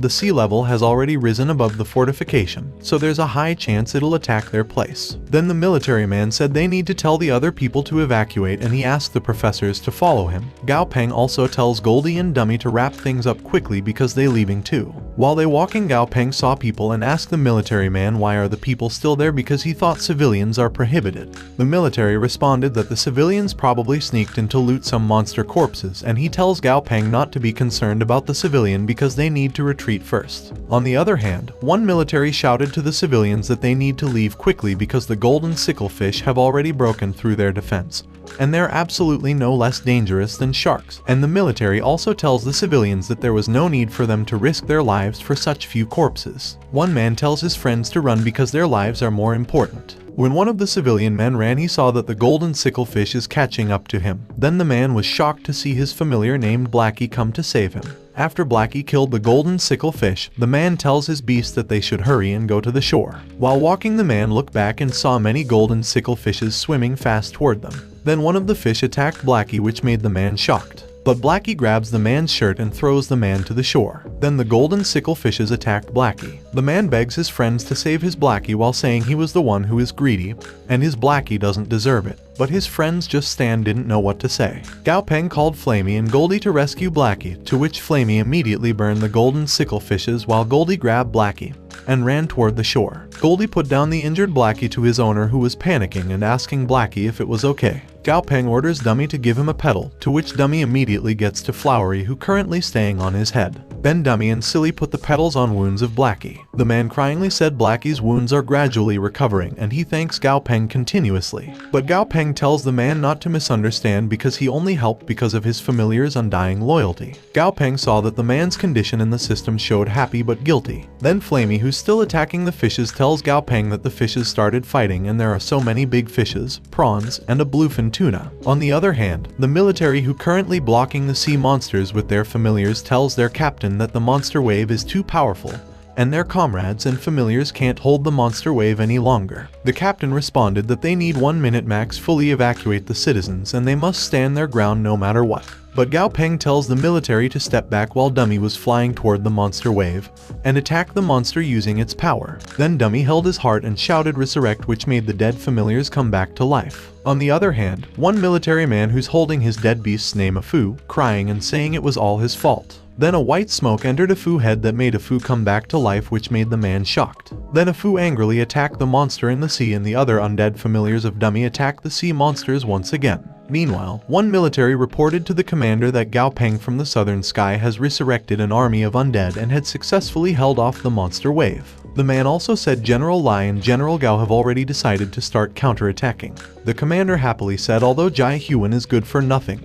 the sea level has already risen above the fortification, so there's a high chance it'll attack their place. Then the military man said they need to tell the other people to evacuate, and he asked the professors to follow him. Gao Peng also tells Goldie and Dummy to wrap things up quickly because they leaving too. While they walking, Gao Peng saw people and asked the military man why are the people still there because he thought civilians are prohibited. The military responded that the civilians probably sneaked in to loot some monster corpses, and he tells Gao Peng not to be concerned about the civilian because they need to retreat first. On the other hand, one military shouted to the civilians that they need to leave quickly because the golden sicklefish have already broken through their defense, and they're absolutely no less dangerous than sharks. And the military also tells the civilians that there was no need for them to risk their lives for such few corpses. One man tells his friends to run because their lives are more important. When one of the civilian men ran, he saw that the golden sicklefish is catching up to him. Then the man was shocked to see his familiar named Blackie come to save him. After Blackie killed the golden sicklefish, the man tells his beast that they should hurry and go to the shore. While walking, the man looked back and saw many golden sicklefishes swimming fast toward them. Then one of the fish attacked Blackie, which made the man shocked. But Blackie grabs the man's shirt and throws the man to the shore. Then the golden sicklefishes attacked Blackie. The man begs his friends to save his Blackie while saying he was the one who is greedy, and his Blackie doesn't deserve it. But his friends just didn't know what to say. Gao Peng called Flamey and Goldie to rescue Blackie, to which Flamey immediately burned the golden sicklefishes while Goldie grabbed Blackie and ran toward the shore. Goldie put down the injured Blackie to his owner, who was panicking and asking Blackie if it was okay. Gao Peng orders Dummy to give him a pedal, to which Dummy immediately gets to Flowery, who currently staying on his head. Then Dummy and Silly put the pedals on wounds of Blackie. The man cryingly said Blackie's wounds are gradually recovering, and he thanks Gao Peng continuously. But Gao Peng tells the man not to misunderstand because he only helped because of his familiar's undying loyalty. Gao Peng saw that the man's condition in the system showed happy but guilty. Then Flamey, who's still attacking the fishes, tells Gao Peng that the fishes started fighting and there are so many big fishes, prawns, and a bluefin tuna. On the other hand, the military, who currently blocking the sea monsters with their familiars, tells their captain that the monster wave is too powerful and their comrades and familiars can't hold the monster wave any longer. The captain responded that they need 1 minute max fully evacuate the citizens and they must stand their ground no matter what. But Gao Peng tells the military to step back while Dummy was flying toward the monster wave and attack the monster using its power. Then Dummy held his heart and shouted resurrect, which made the dead familiars come back to life. On the other hand, one military man who's holding his dead beast's name Afu, crying and saying it was all his fault. Then a white smoke entered Afu's head that made Afu come back to life, which made the man shocked. Then Afu angrily attacked the monster in the sea, and the other undead familiars of Dummy attacked the sea monsters once again. Meanwhile, one military reported to the commander that Gao Peng from the southern sky has resurrected an army of undead and had successfully held off the monster wave. The man also said General Lai and General Gao have already decided to start counterattacking. The commander happily said although Jai Huan is good for nothing,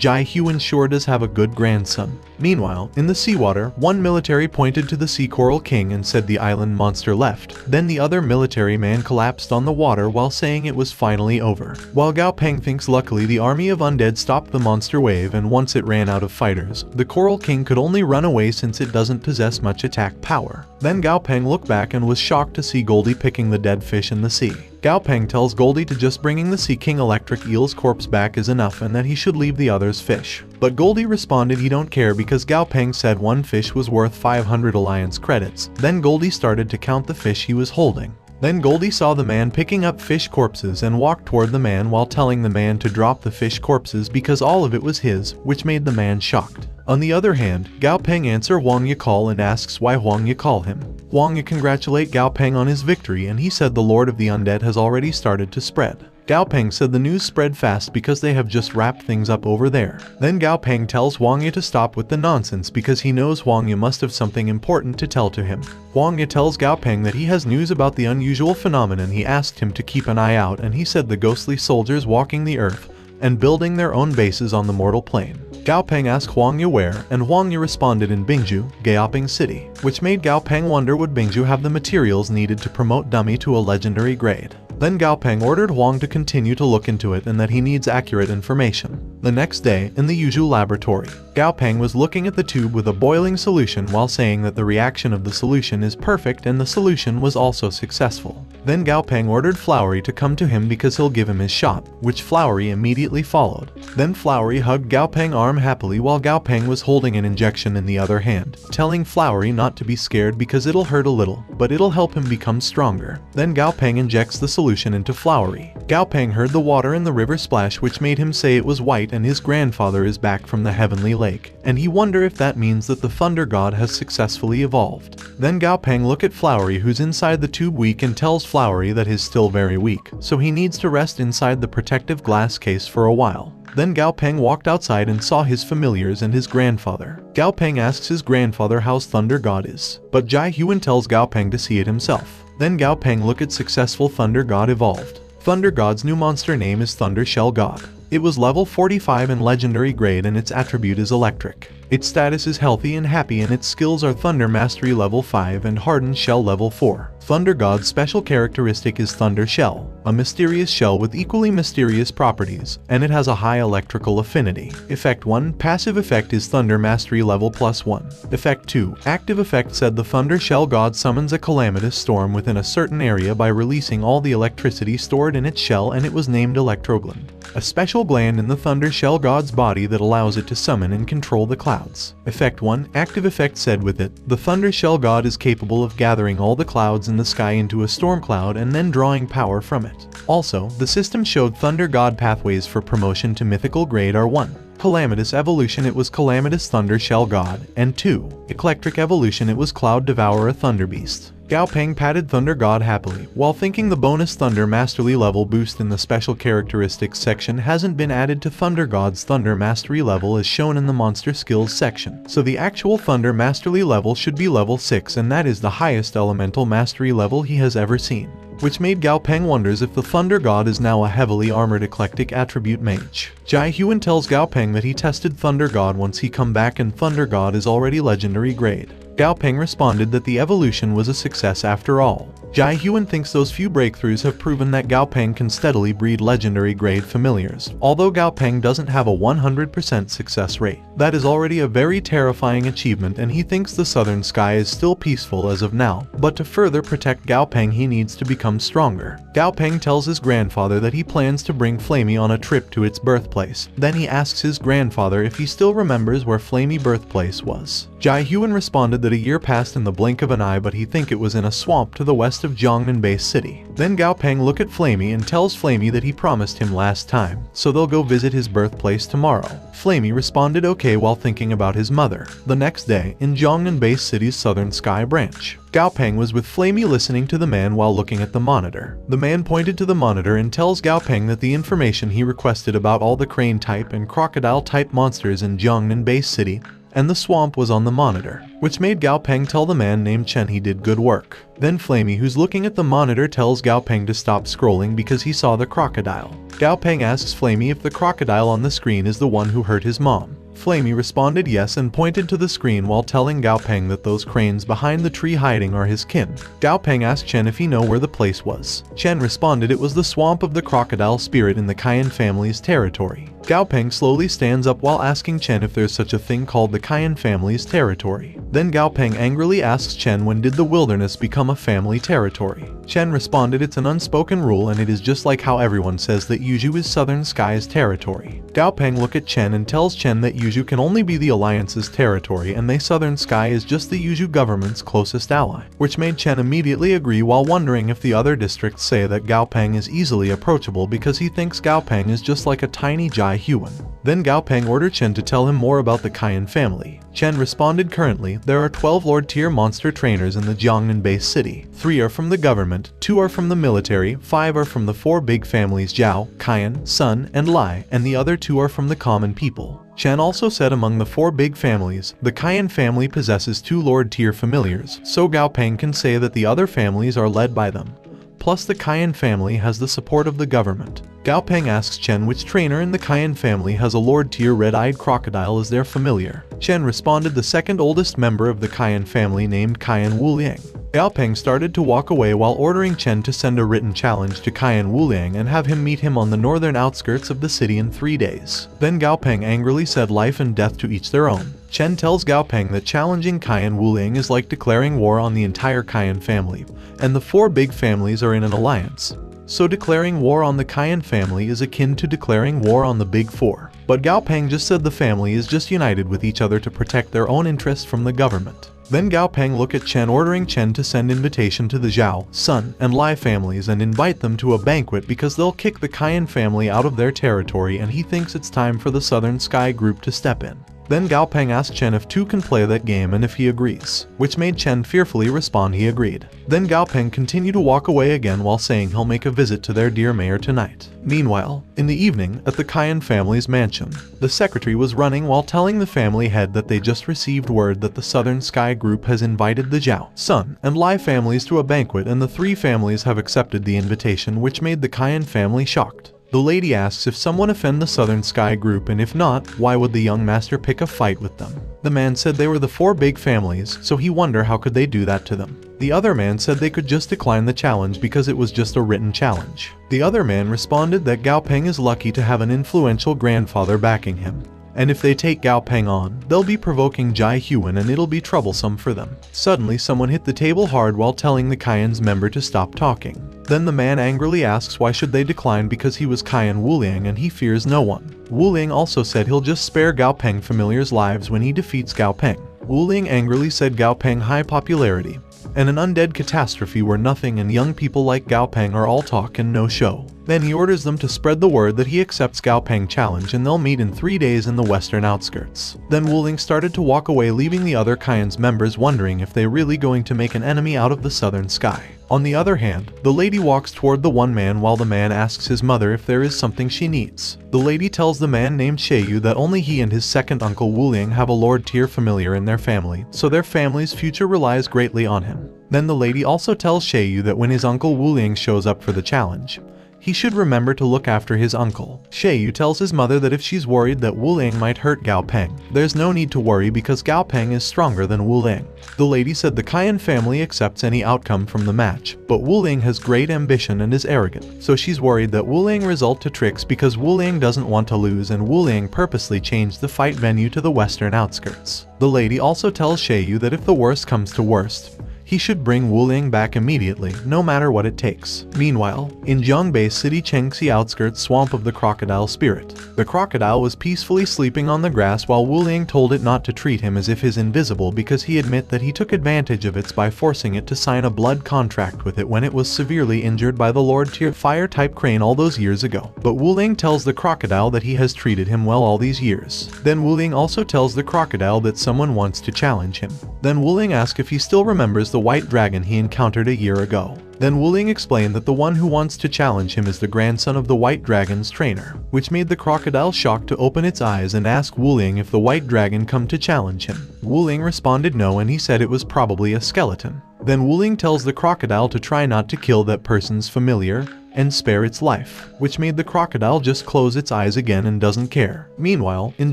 Jai Huan sure does have a good grandson. Meanwhile, in the seawater, one military pointed to the Sea Coral King and said the island monster left. Then the other military man collapsed on the water while saying it was finally over. While Gao Peng thinks luckily the army of undead stopped the monster wave, and once it ran out of fighters, the Coral King could only run away since it doesn't possess much attack power. Then Gao Peng looked back and was shocked to see Goldie picking the dead fish in the sea. Gao Peng tells Goldie to just bringing the Sea King electric eel's corpse back is enough and that he should leave the others fish. But Goldie responded he don't care because Gao Peng said one fish was worth 500 alliance credits. Then Goldie started to count the fish he was holding. Then Goldie saw the man picking up fish corpses and walked toward the man while telling the man to drop the fish corpses because all of it was his, which made the man shocked. On the other hand, Gao Peng answers Huang Ye call and asks why Huang Ye call him. Huang Ye congratulate Gao Peng on his victory and he said the Lord of the Undead has already started to spread. Gao Peng said the news spread fast because they have just wrapped things up over there. Then Gao Peng tells Huang Ye to stop with the nonsense because he knows Huang Ye must have something important to tell to him. Huang Ye tells Gao Peng that he has news about the unusual phenomenon. He asked him to keep an eye out and he said the ghostly soldiers walking the earth and building their own bases on the mortal plane. Gao Peng asked Huang Ye where, and Huang Ye responded in Bingzhou, Gaoping City, which made Gao Peng wonder would Bingzhou have the materials needed to promote Dummy to a legendary grade. Then Gao Peng ordered Huang to continue to look into it and that he needs accurate information. The next day, in the usual laboratory, Gao Peng was looking at the tube with a boiling solution while saying that the reaction of the solution is perfect and the solution was also successful. Then Gao Peng ordered Flowery to come to him because he'll give him his shot, which Flowery immediately followed. Then Flowery hugged Gao Peng's arm happily while Gao Peng was holding an injection in the other hand, telling Flowery not to be scared because it'll hurt a little, but it'll help him become stronger. Then Gao Peng injects the solution into Flowery. Gao Peng heard the water in the river splash, which made him say it was white and his grandfather is back from the heavenly lake. lake, and he wonder if that means that the Thunder God has successfully evolved. Then Gao Peng look at Flowery, who's inside the tube weak, and tells Flowery that he's still very weak, so he needs to rest inside the protective glass case for a while. Then Gao Peng walked outside and saw his familiars and his grandfather. Gao Peng asks his grandfather how's Thunder God is, but Jai Huan tells Gao Peng to see it himself. Then Gao Peng look at successful Thunder God evolved. Thunder God's new monster name is Thunder Shell God. It was level 45 and legendary grade, and its attribute is electric. Its status is healthy and happy, and its skills are Thunder Mastery level 5 and Hardened Shell level 4. Thunder God's special characteristic is Thunder Shell, a mysterious shell with equally mysterious properties, and it has a high electrical affinity. Effect 1, passive effect is Thunder Mastery level +1. Effect 2, active effect said the Thunder Shell God summons a calamitous storm within a certain area by releasing all the electricity stored in its shell, and it was named Electrogland, a special gland in the Thunder Shell God's body that allows it to summon and control the clouds. Effect 1, active effect said with it, the Thunder Shell God is capable of gathering all the clouds in the sky into a storm cloud and then drawing power from it. Also, the system showed Thunder God pathways for promotion to mythical grade are 1. Calamitous evolution, it was Calamitous Thunder Shell God, and 2. Eclectic evolution, it was Cloud Devourer Thunder Beast. Gao Peng patted Thunder God happily, while thinking the bonus Thunder Mastery level boost in the special characteristics section hasn't been added to Thunder God's Thunder Mastery level as shown in the monster skills section. So the actual Thunder Mastery level should be level 6, and that is the highest elemental mastery level he has ever seen. Which made Gao Peng wonders if the Thunder God is now a heavily armored eclectic attribute mage. Jai Huan tells Gao Peng that he tested Thunder God once he come back, and Thunder God is already legendary grade. Gao Peng responded that the evolution was a success after all. Jai Huan thinks those few breakthroughs have proven that Gao Peng can steadily breed legendary grade familiars, although Gao Peng doesn't have a 100% success rate. That is already a very terrifying achievement, and he thinks the southern sky is still peaceful as of now, but to further protect Gao Peng he needs to become stronger. Gao Peng tells his grandfather that he plans to bring Flamey on a trip to its birthplace. Then he asks his grandfather if he still remembers where Flamey birthplace was. Jai Huan responded that a year passed in the blink of an eye, but he think it was in a swamp to the west of Jiangnan Base City. Then Gao Peng look at Flamey and tells Flamey that he promised him last time, so they'll go visit his birthplace tomorrow. Flamey responded okay while thinking about his mother. The next day, in Jiangnan Base City's Southern Sky branch, Gao Peng was with Flamey listening to the man while looking at the monitor. The man pointed to the monitor and tells Gao Peng that the information he requested about all the crane type and crocodile type monsters in Jiangnan Base City and the swamp was on the monitor, which made Gao Peng tell the man named Chen he did good work. Then Flamey, who's looking at the monitor, tells Gao Peng to stop scrolling because he saw the crocodile. Gao Peng asks Flamey if the crocodile on the screen is the one who hurt his mom. Flamey responded yes and pointed to the screen while telling Gao Peng that those cranes behind the tree hiding are his kin. Gao Peng asked Chen if he know where the place was. Chen responded it was the swamp of the crocodile spirit in the Cayenne family's territory. Gao Peng slowly stands up while asking Chen if there's such a thing called the Cayenne family's territory. Then Gao Peng angrily asks Chen when did the wilderness become a family territory. Chen responded it's an unspoken rule and it is just like how everyone says that Yuzhu is Southern Sky's territory. Gao Peng look at Chen and tells Chen that Yuzhu can only be the Alliance's territory and they Southern Sky is just the Yuzhu government's closest ally, which made Chen immediately agree while wondering if the other districts say that Gao Peng is easily approachable because he thinks Gao Peng is just like a tiny Jai Huan. Then Gao Peng ordered Chen to tell him more about the Cayenne family. Chen responded currently, there are 12 Lord tier monster trainers in the Jiangnan Base City. 3 are from the government, 2 are from the military, 5 are from the 4 big families Zhao, Cayenne, Sun, and Lai, and the other 2 are from the common people. Chen also said among the 4 big families, the Cayenne family possesses 2 Lord tier familiars, so Gao Peng can say that the other families are led by them. Plus the Cayenne family has the support of the government. Gao Peng asks Chen which trainer in the Cayenne family has a Lord tier red-eyed crocodile as their familiar. Chen responded the second oldest member of the Cayenne family named Cayenne Wuliang. Gao Peng started to walk away while ordering Chen to send a written challenge to Cayenne Wuliang and have him meet him on the northern outskirts of the city in 3 days. Then Gao Peng angrily said life and death to each their own. Chen tells Gao Peng that challenging Cayenne Wuliang is like declaring war on the entire Cayenne family, and the 4 big families are in an alliance. So declaring war on the Cayenne family is akin to declaring war on the Big 4. But Gao Peng just said the family is just united with each other to protect their own interests from the government. Then Gao Peng look at Chen ordering Chen to send invitation to the Zhao, Sun, and Lai families and invite them to a banquet because they'll kick the Cayenne family out of their territory and he thinks it's time for the Southern Sky group to step in. Then Gao Peng asks Chen if Tu can play that game and if he agrees, which made Chen fearfully respond he agreed. Then Gao Peng continued to walk away again while saying he'll make a visit to their dear mayor tonight. Meanwhile, in the evening, at the Cayenne family's mansion, the secretary was running while telling the family head that they just received word that the Southern Sky Group has invited the Zhao, Sun, and Lai families to a banquet, and the three families have accepted the invitation, which made the Cayenne family shocked. The lady asks if someone offend the Southern Sky Group, and if not, why would the young master pick a fight with them? The man said they were the four big families, so he wondered how could they do that to them. The other man said they could just decline the challenge because it was just a written challenge. The other man responded that Gao Peng is lucky to have an influential grandfather backing him, and if they take Gao Peng on, they'll be provoking Jai Huan and it'll be troublesome for them. Suddenly someone hit the table hard while telling the Cayenne's member to stop talking. Then the man angrily asks why should they decline because he was Cayenne Wuliang and he fears no one. Wuliang also said he'll just spare Gao Peng familiars' lives when he defeats Gao Peng. Wuliang angrily said Gao Peng high popularity and an undead catastrophe were nothing, and young people like Gao Peng are all talk and no show. Then he orders them to spread the word that he accepts Gao Peng challenge and they'll meet in 3 days in the western outskirts. Then Wuling started to walk away, leaving the other Cayenne's members wondering if they really going to make an enemy out of the Southern Sky. On the other hand, the lady walks toward the one man while the man asks his mother if there is something she needs. The lady tells the man named Sheyu that only he and his second uncle Wuling have a Lord Tier familiar in their family, so their family's future relies greatly on him. Then the lady also tells Sheyu that when his uncle Wuling shows up for the challenge, he should remember to look after his uncle. Sheyu tells his mother that if she's worried that Wuling might hurt Gao Peng, there's no need to worry because Gao Peng is stronger than Wuling. The lady said the Cayenne family accepts any outcome from the match, but Wuling has great ambition and is arrogant, so she's worried that Wuling result to tricks because Wuling doesn't want to lose, and Wuling purposely changed the fight venue to the western outskirts. The lady also tells Sheyu that if the worst comes to worst, he should bring Wuling back immediately, no matter what it takes. Meanwhile, in Zhongbei City Chengxi outskirts swamp of the crocodile spirit, the crocodile was peacefully sleeping on the grass while Wuling told it not to treat him as if he's invisible because he admit that he took advantage of it by forcing it to sign a blood contract with it when it was severely injured by the Lord Tier fire type crane all those years ago. But Wuling tells the crocodile that he has treated him well all these years. Then Wuling also tells the crocodile that someone wants to challenge him. Then Wuling asks if he still remembers the white dragon he encountered a year ago. Then Wuling explained that the one who wants to challenge him is the grandson of the white dragon's trainer, which made the crocodile shocked to open its eyes and ask Wuling if the white dragon come to challenge him. Wuling responded no, and he said it was probably a skeleton. Then Wuling tells the crocodile to try not to kill that person's familiar and spare its life, which made the crocodile just close its eyes again and doesn't care. Meanwhile, in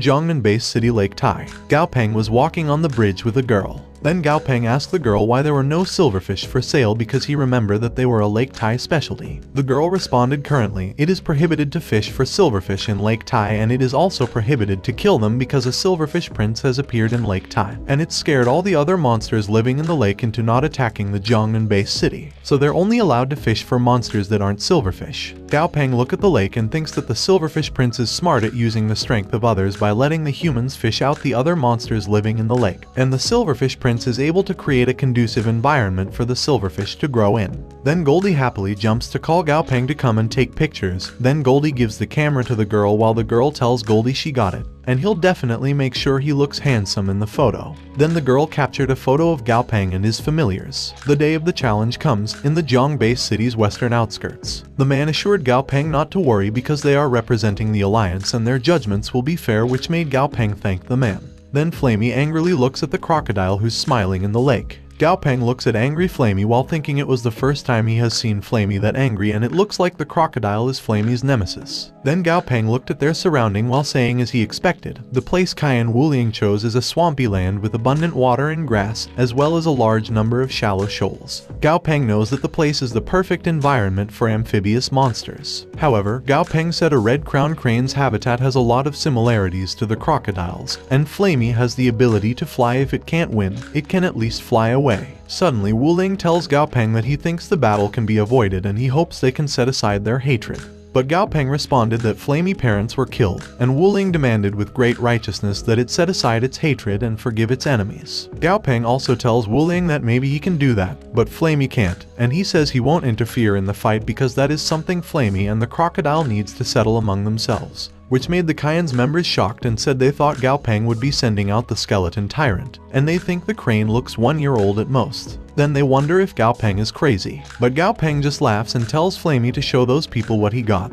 Zhongnan-based city Lake Tai, Gao Peng was walking on the bridge with a girl. Then Gao Peng asked the girl why there were no silverfish for sale because he remembered that they were a Lake Tai specialty. The girl responded currently, it is prohibited to fish for silverfish in Lake Tai, and it is also prohibited to kill them because a silverfish prince has appeared in Lake Tai, and it scared all the other monsters living in the lake into not attacking the Zhongnan-based city. So they're only allowed to fish for monsters that aren't silverfish. Gao Peng look at the lake and thinks that the silverfish prince is smart at using the strength of others by letting the humans fish out the other monsters living in the lake, and the silverfish prince is able to create a conducive environment for the silverfish to grow in. Then Goldie happily jumps to call Gao Peng to come and take pictures. Then Goldie gives the camera to the girl while the girl tells Goldie she got it, and he'll definitely make sure he looks handsome in the photo. Then the girl captured a photo of Gao Peng and his familiars. The day of the challenge comes in the Zhongbei city's western outskirts. The man assured Gao Peng not to worry because they are representing the alliance and their judgments will be fair, which made Gao Peng thank the man. Then Flamey angrily looks at the crocodile who's smiling in the lake. Gao Peng looks at angry Flamey while thinking it was the first time he has seen Flamey that angry, and it looks like the crocodile is Flamey's nemesis. Then Gao Peng looked at their surrounding while saying as he expected, the place Cayenne Wuling chose is a swampy land with abundant water and grass, as well as a large number of shallow shoals. Gao Peng knows that the place is the perfect environment for amphibious monsters. However, Gao Peng said a red-crowned crane's habitat has a lot of similarities to the crocodiles, and Flamey has the ability to fly. If it can't win, it can at least fly away. Suddenly, Wuling tells Gao Peng that he thinks the battle can be avoided and he hopes they can set aside their hatred. But Gao Peng responded that Flamey parents were killed, and Wuling demanded with great righteousness that it set aside its hatred and forgive its enemies. Gao Peng also tells Wuling that maybe he can do that, but Flamey can't, and he says he won't interfere in the fight because that is something Flamey and the crocodile needs to settle among themselves. which made the Cayens members shocked and said they thought Gao Peng would be sending out the skeleton tyrant, and they think the crane looks 1 year old at most. Then they wonder if Gao Peng is crazy, but Gao Peng just laughs and tells Flamey to show those people what he got.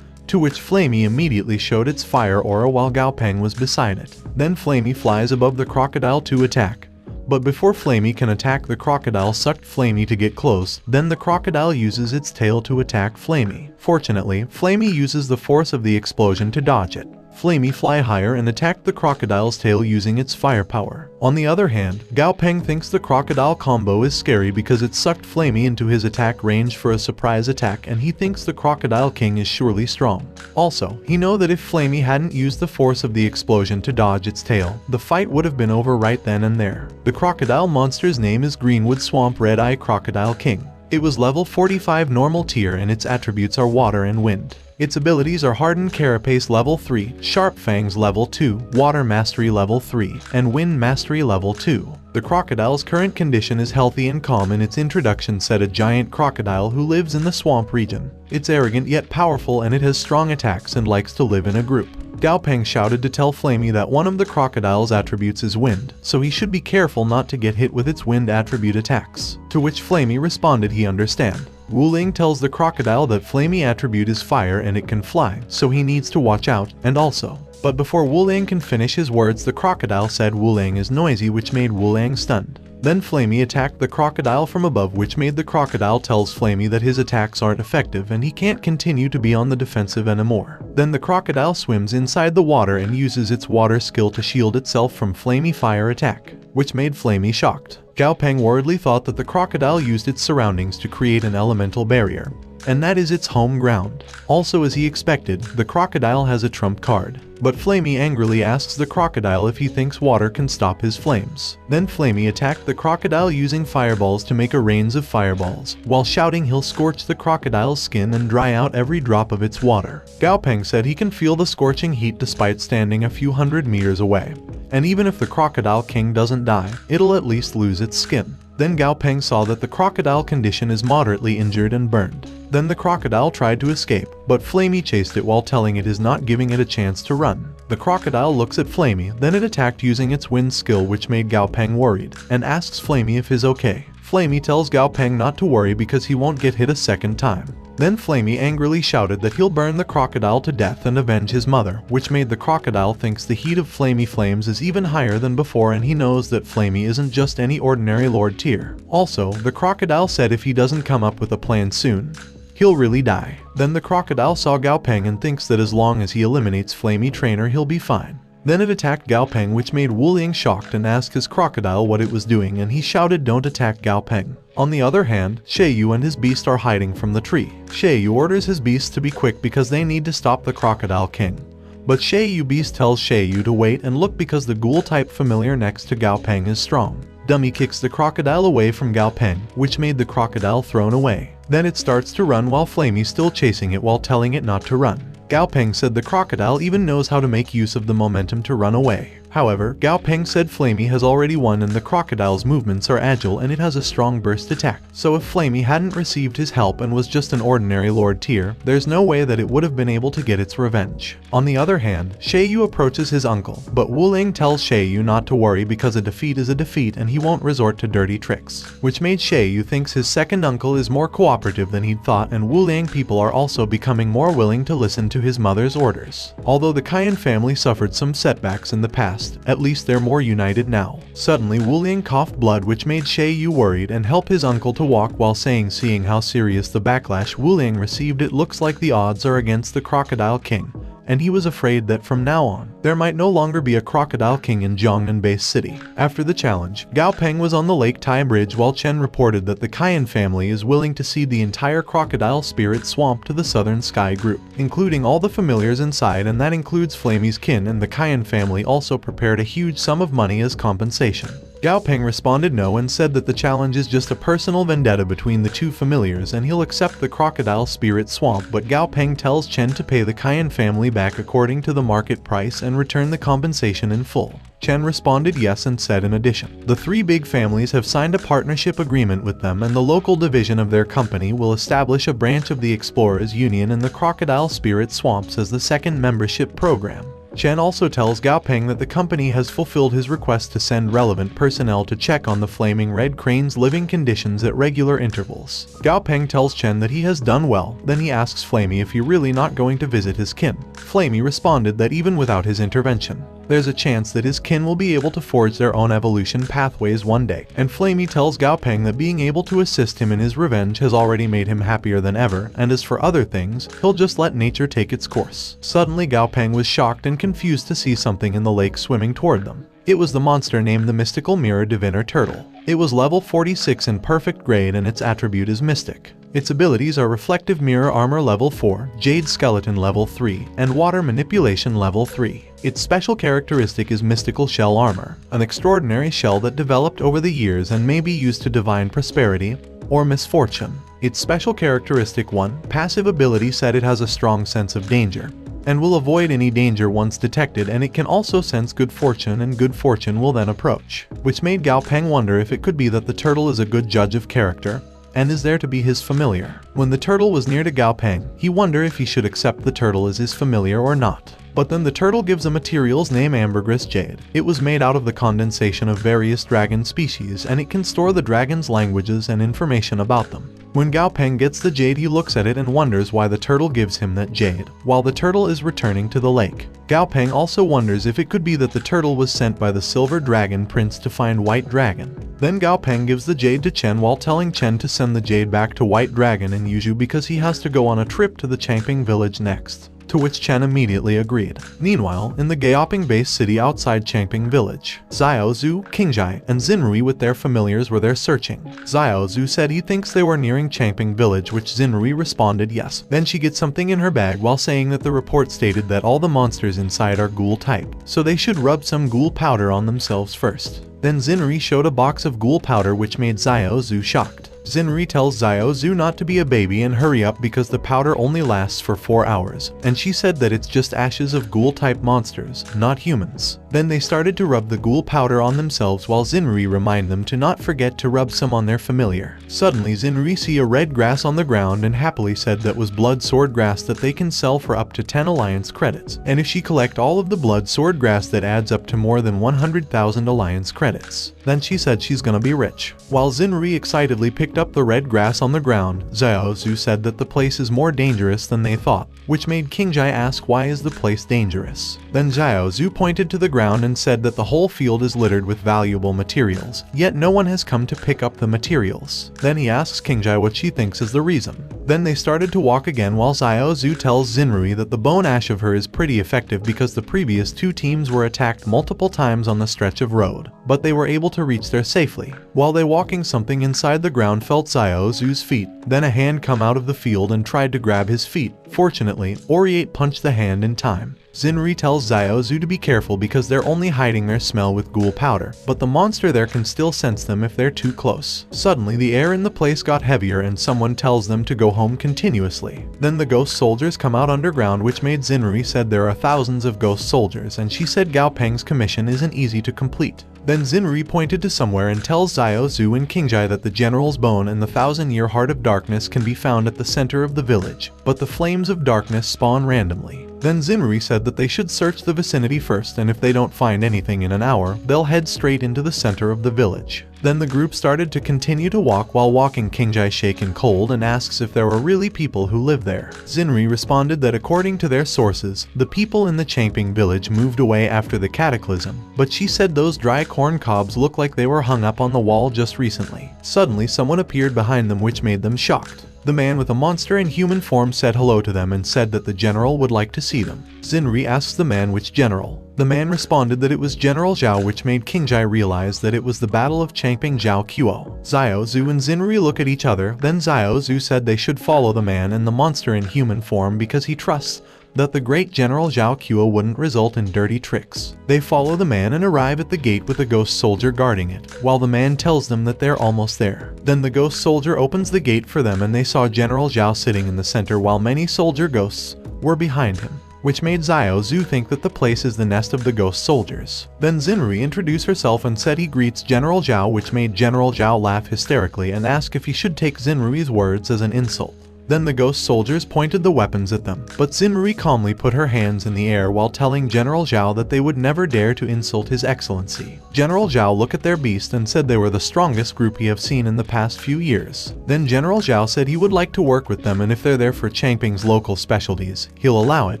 To which Flamey immediately showed its fire aura while Gao Peng was beside it. Then Flamey flies above the crocodile to attack. But before Flamey can attack, the crocodile sucked Flamey to get close, then the crocodile uses its tail to attack Flamey. Fortunately, Flamey uses the force of the explosion to dodge it. Flamey fly higher and attacked the crocodile's tail using its firepower. On the other hand, Gao Peng thinks the crocodile combo is scary because it sucked Flamey into his attack range for a surprise attack, and he thinks the Crocodile King is surely strong. Also, he knows that if Flamey hadn't used the force of the explosion to dodge its tail, the fight would have been over right then and there. The crocodile monster's name is Greenwood Swamp Red-Eye Crocodile King. It was level 45 normal tier and its attributes are water and wind. Its abilities are Hardened Carapace level 3, Sharp Fangs level 2, Water Mastery level 3, and Wind Mastery level 2. The crocodile's current condition is healthy and calm. In its introduction said a giant crocodile who lives in the swamp region. It's arrogant yet powerful and it has strong attacks and likes to live in a group. Gao Peng shouted to tell Flamey that one of the crocodile's attributes is wind, so he should be careful not to get hit with its wind attribute attacks. To which Flamey responded he understand. Wu Ling tells the crocodile that Flamey attribute is fire and it can fly, so he needs to watch out, and also. But before Wu Ling can finish his words, the crocodile said Wu Ling is noisy, which made Wu Ling stunned. Then Flamey attacked the crocodile from above, which made the crocodile tells Flamey that his attacks aren't effective and he can't continue to be on the defensive anymore. Then the crocodile swims inside the water and uses its water skill to shield itself from Flamey fire attack, which made Flamey shocked. Gao Peng worriedly thought that the crocodile used its surroundings to create an elemental barrier, and that is its home ground. Also, as he expected, the crocodile has a trump card. But Flamey angrily asks the crocodile if he thinks water can stop his flames. Then Flamey attacked the crocodile using fireballs to make a rains of fireballs, while shouting he'll scorch the crocodile's skin and dry out every drop of its water. Gao Peng said he can feel the scorching heat despite standing a few hundred meters away. And even if the Crocodile King doesn't die, it'll at least lose its skin. Then Gao Peng saw that the crocodile condition is moderately injured and burned. Then the crocodile tried to escape, but Flamey chased it while telling it is not giving it a chance to run. The crocodile looks at Flamey, then it attacked using its wind skill, which made Gao Peng worried, and asks Flamey if he's okay. Flamey tells Gao Peng not to worry because he won't get hit a second time. Then Flamey angrily shouted that he'll burn the crocodile to death and avenge his mother, which made the crocodile thinks the heat of Flamey flames is even higher than before, and he knows that Flamey isn't just any ordinary lord tier. Also, the crocodile said if he doesn't come up with a plan soon, he'll really die. Then the crocodile saw Gao Peng and thinks that as long as he eliminates Flamey Trainer he'll be fine. Then it attacked Gao Peng, which made Wu Ling shocked and asked his crocodile what it was doing, and he shouted don't attack Gao Peng. On the other hand, Xie Yu and his beast are hiding from the tree. Xie Yu orders his beasts to be quick because they need to stop the Crocodile King. But Xie Yu beast tells Xie Yu to wait and look because the ghoul-type familiar next to Gao Peng is strong. Dummy kicks the crocodile away from Gao Peng, which made the crocodile thrown away. Then it starts to run while Flamey's still chasing it while telling it not to run. Gao Peng said the crocodile even knows how to make use of the momentum to run away. However, Gao Peng said Flamey has already won and the crocodile's movements are agile and it has a strong burst attack. So if Flamey hadn't received his help and was just an ordinary lord tier, there's no way that it would have been able to get its revenge. On the other hand, Xie Yu approaches his uncle, but Wu Ling tells Xie Yu not to worry because a defeat is a defeat and he won't resort to dirty tricks, which made Xie Yu thinks his second uncle is more cooperative than he'd thought, and Wu Ling people are also becoming more willing to listen to his mother's orders. Although the Cayenne family suffered some setbacks in the past, at least they're more united now. Suddenly Wu Ling coughed blood, which made Xie Yu worried and helped his uncle to walk while saying seeing how serious the backlash Wu Ling received, it looks like the odds are against the Crocodile King, and he was afraid that from now on, there might no longer be a Crocodile King in Jiangnan Base City. After the challenge, Gao Peng was on the Lake Tai Bridge while Chen reported that the Cayenne family is willing to cede the entire Crocodile Spirit Swamp to the Southern Sky Group, including all the familiars inside, and that includes Flamey's kin, and the Cayenne family also prepared a huge sum of money as compensation. Gao Peng responded no and said that the challenge is just a personal vendetta between the two familiars and he'll accept the Crocodile Spirit Swamp, but Gao Peng tells Chen to pay the Cayenne family back according to the market price and return the compensation in full. Chen responded yes and said in addition, the three big families have signed a partnership agreement with them, and the local division of their company will establish a branch of the Explorers Union in the Crocodile Spirit Swamps as the second membership program. Chen also tells Gao Peng that the company has fulfilled his request to send relevant personnel to check on the flaming red crane's living conditions at regular intervals. Gao Peng tells Chen that he has done well, then he asks Flamey if he really not going to visit his kin. Flamey responded that even without his intervention, there's a chance that his kin will be able to forge their own evolution pathways one day, and Flamey tells Gao Peng that being able to assist him in his revenge has already made him happier than ever, and as for other things, he'll just let nature take its course. Suddenly Gao Peng was shocked and confused to see something in the lake swimming toward them. It was the monster named the Mystical Mirror Diviner Turtle. It was level 46 in perfect grade and its attribute is Mystic. Its abilities are Reflective Mirror Armor level 4, Jade Skeleton level 3, and Water Manipulation level 3. Its special characteristic is Mystical Shell Armor, an extraordinary shell that developed over the years and may be used to divine prosperity or misfortune. Its special characteristic 1, passive ability said it has a strong sense of danger and will avoid any danger once detected, and it can also sense good fortune, and good fortune will then approach, which made Gao Peng wonder if it could be that the turtle is a good judge of character and is there to be his familiar. When the turtle was near to Gao Peng, he wondered if he should accept the turtle as his familiar or not. But then the turtle gives a material's name Ambergris Jade. It was made out of the condensation of various dragon species, and it can store the dragon's languages and information about them. When Gao Peng gets the jade, he looks at it and wonders why the turtle gives him that jade, while the turtle is returning to the lake. Gao Peng also wonders if it could be that the turtle was sent by the Silver Dragon Prince to find White Dragon. Then Gao Peng gives the jade to Chen while telling Chen to send the jade back to White Dragon and Yuzhu because he has to go on a trip to the Changping village next. To which Chen immediately agreed. Meanwhile, in the Gayoping base city outside Changping village, Xiao Zhu, Qingjai, and Xinrui with their familiars were there searching. Xiao Zhu said he thinks they were nearing Changping village, which Xinrui responded yes. Then she gets something in her bag while saying that the report stated that all the monsters inside are ghoul type, so they should rub some ghoul powder on themselves first. Then Xinrui showed a box of ghoul powder which made Xiao Zhu shocked. Xinrui tells Xiao Zhu not to be a baby and hurry up because the powder only lasts for 4 hours, and she said that it's just ashes of ghoul-type monsters, not humans. Then they started to rub the ghoul powder on themselves while Xinrui reminded them to not forget to rub some on their familiar. Suddenly Xinrui see a red grass on the ground and happily said that was blood sword grass that they can sell for up to 10 alliance credits, and if she collect all of the blood sword grass that adds up to more than 100,000 alliance credits. Then she said she's gonna be rich. While Xinrui excitedly picked up the red grass on the ground, Xiao Zhu said that the place is more dangerous than they thought, which made Qingjai ask why is the place dangerous. Then Xiao Zhu pointed to the ground and said that the whole field is littered with valuable materials, yet no one has come to pick up the materials. Then he asks Qingjai what she thinks is the reason. Then they started to walk again while Xiao Zhu tells Xinrui that the bone ash of her is pretty effective because the previous 2 teams were attacked multiple times on the stretch of road, but they were able to reach there safely. While they walking, something inside the ground felt Xiao Zhu's feet. Then a hand come out of the field and tried to grab his feet. Fortunately, Oriate punched the hand in time. Xinrui tells Xiao Zhu to be careful because they're only hiding their smell with ghoul powder, but the monster there can still sense them if they're too close. Suddenly the air in the place got heavier and someone tells them to go home continuously. Then the ghost soldiers come out underground, which made Xinrui said there are thousands of ghost soldiers, and she said Gao Peng's commission isn't easy to complete. Then Xinrui pointed to somewhere and tells Xiao Zhu and Qingjai that the general's bone and the 1,000-year heart of darkness can be found at the center of the village, but the flames of darkness spawn randomly. Then Xinrui said that they should search the vicinity first, and if they don't find anything in an hour, they'll head straight into the center of the village. Then the group started to continue to walk. While walking, Qingjai shaken cold and asks if there were really people who live there. Xinrui responded that according to their sources, the people in the Changping village moved away after the cataclysm, but she said those dry corn cobs look like they were hung up on the wall just recently. Suddenly someone appeared behind them, which made them shocked. The man with a monster in human form said hello to them and said that the general would like to see them. Xinrui asks the man which general. The man responded that it was General Zhao, which made Qingjai realize that it was the Battle of Changping Zhao Qiuo. Xiao Zhu and Xinrui look at each other. Then Xiao Zhu said they should follow the man and the monster in human form because he trusts that the great General Zhao Qiuo wouldn't result in dirty tricks. They follow the man and arrive at the gate with a ghost soldier guarding it, while the man tells them that they're almost there. Then the ghost soldier opens the gate for them and they saw General Zhao sitting in the center while many soldier ghosts were behind him. which made Xiao Zhu think that the place is the nest of the ghost soldiers. Then Xinri introduced herself and said he greets General Zhao, which made General Zhao laugh hysterically and ask if he should take Xinri's words as an insult. Then the ghost soldiers pointed the weapons at them, but Xinri calmly put her hands in the air while telling General Zhao that they would never dare to insult his excellency. General Zhao looked at their beast and said they were the strongest group he have seen in the past few years. Then General Zhao said he would like to work with them, and if they're there for Changping's local specialties, he'll allow it,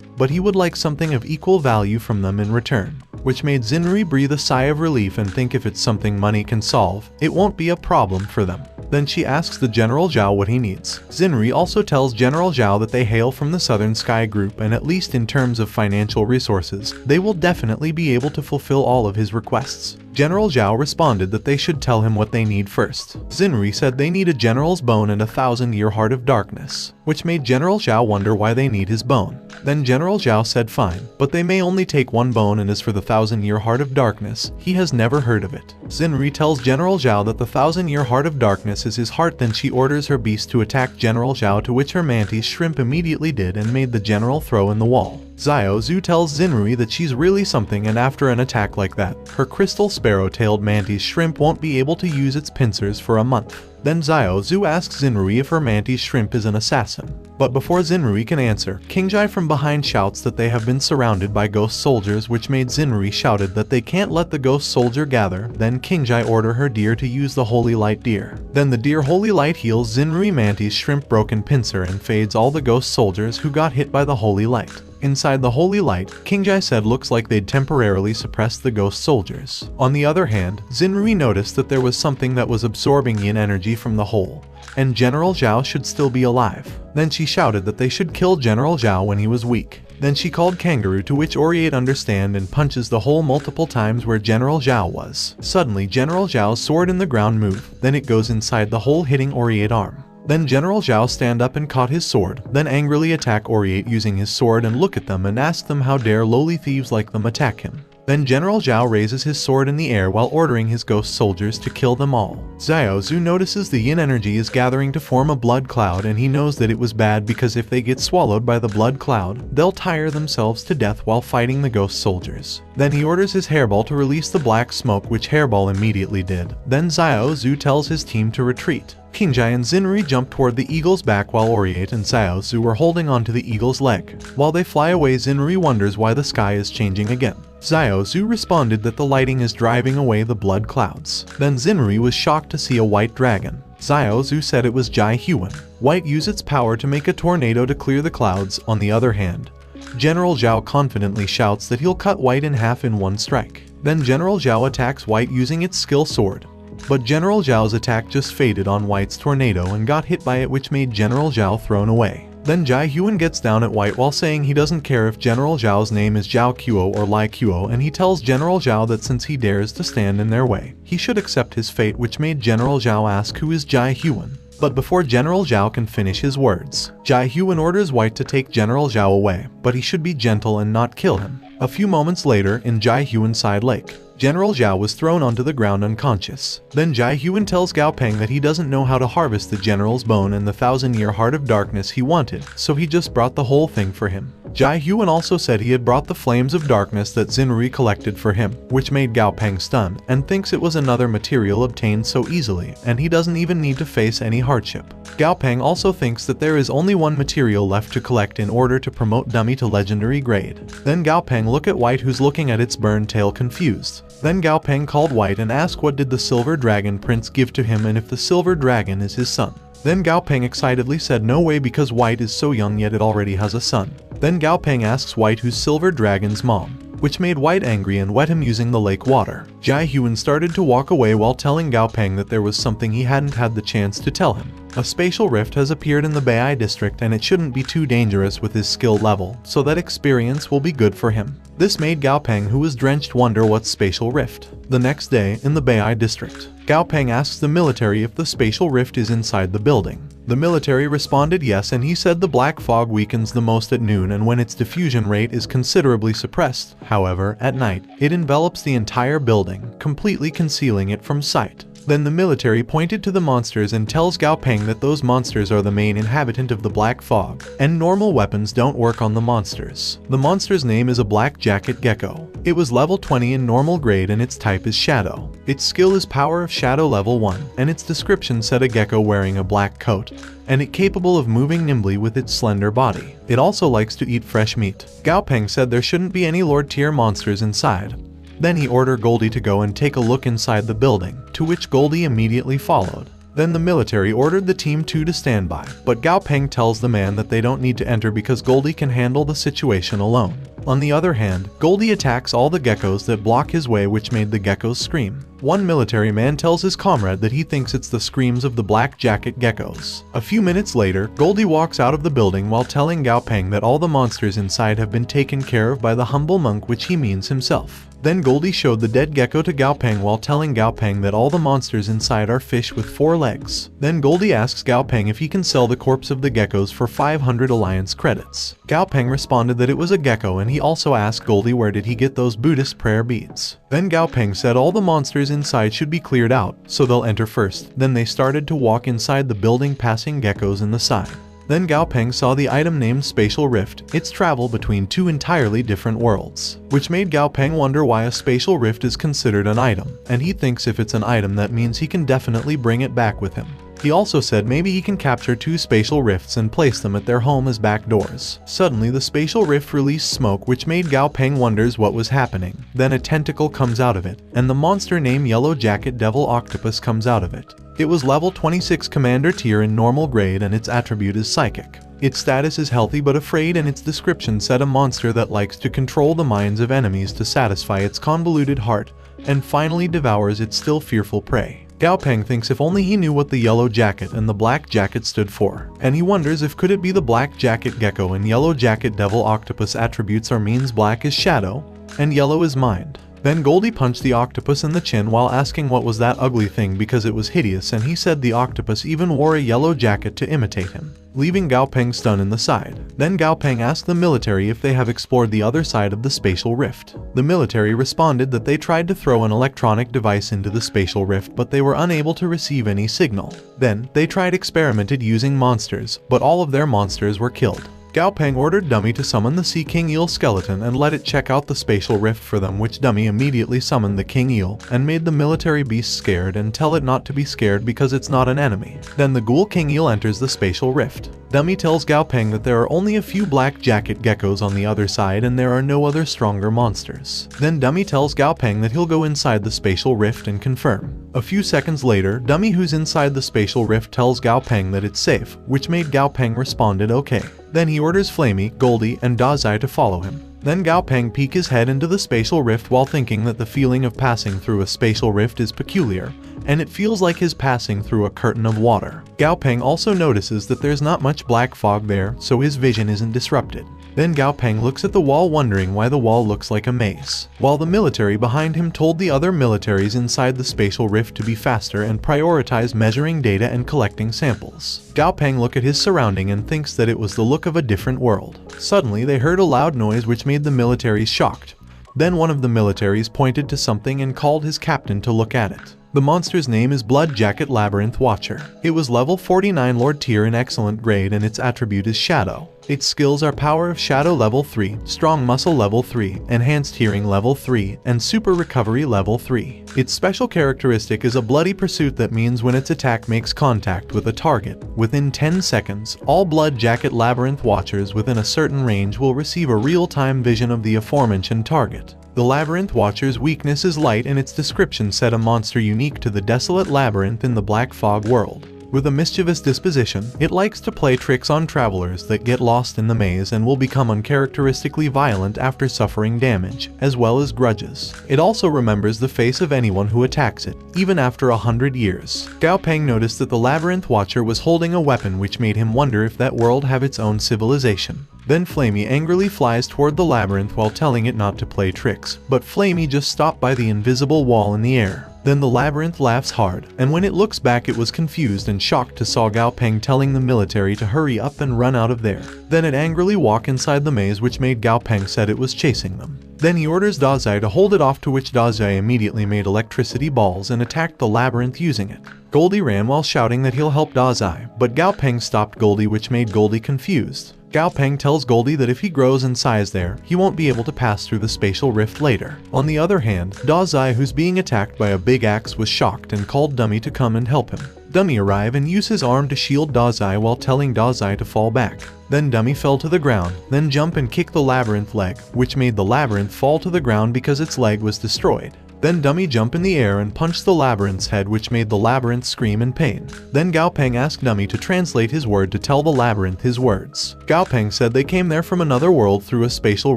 but he would like something of equal value from them in return. Which made Xinri breathe a sigh of relief and think if it's something money can solve, it won't be a problem for them. Then she asks the General Zhao what he needs. Xinri also tells General Zhao that they hail from the Southern Sky Group, and at least in terms of financial resources, they will definitely be able to fulfill all of his requests. General Zhao responded that they should tell him what they need first. Xinri said they need a general's bone and a 1,000-year heart of darkness, which made General Zhao wonder why they need his bone. Then General Zhao said fine, but they may only take one bone, and as for the 1,000-year heart of darkness, he has never heard of it. Xinri tells General Zhao that the 1,000-year heart of darkness is his heart. Then she orders her beast to attack General Zhao, to which her mantis shrimp immediately did and made the general throw in the wall. Xiao Zhu tells Xinri that she's really something, and after an attack like that, her crystal sparrow-tailed mantis shrimp won't be able to use its pincers for a month. Then Xiao Zhu asks Xinri if her mantis shrimp is an assassin. But before Xinri can answer, Qingjai from behind shouts that they have been surrounded by ghost soldiers, which made Xinri shouted that they can't let the ghost soldier gather. Then Qingjai order her deer to use the holy light deer. Then the deer holy light heals Xinri mantis shrimp broken pincer and fades all the ghost soldiers who got hit by the holy light. Inside the holy light, Qingjai said looks like they'd temporarily suppressed the ghost soldiers. On the other hand, Xinri noticed that there was something that was absorbing yin energy from the hole, and General Zhao should still be alive. Then she shouted that they should kill General Zhao when he was weak. Then she called Kangaroo, to which Oriate understand and punches the hole multiple times where General Zhao was. Suddenly General Zhao's sword in the ground moved, then it goes inside the hole hitting Oriate arm. Then General Zhao stand up and caught his sword, then angrily attack Oriate using his sword and look at them and ask them how dare lowly thieves like them attack him. Then General Zhao raises his sword in the air while ordering his ghost soldiers to kill them all. Xiao Zhu notices the yin energy is gathering to form a blood cloud, and he knows that it was bad because if they get swallowed by the blood cloud, they'll tire themselves to death while fighting the ghost soldiers. Then he orders his hairball to release the black smoke, which hairball immediately did. Then Xiao Zhu tells his team to retreat. Qingjai and Xinri jump toward the eagle's back while Oriate and Xiao Zhu were holding onto the eagle's leg. While they fly away, Xinri wonders why the sky is changing again. Xiao Zhu responded that the lighting is driving away the blood clouds. Then Xinri was shocked to see a white dragon. Xiao Zhu said it was Jai Huan. White used its power to make a tornado to clear the clouds. On the other hand, General Zhao confidently shouts that he'll cut White in half in one strike. Then General Zhao attacks White using its skill sword. But General Zhao's attack just faded on White's tornado and got hit by it, which made General Zhao thrown away. Then Jai Huan gets down at White while saying he doesn't care if General Zhao's name is Zhao Qiuo or Lai Qiuo, and he tells General Zhao that since he dares to stand in their way, he should accept his fate, which made General Zhao ask who is Jai Huan. But before General Zhao can finish his words, Jai Huan orders White to take General Zhao away, but he should be gentle and not kill him. A few moments later, in Jai Huan's side lake, General Zhao was thrown onto the ground unconscious. Then Jai Huan tells Gao Peng that he doesn't know how to harvest the general's bone and the 1,000-year heart of darkness he wanted, so he just brought the whole thing for him. Jai Huan also said he had brought the flames of darkness that Xinri collected for him, which made Gao Peng stun, and thinks it was another material obtained so easily, and he doesn't even need to face any hardship. Gao Peng also thinks that there is only one material left to collect in order to promote Dummy to legendary grade. Then Gao Peng look at White, who's looking at its burned tail confused. Then Gao Peng called White and asked what did the Silver Dragon Prince give to him and if the Silver Dragon is his son. Then Gao Peng excitedly said no way, because White is so young yet it already has a son. Then Gao Peng asks White who's Silver Dragon's mom, which made White angry and wet him using the lake water. Jai Huan started to walk away while telling Gao Peng that there was something he hadn't had the chance to tell him. A spatial rift has appeared in the Baiai district and it shouldn't be too dangerous with his skill level, so that experience will be good for him. This made Gao Peng, who was drenched, wonder what's spatial rift. The next day, in the Baiai district, Gao Peng asks the military if the spatial rift is inside the building. The military responded yes, and he said the black fog weakens the most at noon and when its diffusion rate is considerably suppressed. However, at night, it envelops the entire building, completely concealing it from sight. Then the military pointed to the monsters and tells Gao Peng that those monsters are the main inhabitant of the Black Fog, and normal weapons don't work on the monsters. The monster's name is a black jacket gecko. It was level 20 in normal grade and its type is Shadow. Its skill is Power of Shadow level 1, and its description said a gecko wearing a black coat, and it capable of moving nimbly with its slender body. It also likes to eat fresh meat. Gao Peng said there shouldn't be any Lord tier monsters inside. Then he ordered Goldie to go and take a look inside the building, to which Goldie immediately followed. Then the military ordered the Team 2 to stand by, but Gao Peng tells the man that they don't need to enter because Goldie can handle the situation alone. On the other hand, Goldie attacks all the geckos that block his way, which made the geckos scream. One military man tells his comrade that he thinks it's the screams of the black jacket geckos. A few minutes later, Goldie walks out of the building while telling Gao Peng that all the monsters inside have been taken care of by the humble monk, which he means himself. Then Goldie showed the dead gecko to Gao Peng while telling Gao Peng that all the monsters inside are fish with 4 legs. Then Goldie asks Gao Peng if he can sell the corpse of the geckos for 500 alliance credits. Gao Peng responded that it was a gecko, and he also asked Goldie where did he get those Buddhist prayer beads. Then Gao Peng said all the monsters inside should be cleared out, so they'll enter first. Then they started to walk inside the building, passing geckos in the side. Then Gao Peng saw the item named Spatial Rift. It's travel between 2 entirely different worlds, which made Gao Peng wonder why a spatial rift is considered an item, and he thinks if it's an item that means he can definitely bring it back with him. He also said maybe he can capture 2 spatial rifts and place them at their home as back doors. Suddenly the spatial rift released smoke, which made Gao Peng wonders what was happening. Then a tentacle comes out of it, and the monster named Yellow Jacket Devil Octopus comes out of it. It was level 26 commander tier in normal grade, and its attribute is psychic. Its status is healthy but afraid, and its description said a monster that likes to control the minds of enemies to satisfy its convoluted heart, and finally devours its still fearful prey. Gao Peng thinks if only he knew what the yellow jacket and the black jacket stood for, and he wonders if could it be the black jacket gecko and yellow jacket devil octopus attributes are means black is shadow, and yellow is mind. Then Goldie punched the octopus in the chin while asking what was that ugly thing because it was hideous, and he said the octopus even wore a yellow jacket to imitate him, leaving Gao Peng stunned in the side. Then Gao Peng asked the military if they have explored the other side of the spatial rift. The military responded that they tried to throw an electronic device into the spatial rift, but they were unable to receive any signal. Then they experimented using monsters, but all of their monsters were killed. Gao Peng ordered Dummy to summon the Sea King Eel skeleton and let it check out the spatial rift for them, which Dummy immediately summoned the King Eel and made the military beast scared and tell it not to be scared because it's not an enemy. Then the Ghoul King Eel enters the spatial rift. Dummy tells Gao Peng that there are only a few black jacket geckos on the other side and there are no other stronger monsters. Then Dummy tells Gao Peng that he'll go inside the spatial rift and confirm. A few seconds later, Dummy, who's inside the spatial rift, tells Gao Peng that it's safe, which made Gao Peng responded okay. Then he orders Flamey, Goldie, and Dazai to follow him. Then Gao Peng peeks his head into the spatial rift while thinking that the feeling of passing through a spatial rift is peculiar, and it feels like his passing through a curtain of water. Gao Peng also notices that there's not much black fog there, so his vision isn't disrupted. Then Gao Peng looks at the wall wondering why the wall looks like a maze, while the military behind him told the other militaries inside the spatial rift to be faster and prioritize measuring data and collecting samples. Gao Peng looks at his surrounding and thinks that it was the look of a different world. Suddenly they heard a loud noise which made the militaries shocked. Then one of the militaries pointed to something and called his captain to look at it. The monster's name is Blood Jacket Labyrinth Watcher. It was level 49 Lord tier in excellent grade and its attribute is Shadow. Its skills are Power of Shadow level 3, Strong Muscle level 3, Enhanced Hearing level 3, and Super Recovery level 3. Its special characteristic is a bloody pursuit that means when its attack makes contact with a target, within 10 seconds, all Blood Jacket Labyrinth Watchers within a certain range will receive a real-time vision of the aforementioned target. The Labyrinth Watcher's weakness is light and its description said a monster unique to the desolate labyrinth in the Black Fog world. With a mischievous disposition, it likes to play tricks on travelers that get lost in the maze and will become uncharacteristically violent after suffering damage, as well as grudges. It also remembers the face of anyone who attacks it, even after 100 years. Gao Peng noticed that the Labyrinth Watcher was holding a weapon which made him wonder if that world have its own civilization. Then Flamey angrily flies toward the labyrinth while telling it not to play tricks, but Flamey just stopped by the invisible wall in the air. Then the labyrinth laughs hard, and when it looks back it was confused and shocked to saw Gao Peng telling the military to hurry up and run out of there. Then it angrily walked inside the maze which made Gao Peng said it was chasing them. Then he orders Dazai to hold it off, to which Dazai immediately made electricity balls and attacked the labyrinth using it. Goldie ran while shouting that he'll help Dazai, but Gao Peng stopped Goldie, which made Goldie confused. Gao Peng tells Goldie that if he grows in size there, he won't be able to pass through the spatial rift later. On the other hand, Dazai, who's being attacked by a big axe, was shocked and called Dummy to come and help him. Dummy arrive and use his arm to shield Dazai while telling Dazai to fall back. Then Dummy fell to the ground, then jump and kick the labyrinth leg, which made the labyrinth fall to the ground because its leg was destroyed. Then Dummy jump in the air and punch the labyrinth's head, which made the labyrinth scream in pain. Then Gao Peng asked Dummy to translate his word to tell the labyrinth his words. Gao Peng said they came there from another world through a spatial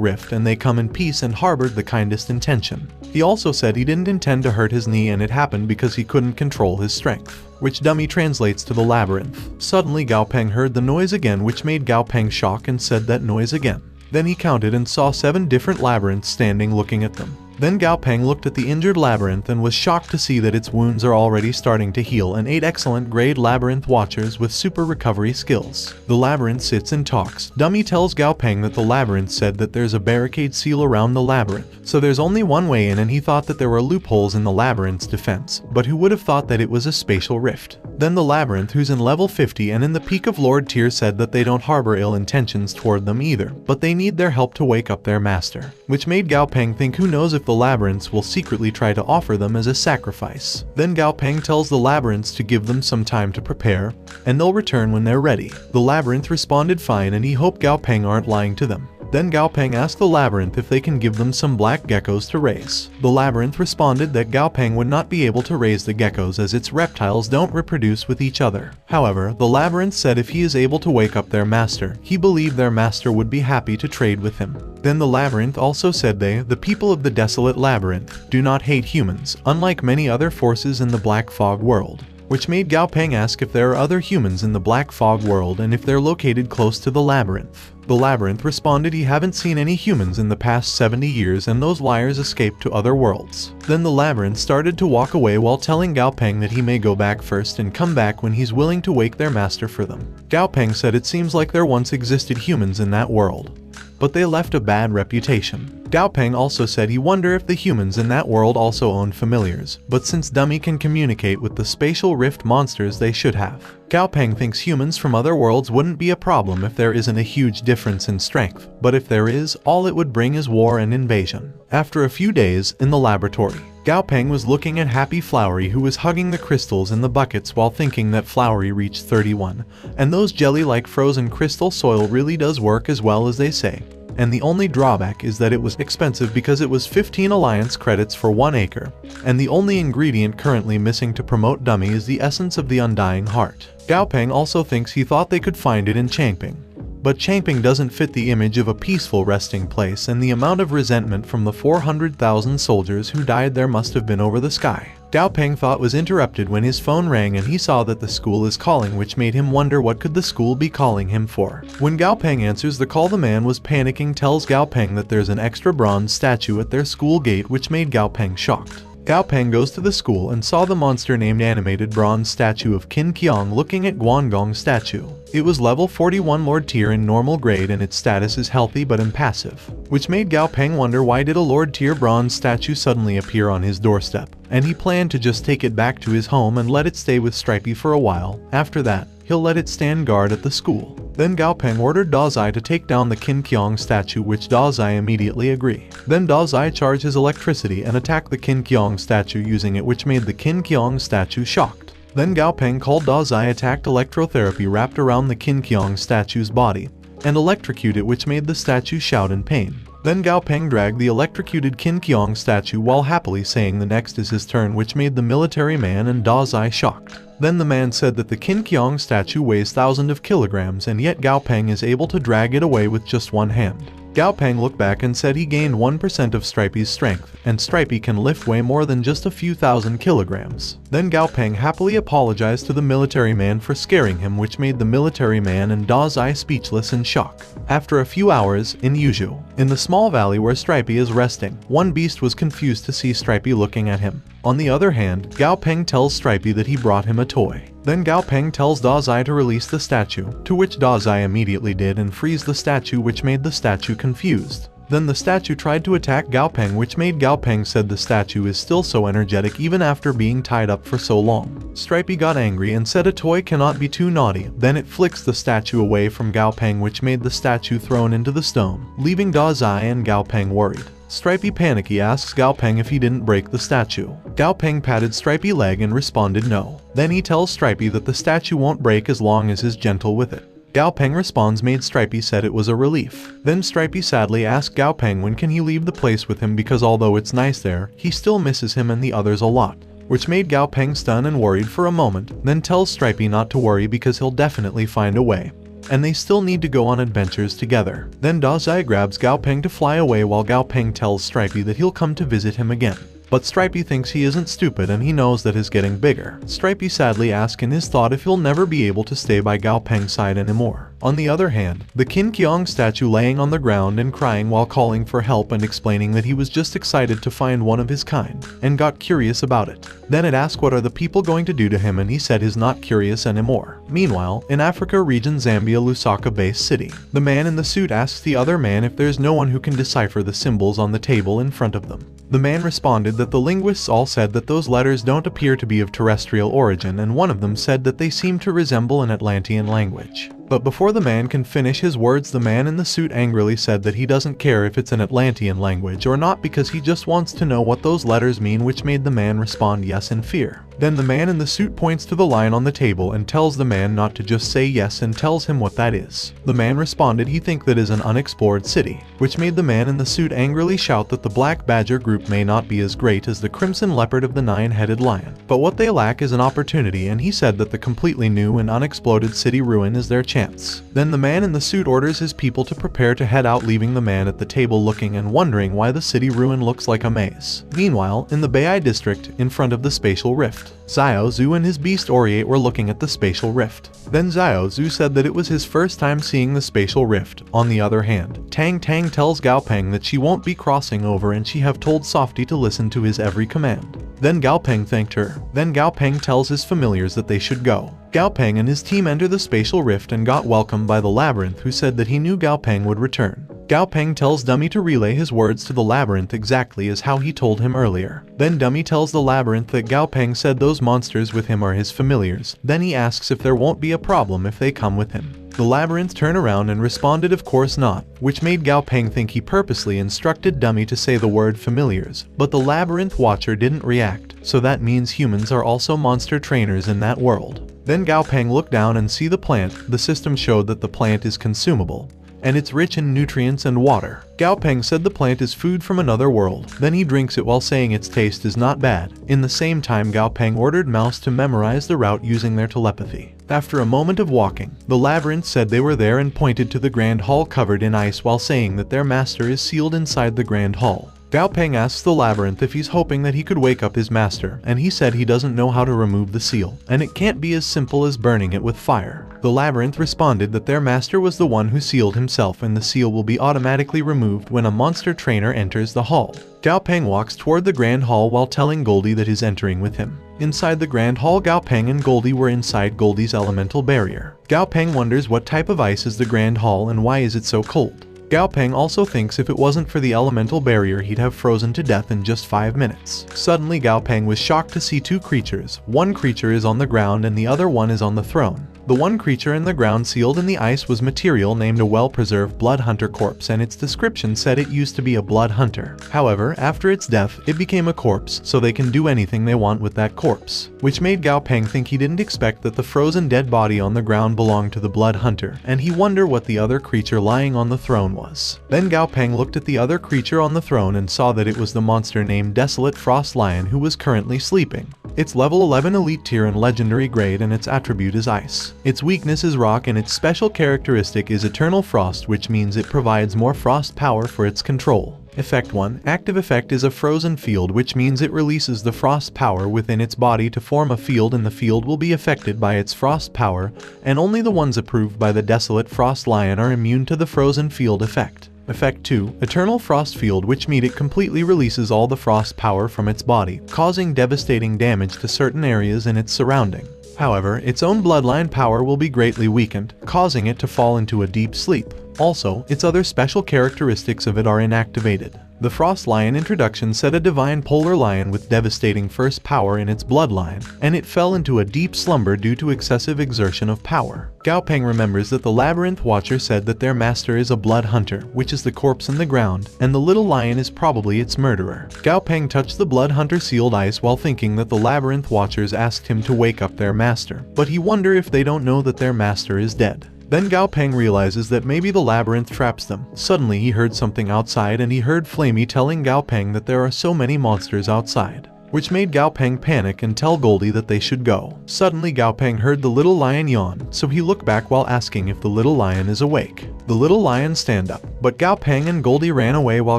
rift and they come in peace and harbored the kindest intention. He also said he didn't intend to hurt his knee and it happened because he couldn't control his strength, which Dummy translates to the labyrinth. Suddenly Gao Peng heard the noise again, which made Gao Peng shock and said that noise again. Then he counted and saw 7 different labyrinths standing looking at them. Then Gao Peng looked at the injured labyrinth and was shocked to see that its wounds are already starting to heal, and 8 excellent grade labyrinth watchers with super recovery skills. The labyrinth sits and talks. Dummy tells Gao Peng that the labyrinth said that there's a barricade seal around the labyrinth, so there's only one way in, and he thought that there were loopholes in the labyrinth's defense, but who would have thought that it was a spatial rift? Then the labyrinth, who's in level 50 and in the peak of Lord tier, said that they don't harbor ill intentions toward them either, but they need their help to wake up their master, which made Gao Peng think who knows if the labyrinths will secretly try to offer them as a sacrifice. Then Gao Peng tells the labyrinths to give them some time to prepare, and they'll return when they're ready. The labyrinth responded fine, and he hoped Gao Peng aren't lying to them. Then Gao Peng asked the labyrinth if they can give them some black geckos to raise. The labyrinth responded that Gao Peng would not be able to raise the geckos as its reptiles don't reproduce with each other. However, the labyrinth said if he is able to wake up their master, he believed their master would be happy to trade with him. Then the labyrinth also said they, the people of the desolate labyrinth, do not hate humans, unlike many other forces in the Black Fog world, which made Gao Peng ask if there are other humans in the Black Fog world and if they're located close to the labyrinth. The labyrinth responded he haven't seen any humans in the past 70 years and those liars escaped to other worlds. Then the labyrinth started to walk away while telling Gao Peng that he may go back first and come back when he's willing to wake their master for them. Gao Peng said it seems like there once existed humans in that world, but they left a bad reputation. Gao Peng also said he wondered if the humans in that world also owned familiars, but since Dummy can communicate with the spatial rift monsters, they should have. Gao Peng thinks humans from other worlds wouldn't be a problem if there isn't a huge difference in strength, but if there is, all it would bring is war and invasion. After a few days, in the laboratory, Gao Peng was looking at Happy Flowery, who was hugging the crystals in the buckets while thinking that Flowery reached 31, and those jelly-like frozen crystal soil really does work as well as they say. And the only drawback is that it was expensive because it was 15 alliance credits for 1 acre, and the only ingredient currently missing to promote Dummy is the essence of the Undying Heart. Gao Peng also thinks he thought they could find it in Changping, but Changping doesn't fit the image of a peaceful resting place, and the amount of resentment from the 400,000 soldiers who died there must have been over the sky. Gao Peng thought was interrupted when his phone rang and he saw that the school is calling, which made him wonder what could the school be calling him for. When Gao Peng answers the call, the man was panicking tells Gao Peng that there's an extra bronze statue at their school gate, which made Gao Peng shocked. Gao Peng goes to the school and saw the monster named animated bronze statue of Qin Qiang looking at Guangong statue. It was level 41 Lord tier in normal grade and its status is healthy but impassive, which made Gao Peng wonder why did a Lord tier bronze statue suddenly appear on his doorstep, and he planned to just take it back to his home and let it stay with Stripey for a while. After that, he'll let it stand guard at the school. Then Gao Peng ordered Dazai to take down the Qin Qiang statue, which Dazai immediately agreed. Then Dazai charged his electricity and attacked the Qin Qiang statue using it, which made the Qin Qiang statue shocked. Then Gao Peng called Dazai attacked electrotherapy wrapped around the Qin Qiang statue's body and electrocute it, which made the statue shout in pain. Then Gao Peng dragged the electrocuted Qin Qiang statue while happily saying the next is his turn, which made the military man and Dazai shocked. Then the man said that the Qin Qiang statue weighs thousands of kilograms and yet Gao Peng is able to drag it away with just one hand. Gao Peng looked back and said he gained 1% of Stripey's strength, and Stripey can lift way more than just a few thousand kilograms. Then Gao Peng happily apologized to the military man for scaring him, which made the military man and Dazai speechless in shock. After a few hours, in Yuzhou, in the small valley where Stripey is resting, one beast was confused to see Stripey looking at him. On the other hand, Gao Peng tells Stripey that he brought him a toy. Then Gao Peng tells Dazai to release the statue, to which Dazai immediately did and freeze the statue, which made the statue confused. Then the statue tried to attack Gao Peng, which made Gao Peng said the statue is still so energetic even after being tied up for so long. Stripey got angry and said a toy cannot be too naughty. Then it flicks the statue away from Gao Peng, which made the statue thrown into the stone, leaving Da Zai and Gao Peng worried. Stripey panicky asks Gao Peng if he didn't break the statue. Gao Peng patted Stripey leg and responded no. Then he tells Stripey that the statue won't break as long as he's gentle with it. Gao Peng responds made Stripey said it was a relief. Then Stripey sadly asks Gao Peng when can he leave the place with him because although it's nice there, he still misses him and the others a lot, which made Gao Peng stunned and worried for a moment, then tells Stripey not to worry because he'll definitely find a way. And they still need to go on adventures together. Then Da Zai grabs Gao Peng to fly away while Gao Peng tells Stripey that he'll come to visit him again. But Stripey thinks he isn't stupid and he knows that he's getting bigger. Stripey sadly asks in his thought if he'll never be able to stay by Gao Peng's side anymore. On the other hand, the Qin Qiang statue laying on the ground and crying while calling for help and explaining that he was just excited to find one of his kind, and got curious about it. Then it asked what are the people going to do to him and he said he's not curious anymore. Meanwhile, in Africa region Zambia Lusaka-based city, the man in the suit asks the other man if there's no one who can decipher the symbols on the table in front of them. The man responded that the linguists all said that those letters don't appear to be of terrestrial origin and one of them said that they seem to resemble an Atlantean language. But before the man can finish his words, the man in the suit angrily said that he doesn't care if it's an Atlantean language or not because he just wants to know what those letters mean, which made the man respond yes in fear. Then the man in the suit points to the line on the table and tells the man not to just say yes and tells him what that is. The man responded he thinks that is an unexplored city, which made the man in the suit angrily shout that the Black Badger group may not be as great as the Crimson Leopard of the Nine-Headed Lion, but what they lack is an opportunity, and he said that the completely new and unexploded city ruin is their chance. Then the man in the suit orders his people to prepare to head out, leaving the man at the table looking and wondering why the city ruin looks like a maze. Meanwhile, in the Baiai district, in front of the spatial rift, Xiao Zhu and his beast Oriate were looking at the spatial rift. Then Xiao Zhu said that it was his first time seeing the spatial rift. On the other hand, Tang Tang tells Gao Peng that she won't be crossing over and she have told Softy to listen to his every command. Then Gao Peng thanked her. Then Gao Peng tells his familiars that they should go. Gao Peng and his team enter the spatial rift and got welcomed by the labyrinth, who said that he knew Gao Peng would return. Gao Peng tells Dummy to relay his words to the labyrinth exactly as how he told him earlier. Then Dummy tells the labyrinth that Gao Peng said those monsters with him are his familiars. Then he asks if there won't be a problem if they come with him. The labyrinth turned around and responded of course not, which made Gao Peng think he purposely instructed Dummy to say the word familiars, but the labyrinth watcher didn't react, so that means humans are also monster trainers in that world. Then Gao Peng looked down and see the plant. The system showed that the plant is consumable, and it's rich in nutrients and water. Gao Peng said the plant is food from another world. Then he drinks it while saying its taste is not bad. In the same time, Gao Peng ordered Mouse to memorize the route using their telepathy. After a moment of walking, the labyrinth said they were there and pointed to the Grand Hall covered in ice while saying that their master is sealed inside the Grand Hall. Gao Peng asks the labyrinth if he's hoping that he could wake up his master, and he said he doesn't know how to remove the seal, and it can't be as simple as burning it with fire. The labyrinth responded that their master was the one who sealed himself and the seal will be automatically removed when a monster trainer enters the hall. Gao Peng walks toward the Grand Hall while telling Goldie that he's entering with him. Inside the Grand Hall, Gao Peng and Goldie were inside Goldie's elemental barrier. Gao Peng wonders what type of ice is the Grand Hall and why is it so cold. Gao Peng also thinks if it wasn't for the elemental barrier he'd have frozen to death in just 5 minutes. Suddenly Gao Peng was shocked to see two creatures. One creature is on the ground and the other one is on the throne. The one creature in the ground sealed in the ice was material named a well-preserved blood hunter corpse, and its description said it used to be a blood hunter. However, after its death, it became a corpse, so they can do anything they want with that corpse. Which made Gao Peng think he didn't expect that the frozen dead body on the ground belonged to the blood hunter, and he wondered what the other creature lying on the throne was. Then Gao Peng looked at the other creature on the throne and saw that it was the monster named Desolate Frost Lion, who was currently sleeping. It's level 11 elite tier and legendary grade, and its attribute is ice. Its weakness is rock and its special characteristic is eternal frost, which means it provides more frost power for its control. Effect 1. Active effect is a frozen field, which means it releases the frost power within its body to form a field, and the field will be affected by its frost power, and only the ones approved by the Desolate Frost Lion are immune to the frozen field effect. Effect 2. Eternal Frost Field, which means it completely releases all the frost power from its body, causing devastating damage to certain areas in its surrounding. However, its own bloodline power will be greatly weakened, causing it to fall into a deep sleep. Also, its other special characteristics of it are inactivated. The Frost Lion introduction said a divine polar lion with devastating first power in its bloodline, and it fell into a deep slumber due to excessive exertion of power. Gao Peng remembers that the Labyrinth Watcher said that their master is a blood hunter, which is the corpse in the ground, and the little lion is probably its murderer. Gao Peng touched the blood hunter sealed ice while thinking that the Labyrinth Watchers asked him to wake up their master, but he wonder if they don't know that their master is dead. Then Gao Peng realizes that maybe the labyrinth traps them. Suddenly he heard something outside and he heard Flamey telling Gao Peng that there are so many monsters outside, which made Gao Peng panic and tell Goldie that they should go. Suddenly Gao Peng heard the little lion yawn, so he looked back while asking if the little lion is awake. The little lion stand up, but Gao Peng and Goldie ran away while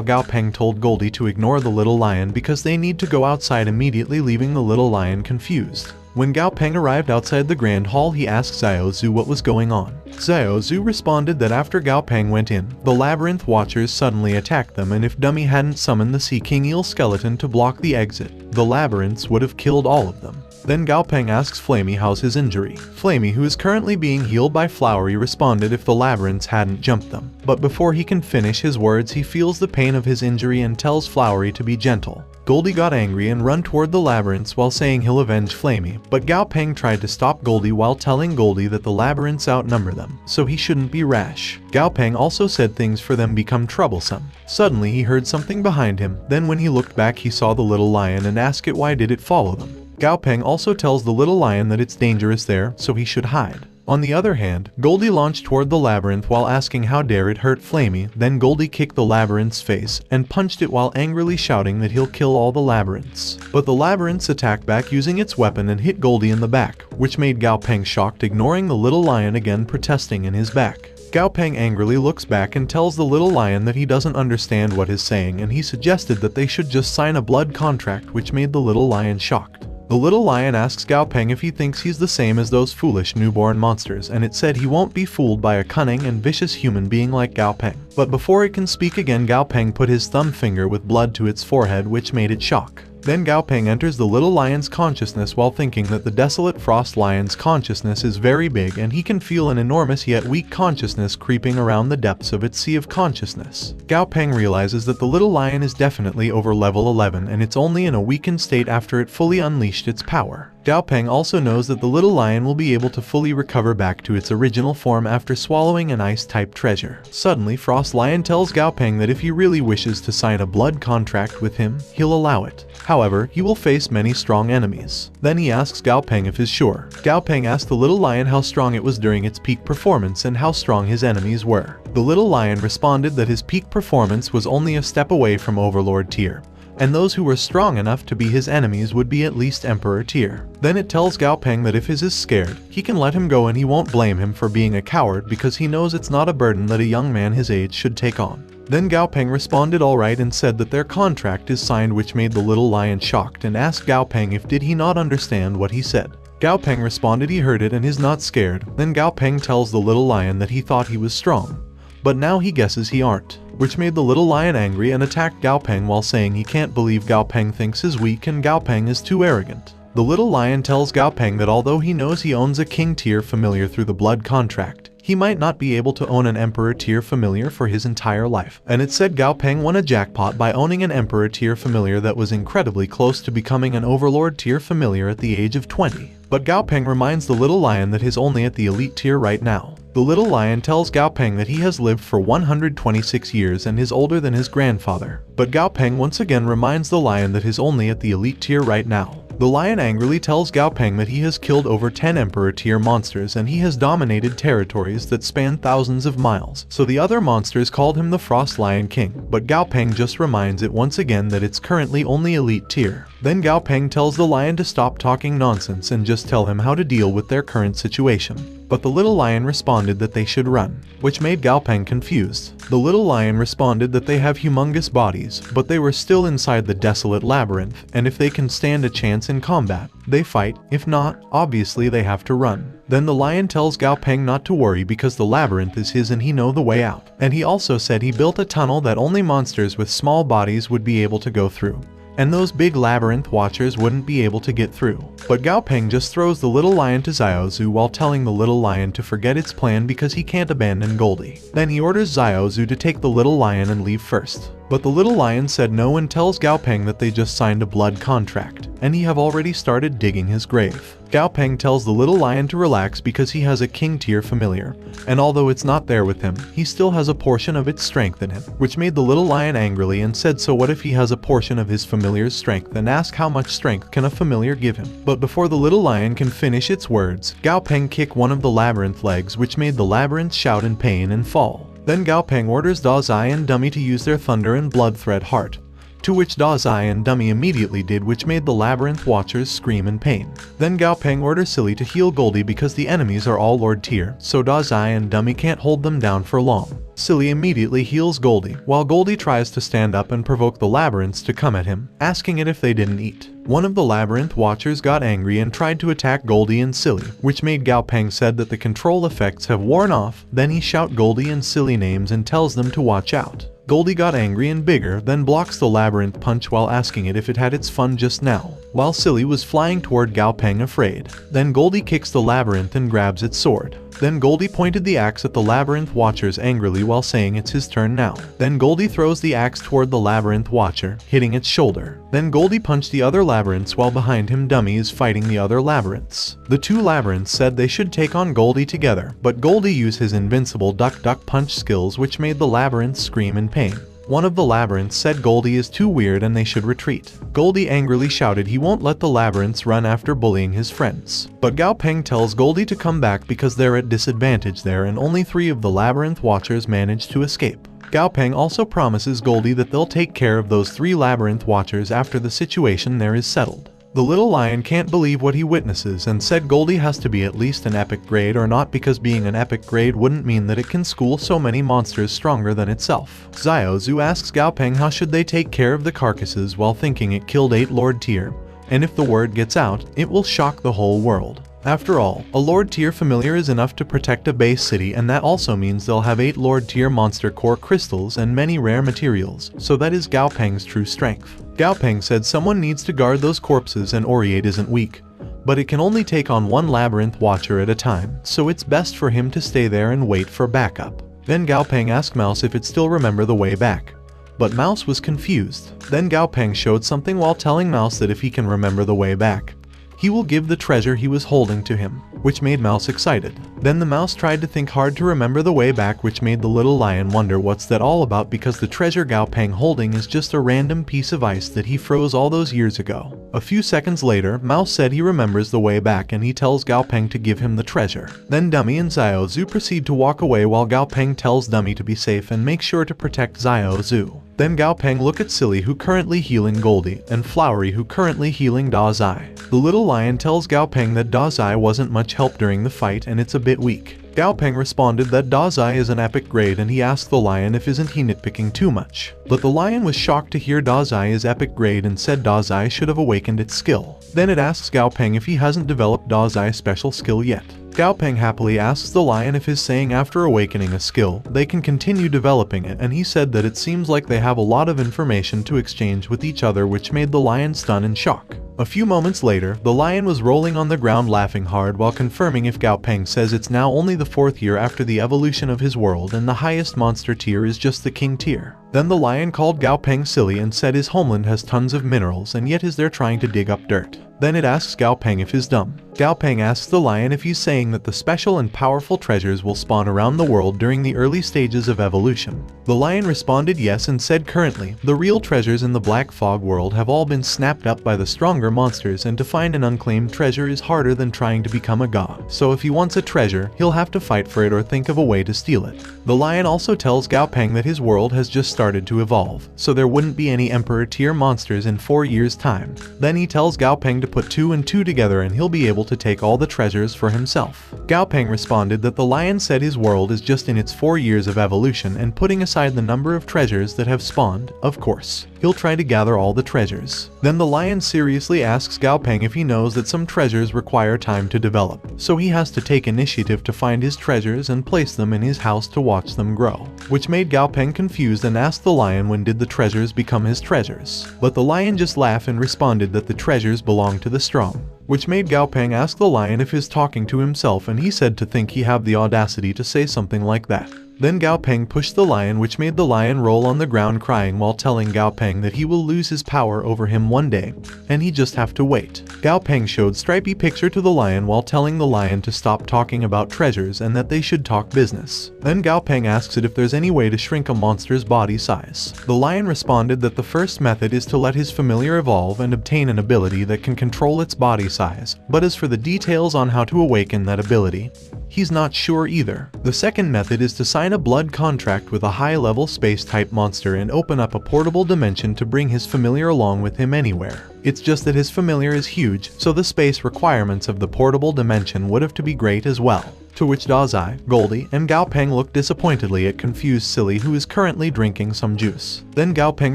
Gao Peng told Goldie to ignore the little lion because they need to go outside immediately, leaving the little lion confused. When Gao Peng arrived outside the Grand Hall, he asked Xiao Zhu what was going on. Xiao Zhu responded that after Gao Peng went in, the Labyrinth Watchers suddenly attacked them, and if Dummy hadn't summoned the Sea King Eel skeleton to block the exit, the labyrinths would have killed all of them. Then Gao Peng asks Flamey how's his injury. Flamey, who is currently being healed by Flowery, responded if the labyrinths hadn't jumped them. But before he can finish his words, he feels the pain of his injury and tells Flowery to be gentle. Goldie got angry and run toward the labyrinths while saying he'll avenge Flamey, but Gao Peng tried to stop Goldie while telling Goldie that the labyrinths outnumber them, so he shouldn't be rash. Gao Peng also said things for them become troublesome. Suddenly he heard something behind him, then when he looked back he saw the little lion and asked it why did it follow them. Gao Peng also tells the little lion that it's dangerous there, so he should hide. On the other hand, Goldie launched toward the labyrinth while asking how dare it hurt Flamey. Then Goldie kicked the labyrinth's face and punched it while angrily shouting that he'll kill all the labyrinths. But the labyrinths attacked back using its weapon and hit Goldie in the back, which made Gao Peng shocked, ignoring the little lion again protesting in his back. Gao Peng angrily looks back and tells the little lion that he doesn't understand what he's saying, and he suggested that they should just sign a blood contract, which made the little lion shocked. The little lion asks Gao Peng if he thinks he's the same as those foolish newborn monsters, and it said he won't be fooled by a cunning and vicious human being like Gao Peng. But before it can speak again, Gao Peng put his thumb finger with blood to its forehead, which made it shock. Then Gao Peng enters the little lion's consciousness while thinking that the desolate frost lion's consciousness is very big and he can feel an enormous yet weak consciousness creeping around the depths of its sea of consciousness. Gao Peng realizes that the little lion is definitely over level 11 and it's only in a weakened state after it fully unleashed its power. Gao Peng also knows that the little lion will be able to fully recover back to its original form after swallowing an ice-type treasure. Suddenly, Frost Lion tells Gao Peng that if he really wishes to sign a blood contract with him, he'll allow it. However, he will face many strong enemies. Then he asks Gao Peng if he's sure. Gao Peng asked the little lion how strong it was during its peak performance and how strong his enemies were. The little lion responded that his peak performance was only a step away from Overlord tier, and those who were strong enough to be his enemies would be at least Emperor tier. Then it tells Gao Peng that if he is scared, he can let him go and he won't blame him for being a coward because he knows it's not a burden that a young man his age should take on. Then Gao Peng responded alright and said that their contract is signed, which made the little lion shocked and asked Gao Peng if did he not understand what he said. Gao Peng responded he heard it and is not scared. Then Gao Peng tells the little lion that he thought he was strong, but now he guesses he aren't, which made the little lion angry and attacked Gao Peng while saying he can't believe Gao Peng thinks is weak and Gao Peng is too arrogant. The little lion tells Gao Peng that although he knows he owns a king tier familiar through the blood contract, he might not be able to own an emperor tier familiar for his entire life. And it said Gao Peng won a jackpot by owning an emperor tier familiar that was incredibly close to becoming an overlord tier familiar at the age of 20. But Gao Peng reminds the little lion that he's only at the elite tier right now. The little lion tells Gao Peng that he has lived for 126 years and is older than his grandfather. But Gao Peng once again reminds the lion that he's only at the elite tier right now. The lion angrily tells Gao Peng that he has killed over 10 Emperor tier monsters and he has dominated territories that span thousands of miles, so the other monsters called him the Frost Lion King, but Gao Peng just reminds it once again that it's currently only elite tier. Then Gao Peng tells the lion to stop talking nonsense and just tell him how to deal with their current situation. But the little lion responded that they should run, which made Gao Peng confused. The little lion responded that they have humongous bodies, but they were still inside the desolate labyrinth, and if they can stand a chance in combat, they fight. If not, obviously they have to run. Then the lion tells Gao Peng not to worry because the labyrinth is his and he know the way out. And he also said he built a tunnel that only monsters with small bodies would be able to go through, and those big labyrinth watchers wouldn't be able to get through. But Gao Peng just throws the little lion to Xiao Zhu while telling the little lion to forget its plan because he can't abandon Goldie. Then he orders Xiao Zhu to take the little lion and leave first. But the little lion said no and tells Gao Peng that they just signed a blood contract, and he have already started digging his grave. Gao Peng tells the little lion to relax because he has a king tier familiar, and although it's not there with him, he still has a portion of its strength in him, which made the little lion angrily and said so what if he has a portion of his familiar's strength, and ask how much strength can a familiar give him. But before the little lion can finish its words, Gao Peng kicked one of the labyrinth legs, which made the labyrinth shout in pain and fall. Then Gao Peng orders Da Zai and Dummy to use their thunder and blood thread heart, to which Da Zai and Dummy immediately did, which made the labyrinth watchers scream in pain. Then Gao Peng orders Silly to heal Goldie because the enemies are all Lord tier, so Da Zai and Dummy can't hold them down for long. Silly immediately heals Goldie, while Goldie tries to stand up and provoke the labyrinths to come at him, asking it if they didn't eat. One of the labyrinth watchers got angry and tried to attack Goldie and Silly, which made Gao Peng said that the control effects have worn off. Then he shouts Goldie and Silly names and tells them to watch out. Goldie got angry and bigger, then blocks the labyrinth punch while asking it if it had its fun just now, while Silly was flying toward Gao Peng afraid. Then Goldie kicks the labyrinth and grabs its sword. Then Goldie pointed the axe at the labyrinth watchers angrily while saying it's his turn now. Then Goldie throws the axe toward the labyrinth watcher, hitting its shoulder. Then Goldie punched the other labyrinths while behind him Dummy is fighting the other labyrinths. The two labyrinths said they should take on Goldie together, but Goldie used his invincible duck punch skills, which made the labyrinths scream in pain. One of the labyrinths said Goldie is too weird and they should retreat. Goldie angrily shouted he won't let the labyrinths run after bullying his friends. But Gao Peng tells Goldie to come back because they're at disadvantage there, and only 3 of the labyrinth watchers manage to escape. Gao Peng also promises Goldie that they'll take care of those 3 labyrinth watchers after the situation there is settled. The little lion can't believe what he witnesses and said Goldie has to be at least an epic grade or not, because being an epic grade wouldn't mean that it can school so many monsters stronger than itself. Xiao Zhu asks Gao Peng how should they take care of the carcasses while thinking it killed 8 Lord tier, and if the word gets out, it will shock the whole world. After all, a Lord tier familiar is enough to protect a base city, and that also means they'll have 8 Lord tier monster core crystals and many rare materials, so that is Gao Peng's true strength. Gao Peng said someone needs to guard those corpses and Oriate isn't weak, but it can only take on 1 labyrinth watcher at a time, so it's best for him to stay there and wait for backup. Then Gao Peng asked Mouse if it still remember the way back, but Mouse was confused. Then Gao Peng showed something while telling Mouse that if he can remember the way back, he will give the treasure he was holding to him, which made Mouse excited. Then the mouse tried to think hard to remember the way back, which made the little lion wonder what's that all about, because the treasure Gao Peng holding is just a random piece of ice that he froze all those years ago. A few seconds later, Mouse said he remembers the way back and he tells Gao Peng to give him the treasure. Then Dummy and Xiao Zhu proceed to walk away while Gao Peng tells Dummy to be safe and make sure to protect Xiao Zhu. Then Gao Peng look at Silly, who currently healing Goldie, and Flowery, who currently healing Da Zai. The little lion tells Gao Peng that Da Zai wasn't much help during the fight and it's a bit weak. Gao Peng responded that Da Zai is an epic grade and he asked the lion if isn't he nitpicking too much. But the lion was shocked to hear Da Zai is epic grade and said Da Zai should have awakened its skill. Then it asks Gao Peng if he hasn't developed Da Zai's special skill yet. Gao Peng happily asks the lion if his saying after awakening a skill, they can continue developing it, and he said that it seems like they have a lot of information to exchange with each other, which made the lion stun in shock. A few moments later, the lion was rolling on the ground laughing hard while confirming if Gao Peng says it's now only the 4th year after the evolution of his world and the highest monster tier is just the king tier. Then the lion called Gao Peng silly and said his homeland has tons of minerals and yet is there trying to dig up dirt. Then it asks Gao Peng if he's dumb. Gao Peng asks the lion if he's saying that the special and powerful treasures will spawn around the world during the early stages of evolution. The lion responded yes and said currently, the real treasures in the Black Fog world have all been snapped up by the stronger monsters, and to find an unclaimed treasure is harder than trying to become a god. So if he wants a treasure, he'll have to fight for it or think of a way to steal it. The lion also tells Gao Peng that his world has just started to evolve, so there wouldn't be any Emperor tier monsters in 4 years' time. Then he tells Gao Peng to put 2 and 2 together and he'll be able to take all the treasures for himself. Gao Peng responded that the lion said his world is just in its 4 years of evolution, and putting aside the number of treasures that have spawned, of course, he'll try to gather all the treasures. Then the lion seriously asks Gao Peng if he knows that some treasures require time to develop, so he has to take initiative to find his treasures and place them in his house to watch them grow, which made Gao Peng confused and asked the lion when did the treasures become his treasures. But the lion just laughed and responded that the treasures belong to the strong, which made Gao Peng ask the lion if he's talking to himself, and he said to think he have the audacity to say something like that. Then Gao Peng pushed the lion, which made the lion roll on the ground crying while telling Gao Peng that he will lose his power over him one day, and he just have to wait. Gao Peng showed Stripey picture to the lion while telling the lion to stop talking about treasures and that they should talk business. Then Gao Peng asks it if there's any way to shrink a monster's body size. The lion responded that the first method is to let his familiar evolve and obtain an ability that can control its body size, but as for the details on how to awaken that ability, he's not sure either. The second method is to sign a blood contract with a high-level space-type monster and open up a portable dimension to bring his familiar along with him anywhere. It's just that his familiar is huge, so the space requirements of the portable dimension would have to be great as well. To which Dazai, Goldie, and Gao Peng looked disappointedly at confused Silly, who is currently drinking some juice. Then Gao Peng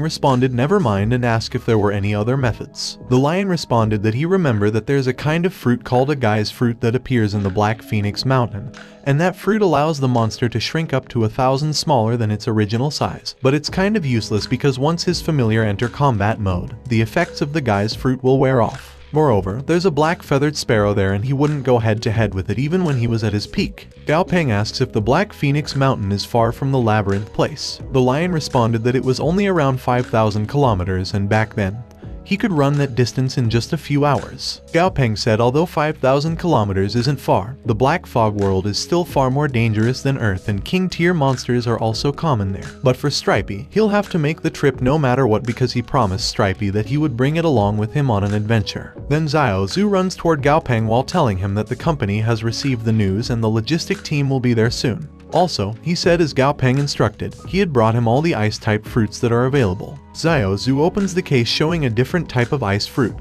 responded never mind and asked if there were any other methods. The lion responded that he remembered that there's a kind of fruit called a guy's fruit that appears in the Black Phoenix Mountain, and that fruit allows the monster to shrink up to 1,000 smaller than its original size. But it's kind of useless because once his familiar enter combat mode, the effects of the guy's fruit will wear off. Moreover, there's a black feathered sparrow there and he wouldn't go head to head with it even when he was at his peak. Gao Peng asks if the Black Phoenix Mountain is far from the labyrinth place. The lion responded that it was only around 5,000 kilometers and back then, he could run that distance in just a few hours. Gao Peng said although 5,000 kilometers isn't far, the Black Fog world is still far more dangerous than Earth and king-tier monsters are also common there. But for Stripey, he'll have to make the trip no matter what because he promised Stripey that he would bring it along with him on an adventure. Then Xiao Zhu runs toward Gao Peng while telling him that the company has received the news and the logistic team will be there soon. Also, he said as Gao Peng instructed, he had brought him all the ice-type fruits that are available. Xiao Zhu opens the case showing a different type of ice fruit.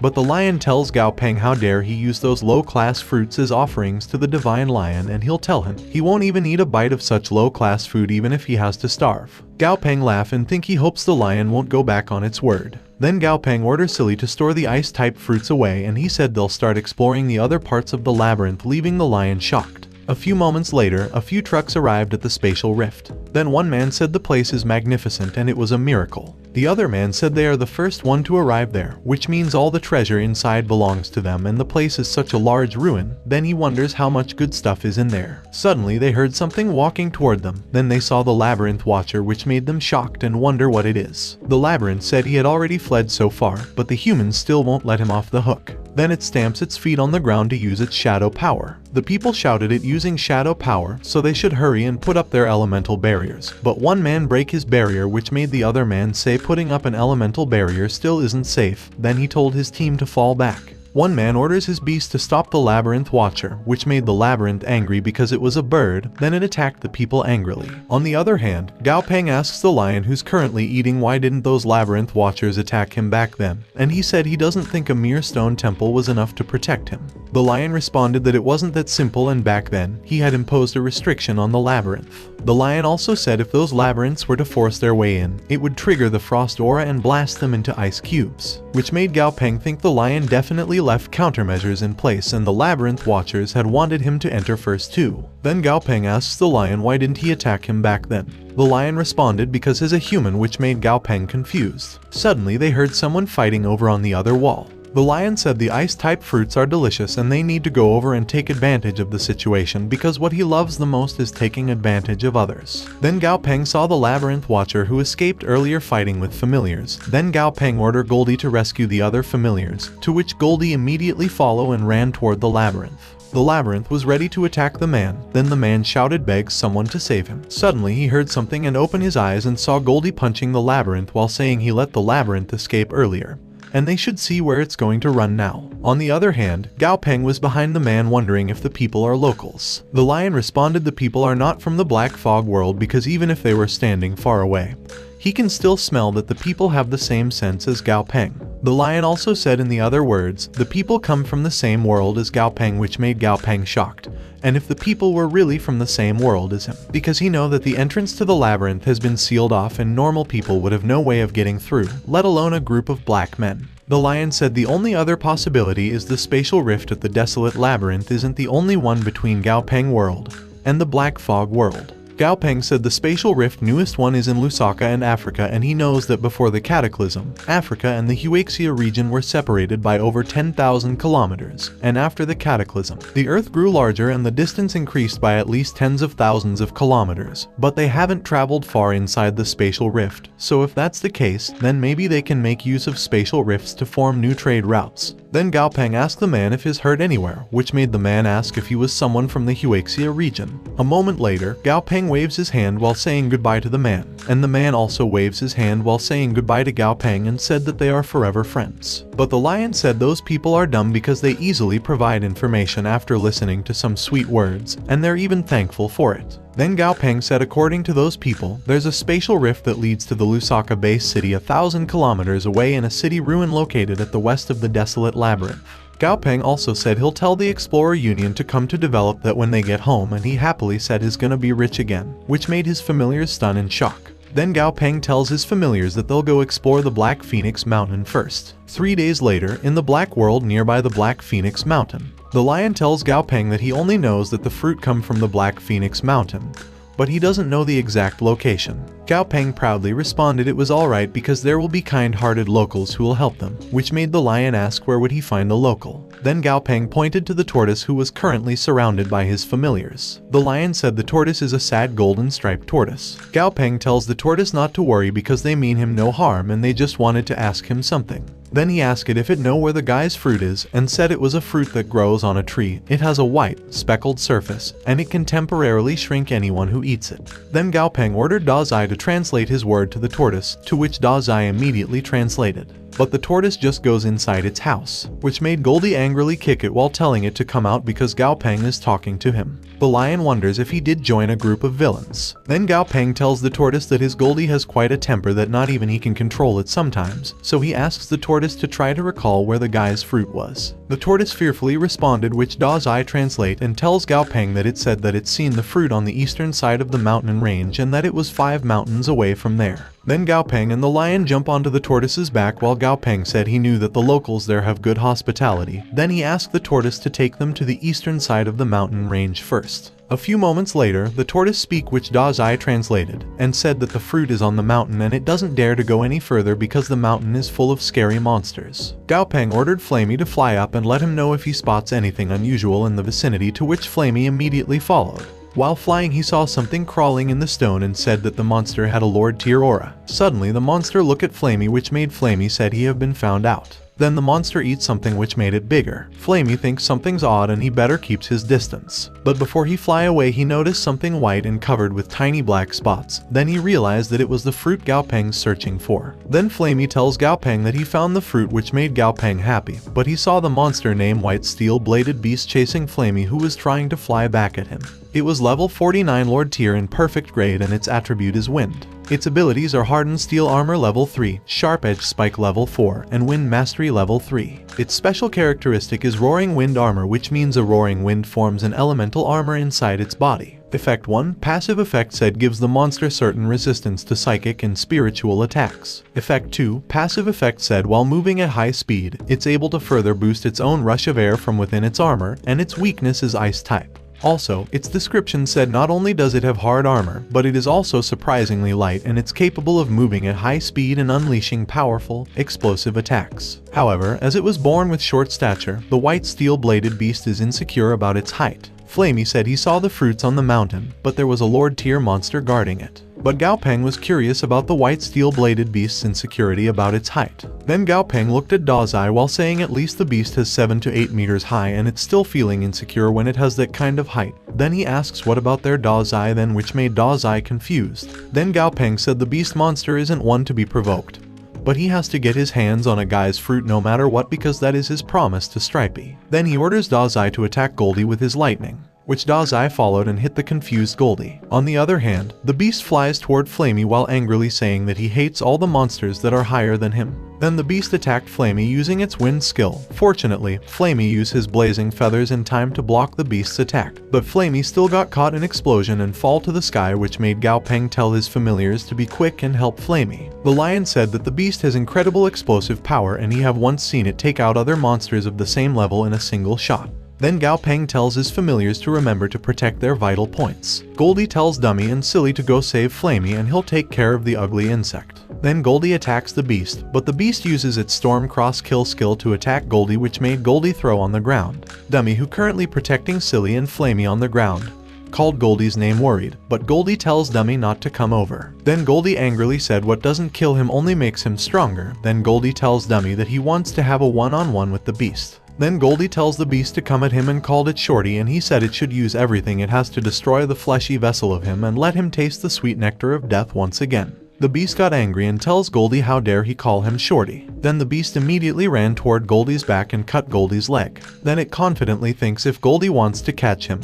But the lion tells Gao Peng how dare he use those low-class fruits as offerings to the divine lion, and he'll tell him he won't even eat a bite of such low-class food even if he has to starve. Gao Peng laugh and think he hopes the lion won't go back on its word. Then Gao Peng orders Silly to store the ice-type fruits away and he said they'll start exploring the other parts of the labyrinth, leaving the lion shocked. A few moments later, a few trucks arrived at the spatial rift. Then one man said the place is magnificent and it was a miracle. The other man said they are the first one to arrive there, which means all the treasure inside belongs to them and the place is such a large ruin. Then he wonders how much good stuff is in there. Suddenly they heard something walking toward them. Then they saw the labyrinth watcher, which made them shocked and wonder what it is. The labyrinth said he had already fled so far, but the humans still won't let him off the hook. Then it stamps its feet on the ground to use its shadow power. The people shouted it using shadow power, so they should hurry and put up their elemental barriers. But one man break his barrier, which made the other man say putting up an elemental barrier still isn't safe. Then he told his team to fall back. One man orders his beast to stop the labyrinth watcher, which made the labyrinth angry because it was a bird, then it attacked the people angrily. On the other hand, Gao Peng asks the lion who's currently eating why didn't those labyrinth watchers attack him back then, and he said he doesn't think a mere stone temple was enough to protect him. The lion responded that it wasn't that simple and back then, he had imposed a restriction on the labyrinth. The lion also said if those labyrinths were to force their way in, it would trigger the frost aura and blast them into ice cubes, which made Gao Peng think the lion definitely left countermeasures in place and the labyrinth watchers had wanted him to enter first too. Then Gao Peng asks the lion why didn't he attack him back then. The lion responded because he's a human, which made Gao Peng confused. Suddenly they heard someone fighting over on the other wall. The lion said the ice-type fruits are delicious and they need to go over and take advantage of the situation because what he loves the most is taking advantage of others. Then Gao Peng saw the labyrinth watcher who escaped earlier fighting with familiars. Then Gao Peng ordered Goldie to rescue the other familiars, to which Goldie immediately followed and ran toward the labyrinth. The labyrinth was ready to attack the man. Then the man shouted begs someone to save him. Suddenly he heard something and opened his eyes and saw Goldie punching the labyrinth while saying he let the labyrinth escape earlier, and they should see where it's going to run now. On the other hand, Gao Peng was behind the man wondering if the people are locals. The lion responded the people are not from the Black Fog world because even if they were standing far away, he can still smell that the people have the same sense as Gao Peng. The lion also said in the other words, the people come from the same world as Gao Peng, which made Gao Peng shocked. And if the people were really from the same world as him, because he know that the entrance to the labyrinth has been sealed off and normal people would have no way of getting through, let alone a group of black men. The lion said the only other possibility is the spatial rift at the desolate labyrinth isn't the only one between Gao Peng world and the Black Fog world. Gao Peng said the spatial rift newest one is in Lusaka and Africa, and he knows that before the cataclysm, Africa and the Huaxia region were separated by over 10,000 kilometers, and after the cataclysm, the Earth grew larger and the distance increased by at least tens of thousands of kilometers, but they haven't traveled far inside the spatial rift, so if that's the case, then maybe they can make use of spatial rifts to form new trade routes. Then Gao Peng asked the man if he's heard anywhere, which made the man ask if he was someone from the Huaxia region. A moment later, Gao Peng waves his hand while saying goodbye to the man, and the man also waves his hand while saying goodbye to Gao Peng and said that they are forever friends. But the lion said those people are dumb because they easily provide information after listening to some sweet words, and they're even thankful for it. Then Gao Peng said according to those people, there's a spatial rift that leads to the Lusaka base city 1,000 kilometers away in a city ruin located at the west of the desolate labyrinth. Gao Peng also said he'll tell the Explorer Union to come to develop that when they get home, and he happily said he's gonna be rich again, which made his familiars stun in shock. Then Gao Peng tells his familiars that they'll go explore the Black Phoenix Mountain first. 3 days later, in the Black World nearby the Black Phoenix Mountain, the lion tells Gao Peng that he only knows that the fruit come from the Black Phoenix Mountain, but he doesn't know the exact location. Gao Peng proudly responded it was alright because there will be kind-hearted locals who will help them, which made the lion ask where would he find the local. Then Gao Peng pointed to the tortoise who was currently surrounded by his familiars. The lion said the tortoise is a sad golden striped tortoise. Gao Peng tells the tortoise not to worry because they mean him no harm and they just wanted to ask him something. Then he asked it if it know where the guy's fruit is and said it was a fruit that grows on a tree. It has a white, speckled surface, and it can temporarily shrink anyone who eats it. Then Gao Peng ordered Da Zai to translate his word to the tortoise, to which Da Zai immediately translated. But the tortoise just goes inside its house, which made Goldie angrily kick it while telling it to come out because Gao Peng is talking to him. The lion wonders if he did join a group of villains. Then Gao Peng tells the tortoise that his Goldie has quite a temper that not even he can control it sometimes, so he asks the tortoise to try to recall where the guy's fruit was. The tortoise fearfully responded, which Da Zai translate and tells Gao Peng that it said that it's seen the fruit on the eastern side of the mountain range and that it was 5 mountains away from there. Then Gao Peng and the lion jump onto the tortoise's back while Gao Peng said he knew that the locals there have good hospitality. Then he asked the tortoise to take them to the eastern side of the mountain range first. A few moments later, the tortoise speak, which Da Zai translated, and said that the fruit is on the mountain and it doesn't dare to go any further because the mountain is full of scary monsters. Gao Peng ordered Flamey to fly up and let him know if he spots anything unusual in the vicinity, to which Flamey immediately followed. While flying, he saw something crawling in the stone and said that the monster had a Lord Tier aura. Suddenly, the monster looked at Flamey, which made Flamey said he have been found out. Then the monster eats something which made it bigger. Flamey thinks something's odd and he better keeps his distance. But before he fly away, he noticed something white and covered with tiny black spots. Then he realized that it was the fruit Gao Peng's searching for. Then Flamey tells Gao Peng that he found the fruit, which made Gao Peng happy, but he saw the monster named White Steel-Bladed Beast chasing Flamey, who was trying to fly back at him. It was level 49 Lord Tier in perfect grade and its attribute is Wind. Its abilities are Hardened Steel Armor level 3, Sharp Edge Spike level 4, and Wind Mastery level 3. Its special characteristic is Roaring Wind Armor, which means a roaring wind forms an elemental armor inside its body. Effect 1, Passive Effect said gives the monster certain resistance to psychic and spiritual attacks. Effect 2, Passive Effect said while moving at high speed, it's able to further boost its own rush of air from within its armor, and its weakness is Ice type. Also, its description said not only does it have hard armor, but it is also surprisingly light and it's capable of moving at high speed and unleashing powerful, explosive attacks. However, as it was born with short stature, the White Steel-Bladed Beast is insecure about its height. Flamey said he saw the fruits on the mountain, but there was a Lord Tier monster guarding it. But Gao Peng was curious about the White Steel-Bladed Beast's insecurity about its height. Then Gao Peng looked at Da Zai while saying at least the beast has 7 to 8 meters high and it's still feeling insecure when it has that kind of height. Then he asks what about their Da Zai then, which made Da Zai confused. Then Gao Peng said the beast monster isn't one to be provoked, but he has to get his hands on a guy's fruit no matter what because that is his promise to Stripey. Then he orders Da Zai to attack Goldie with his lightning, which Da Zai followed and hit the confused Goldie. On the other hand, the beast flies toward Flamey while angrily saying that he hates all the monsters that are higher than him. Then the beast attacked Flamey using its wind skill. Fortunately, Flamey used his blazing feathers in time to block the beast's attack, but Flamey still got caught in explosion and fall to the sky, which made Gao Peng tell his familiars to be quick and help Flamey. The lion said that the beast has incredible explosive power and he have once seen it take out other monsters of the same level in a single shot. Then Gao Peng tells his familiars to remember to protect their vital points. Goldie tells Dummy and Silly to go save Flamey and he'll take care of the ugly insect. Then Goldie attacks the beast, but the beast uses its Storm Cross kill skill to attack Goldie, which made Goldie throw on the ground. Dummy, who currently protecting Silly and Flamey on the ground, called Goldie's name worried, but Goldie tells Dummy not to come over. Then Goldie angrily said what doesn't kill him only makes him stronger. Then Goldie tells Dummy that he wants to have a one-on-one with the beast. Then Goldie tells the beast to come at him and called it Shorty, and he said it should use everything it has to destroy the fleshy vessel of him and let him taste the sweet nectar of death once again. The beast got angry and tells Goldie how dare he call him Shorty. Then the beast immediately ran toward Goldie's back and cut Goldie's leg. Then it confidently thinks if Goldie wants to catch him,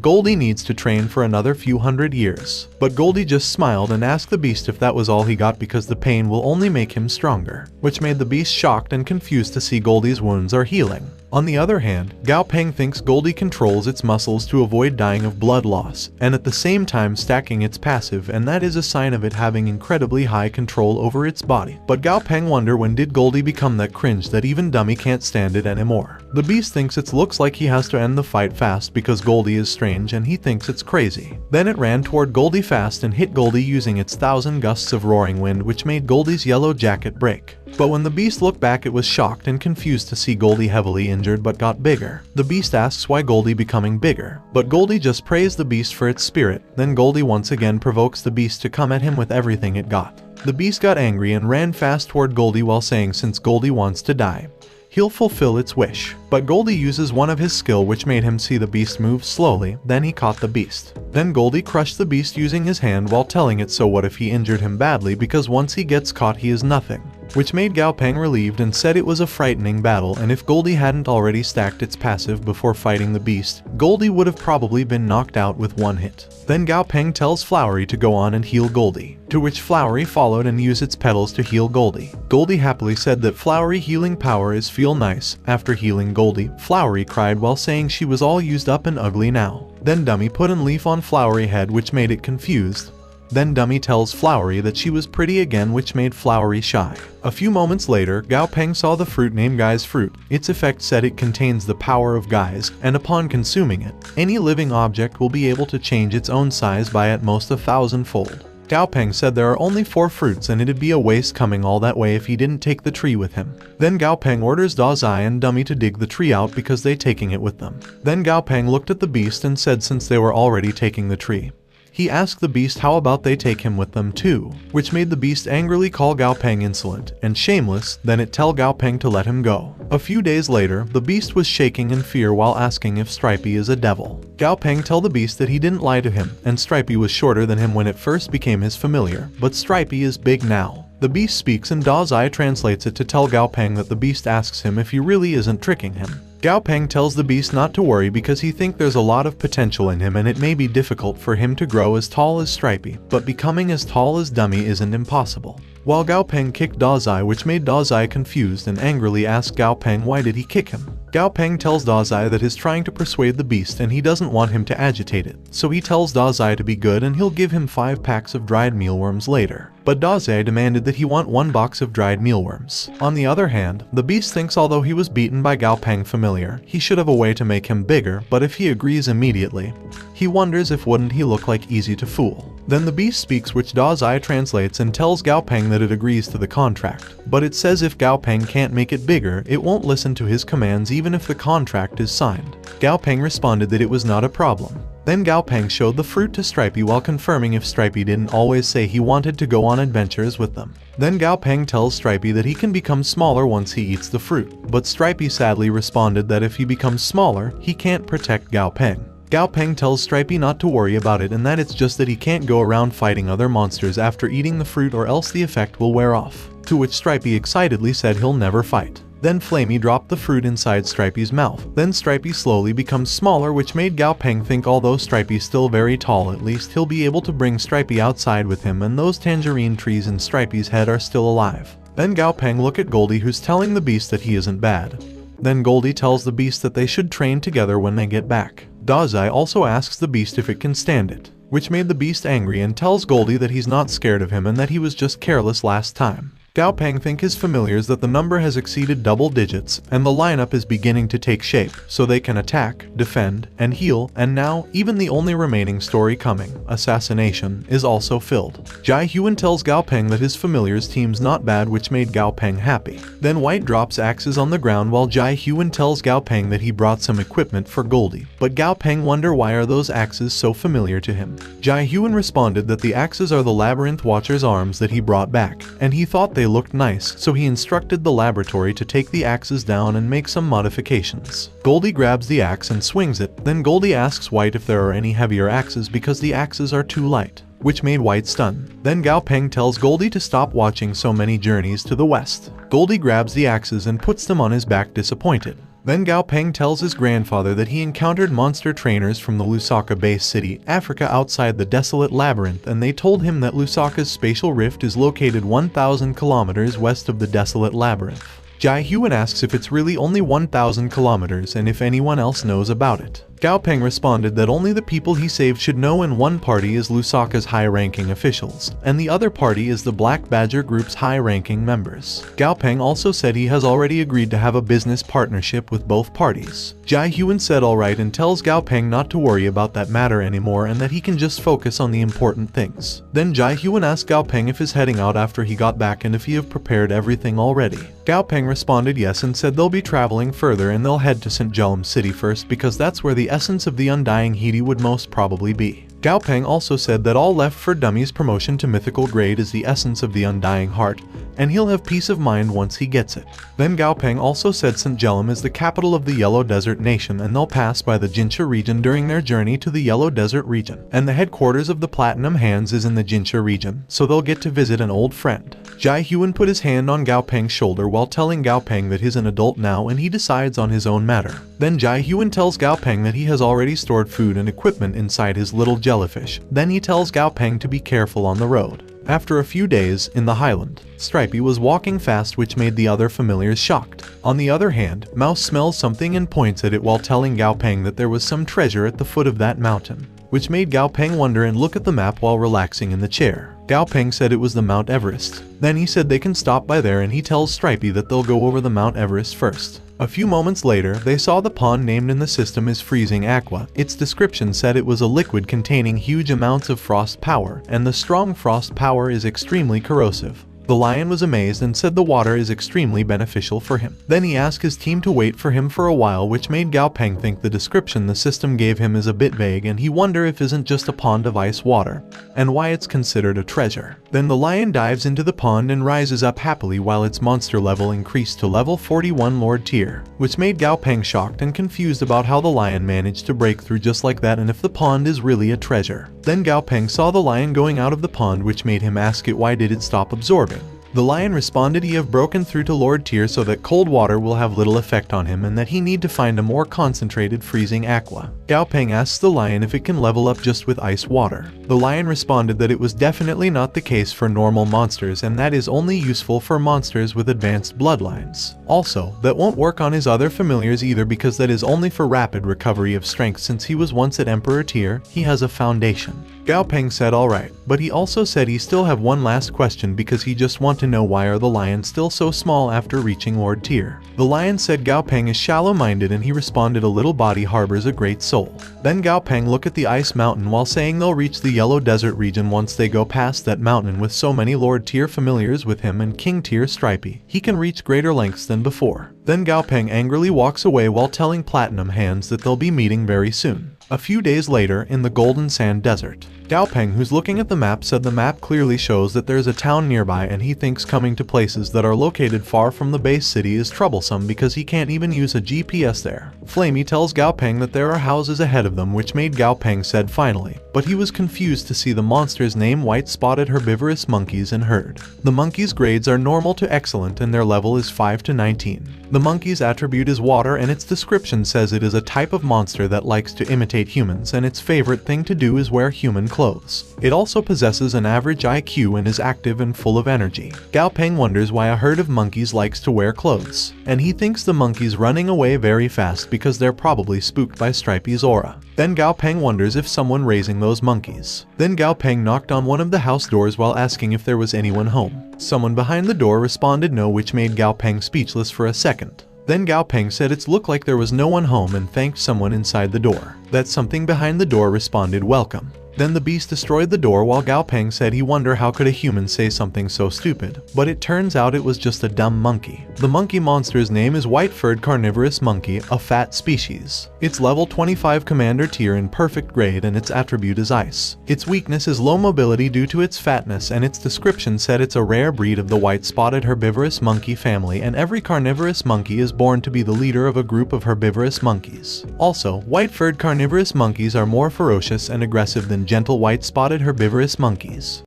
Goldie needs to train for another few hundred years. But Goldie just smiled and asked the beast if that was all he got because the pain will only make him stronger, which made the beast shocked and confused to see Goldie's wounds are healing. On the other hand, Gao Peng thinks Goldie controls its muscles to avoid dying of blood loss, and at the same time stacking its passive, and that is a sign of it having incredibly high control over its body. But Gao Peng wonder when did Goldie become that cringe that even Dummy can't stand it anymore. The beast thinks it looks like he has to end the fight fast because Goldie is strange and he thinks it's crazy. Then it ran toward Goldie fast and hit Goldie using its 1,000 gusts of roaring wind, which made Goldie's yellow jacket break. But when the beast looked back, it was shocked and confused to see Goldie heavily injured but got bigger. The beast asks why Goldie becoming bigger, but Goldie just praised the beast for its spirit. Then Goldie once again provokes the beast to come at him with everything it got. The beast got angry and ran fast toward Goldie while saying since Goldie wants to die, he'll fulfill its wish. But Goldie uses one of his skill which made him see the beast move slowly. Then he caught the beast. Then Goldie crushed the beast using his hand while telling it so what if he injured him badly because once he gets caught he is nothing, which made Gao Peng relieved and said it was a frightening battle, and if Goldie hadn't already stacked its passive before fighting the beast, Goldie would have probably been knocked out with one hit. Then Gao Peng tells Flowery to go on and heal Goldie, to which Flowery followed and used its petals to heal Goldie. Goldie happily said that Flowery healing power is feel nice. After healing Goldie, Flowery cried while saying she was all used up and ugly now. Then Dummy put an leaf on Flowery head which made it confused. Then Dummy tells Flowery that she was pretty again, which made Flowery shy. A few moments later, Gao Peng saw the fruit named Guy's Fruit. Its effect said it contains the power of guys, and upon consuming it, any living object will be able to change its own size by at most 1,000-fold. Gao Peng said there are only 4 fruits and it'd be a waste coming all that way if he didn't take the tree with him. Then Gao Peng orders Da Zai and Dummy to dig the tree out because they taking it with them. Then Gao Peng looked at the beast and said since they were already taking the tree, he asked the beast how about they take him with them too, which made the beast angrily call Gao Peng insolent and shameless. Then it tell Gao Peng to let him go. A few days later, the beast was shaking in fear while asking if Stripey is a devil. Gao Peng tell the beast that he didn't lie to him, and Stripey was shorter than him when it first became his familiar, but Stripey is big now. The beast speaks and Da Zai translates it to tell Gao Peng that the beast asks him if he really isn't tricking him. Gao Peng tells the beast not to worry because he thinks there's a lot of potential in him and it may be difficult for him to grow as tall as Stripey, but becoming as tall as Dummy isn't impossible. While Gao Peng kicked Da Zai, which made Da Zai confused and angrily asked Gao Peng why did he kick him. Gao Peng tells Da Zai that he's trying to persuade the beast and he doesn't want him to agitate it, so he tells Da Zai to be good and he'll give him 5 packs of dried mealworms later. But Da Zai demanded that he want 1 box of dried mealworms. On the other hand, the beast thinks although he was beaten by Gao Peng familiar, he should have a way to make him bigger, but if he agrees immediately, he wonders if wouldn't he look like easy to fool. Then the beast speaks, which Da Zai translates and tells Gao Peng that it agrees to the contract, but it says if Gao Peng can't make it bigger, it won't listen to his commands even if the contract is signed. Gao Peng responded that it was not a problem. Then Gao Peng showed the fruit to Stripey while confirming if Stripey didn't always say he wanted to go on adventures with them. Then Gao Peng tells Stripey that he can become smaller once he eats the fruit, but Stripey sadly responded that if he becomes smaller, he can't protect Gao Peng. Gao Peng tells Stripey not to worry about it and that it's just that he can't go around fighting other monsters after eating the fruit or else the effect will wear off, to which Stripey excitedly said he'll never fight. Then Flamey dropped the fruit inside Stripey's mouth. Then Stripey slowly becomes smaller, which made Gao Peng think although Stripey's still very tall, at least he'll be able to bring Stripey outside with him and those tangerine trees in Stripey's head are still alive. Then Gao Peng look at Goldie, who's telling the beast that he isn't bad. Then Goldie tells the beast that they should train together when they get back. Da Zai also asks the beast if it can stand it, which made the beast angry and tells Goldie that he's not scared of him and that he was just careless last time. Gao Peng thinks his familiars that the number has exceeded double digits, and the lineup is beginning to take shape, so they can attack, defend, and heal, and now, even the only remaining story coming, assassination, is also filled. Jai Huan tells Gao Peng that his familiars team's not bad, which made Gao Peng happy. Then White drops axes on the ground while Jai Huan tells Gao Peng that he brought some equipment for Goldie, but Gao Peng wonder why are those axes so familiar to him. Jai Huan responded that the axes are the Labyrinth Watcher's arms that he brought back, and he thought they looked nice, so he instructed the laboratory to take the axes down and make some modifications. Goldie grabs the axe and swings it, then Goldie asks White if there are any heavier axes because the axes are too light, which made White stun. Then Gao Peng tells Goldie to stop watching so many journeys to the west. Goldie grabs the axes and puts them on his back disappointed. Then Gao Peng tells his grandfather that he encountered monster trainers from the Lusaka base city, Africa outside the desolate labyrinth, and they told him that Lusaka's spatial rift is located 1,000 kilometers west of the desolate labyrinth. Jai Huan asks if it's really only 1,000 kilometers and if anyone else knows about it. Gao Peng responded that only the people he saved should know, and one party is Lusaka's high-ranking officials, and the other party is the Black Badger Group's high-ranking members. Gao Peng also said he has already agreed to have a business partnership with both parties. Jai Huan said alright and tells Gao Peng not to worry about that matter anymore and that he can just focus on the important things. Then Jai Huan asked Gao Peng if he's heading out after he got back and if he have prepared everything already. Gao Peng responded yes and said they'll be traveling further and they'll head to St. Jelum City first because that's where the essence of the Undying Hedi would most probably be. Gao Peng also said that all left for Dummy's promotion to mythical grade is the essence of the Undying Heart, and he'll have peace of mind once he gets it. Then Gao Peng also said St. Jelum is the capital of the Yellow Desert Nation and they'll pass by the Jincha region during their journey to the Yellow Desert region, and the headquarters of the Platinum Hands is in the Jincha region, so they'll get to visit an old friend. Jai Huan put his hand on Gao Peng's shoulder while telling Gao Peng that he's an adult now and he decides on his own matter. Then Jai Huan tells Gao Peng that he has already stored food and equipment inside his little jellyfish. Then he tells Gao Peng to be careful on the road. After a few days, in the highland, Stripey was walking fast, which made the other familiars shocked. On the other hand, Mouse smells something and points at it while telling Gao Peng that there was some treasure at the foot of that mountain, which made Gao Peng wonder and look at the map while relaxing in the chair. Gao Peng said it was the Mount Everest. Then he said they can stop by there and he tells Stripey that they'll go over the Mount Everest first. A few moments later, they saw the pond named in the system as Freezing Aqua. Its description said it was a liquid containing huge amounts of frost power, and the strong frost power is extremely corrosive. The lion was amazed and said the water is extremely beneficial for him. Then he asked his team to wait for him for a while, which made Gao Peng think the description the system gave him is a bit vague and he wonder if isn't just a pond of ice water, and why it's considered a treasure. Then the lion dives into the pond and rises up happily while its monster level increased to level 41 Lord tier, which made Gao Peng shocked and confused about how the lion managed to break through just like that and if the pond is really a treasure. Then Gao Peng saw the lion going out of the pond, which made him ask it why did it stop absorbing. The lion responded he have broken through to Lord tier so that cold water will have little effect on him and that he need to find a more concentrated freezing aqua. Gao Peng asks the lion if it can level up just with ice water. The lion responded that it was definitely not the case for normal monsters and that is only useful for monsters with advanced bloodlines. Also, that won't work on his other familiars either because that is only for rapid recovery of strength. Since he was once at Emperor tier, he has a foundation. Gao Peng said alright, but he also said he still have one last question because he just want to know why are the lions still so small after reaching Lord tier. The lion said Gao Peng is shallow-minded and he responded a little body harbors a great soul. Then Gao Peng look at the ice mountain while saying they'll reach the Yellow Desert region once they go past that mountain. With so many Lord tier familiars with him and King tier Stripey, he can reach greater lengths than before. Then Gao Peng angrily walks away while telling Platinum Hands that they'll be meeting very soon. A few days later, in the Golden Sand Desert, Gao Peng, who's looking at the map, said the map clearly shows that there's a town nearby and he thinks coming to places that are located far from the base city is troublesome because he can't even use a GPS there. Flamey tells Gao Peng that there are houses ahead of them, which made Gao Peng said finally, but he was confused to see the monsters named white-spotted herbivorous monkeys and herd. The monkeys' grades are normal to excellent and their level is 5 to 19. The monkey's attribute is water and its description says it is a type of monster that likes to imitate humans and its favorite thing to do is wear human clothes. clothes. It also possesses an average IQ and is active and full of energy. Gao Peng wonders why a herd of monkeys likes to wear clothes, and he thinks the monkeys running away very fast because they're probably spooked by Stripey's aura. Then Gao Peng wonders if someone raising those monkeys. Then Gao Peng knocked on one of the house doors while asking if there was anyone home. Someone behind the door responded no, which made Gao Peng speechless for a second. Then Gao Peng said it looked like there was no one home and thanked someone inside the door. That something behind the door responded welcome. Then the beast destroyed the door while Gao Peng said he wondered how could a human say something so stupid, but it turns out it was just a dumb monkey. The monkey monster's name is white-furred carnivorous monkey, a fat species. It's level 25 commander tier in perfect grade and its attribute is ice. Its weakness is low mobility due to its fatness, and its description said it's a rare breed of the white-spotted herbivorous monkey family, and every carnivorous monkey is born to be the leader of a group of herbivorous monkeys. Also, white-furred carnivorous monkeys are more ferocious and aggressive than gentle white-spotted herbivorous monkeys.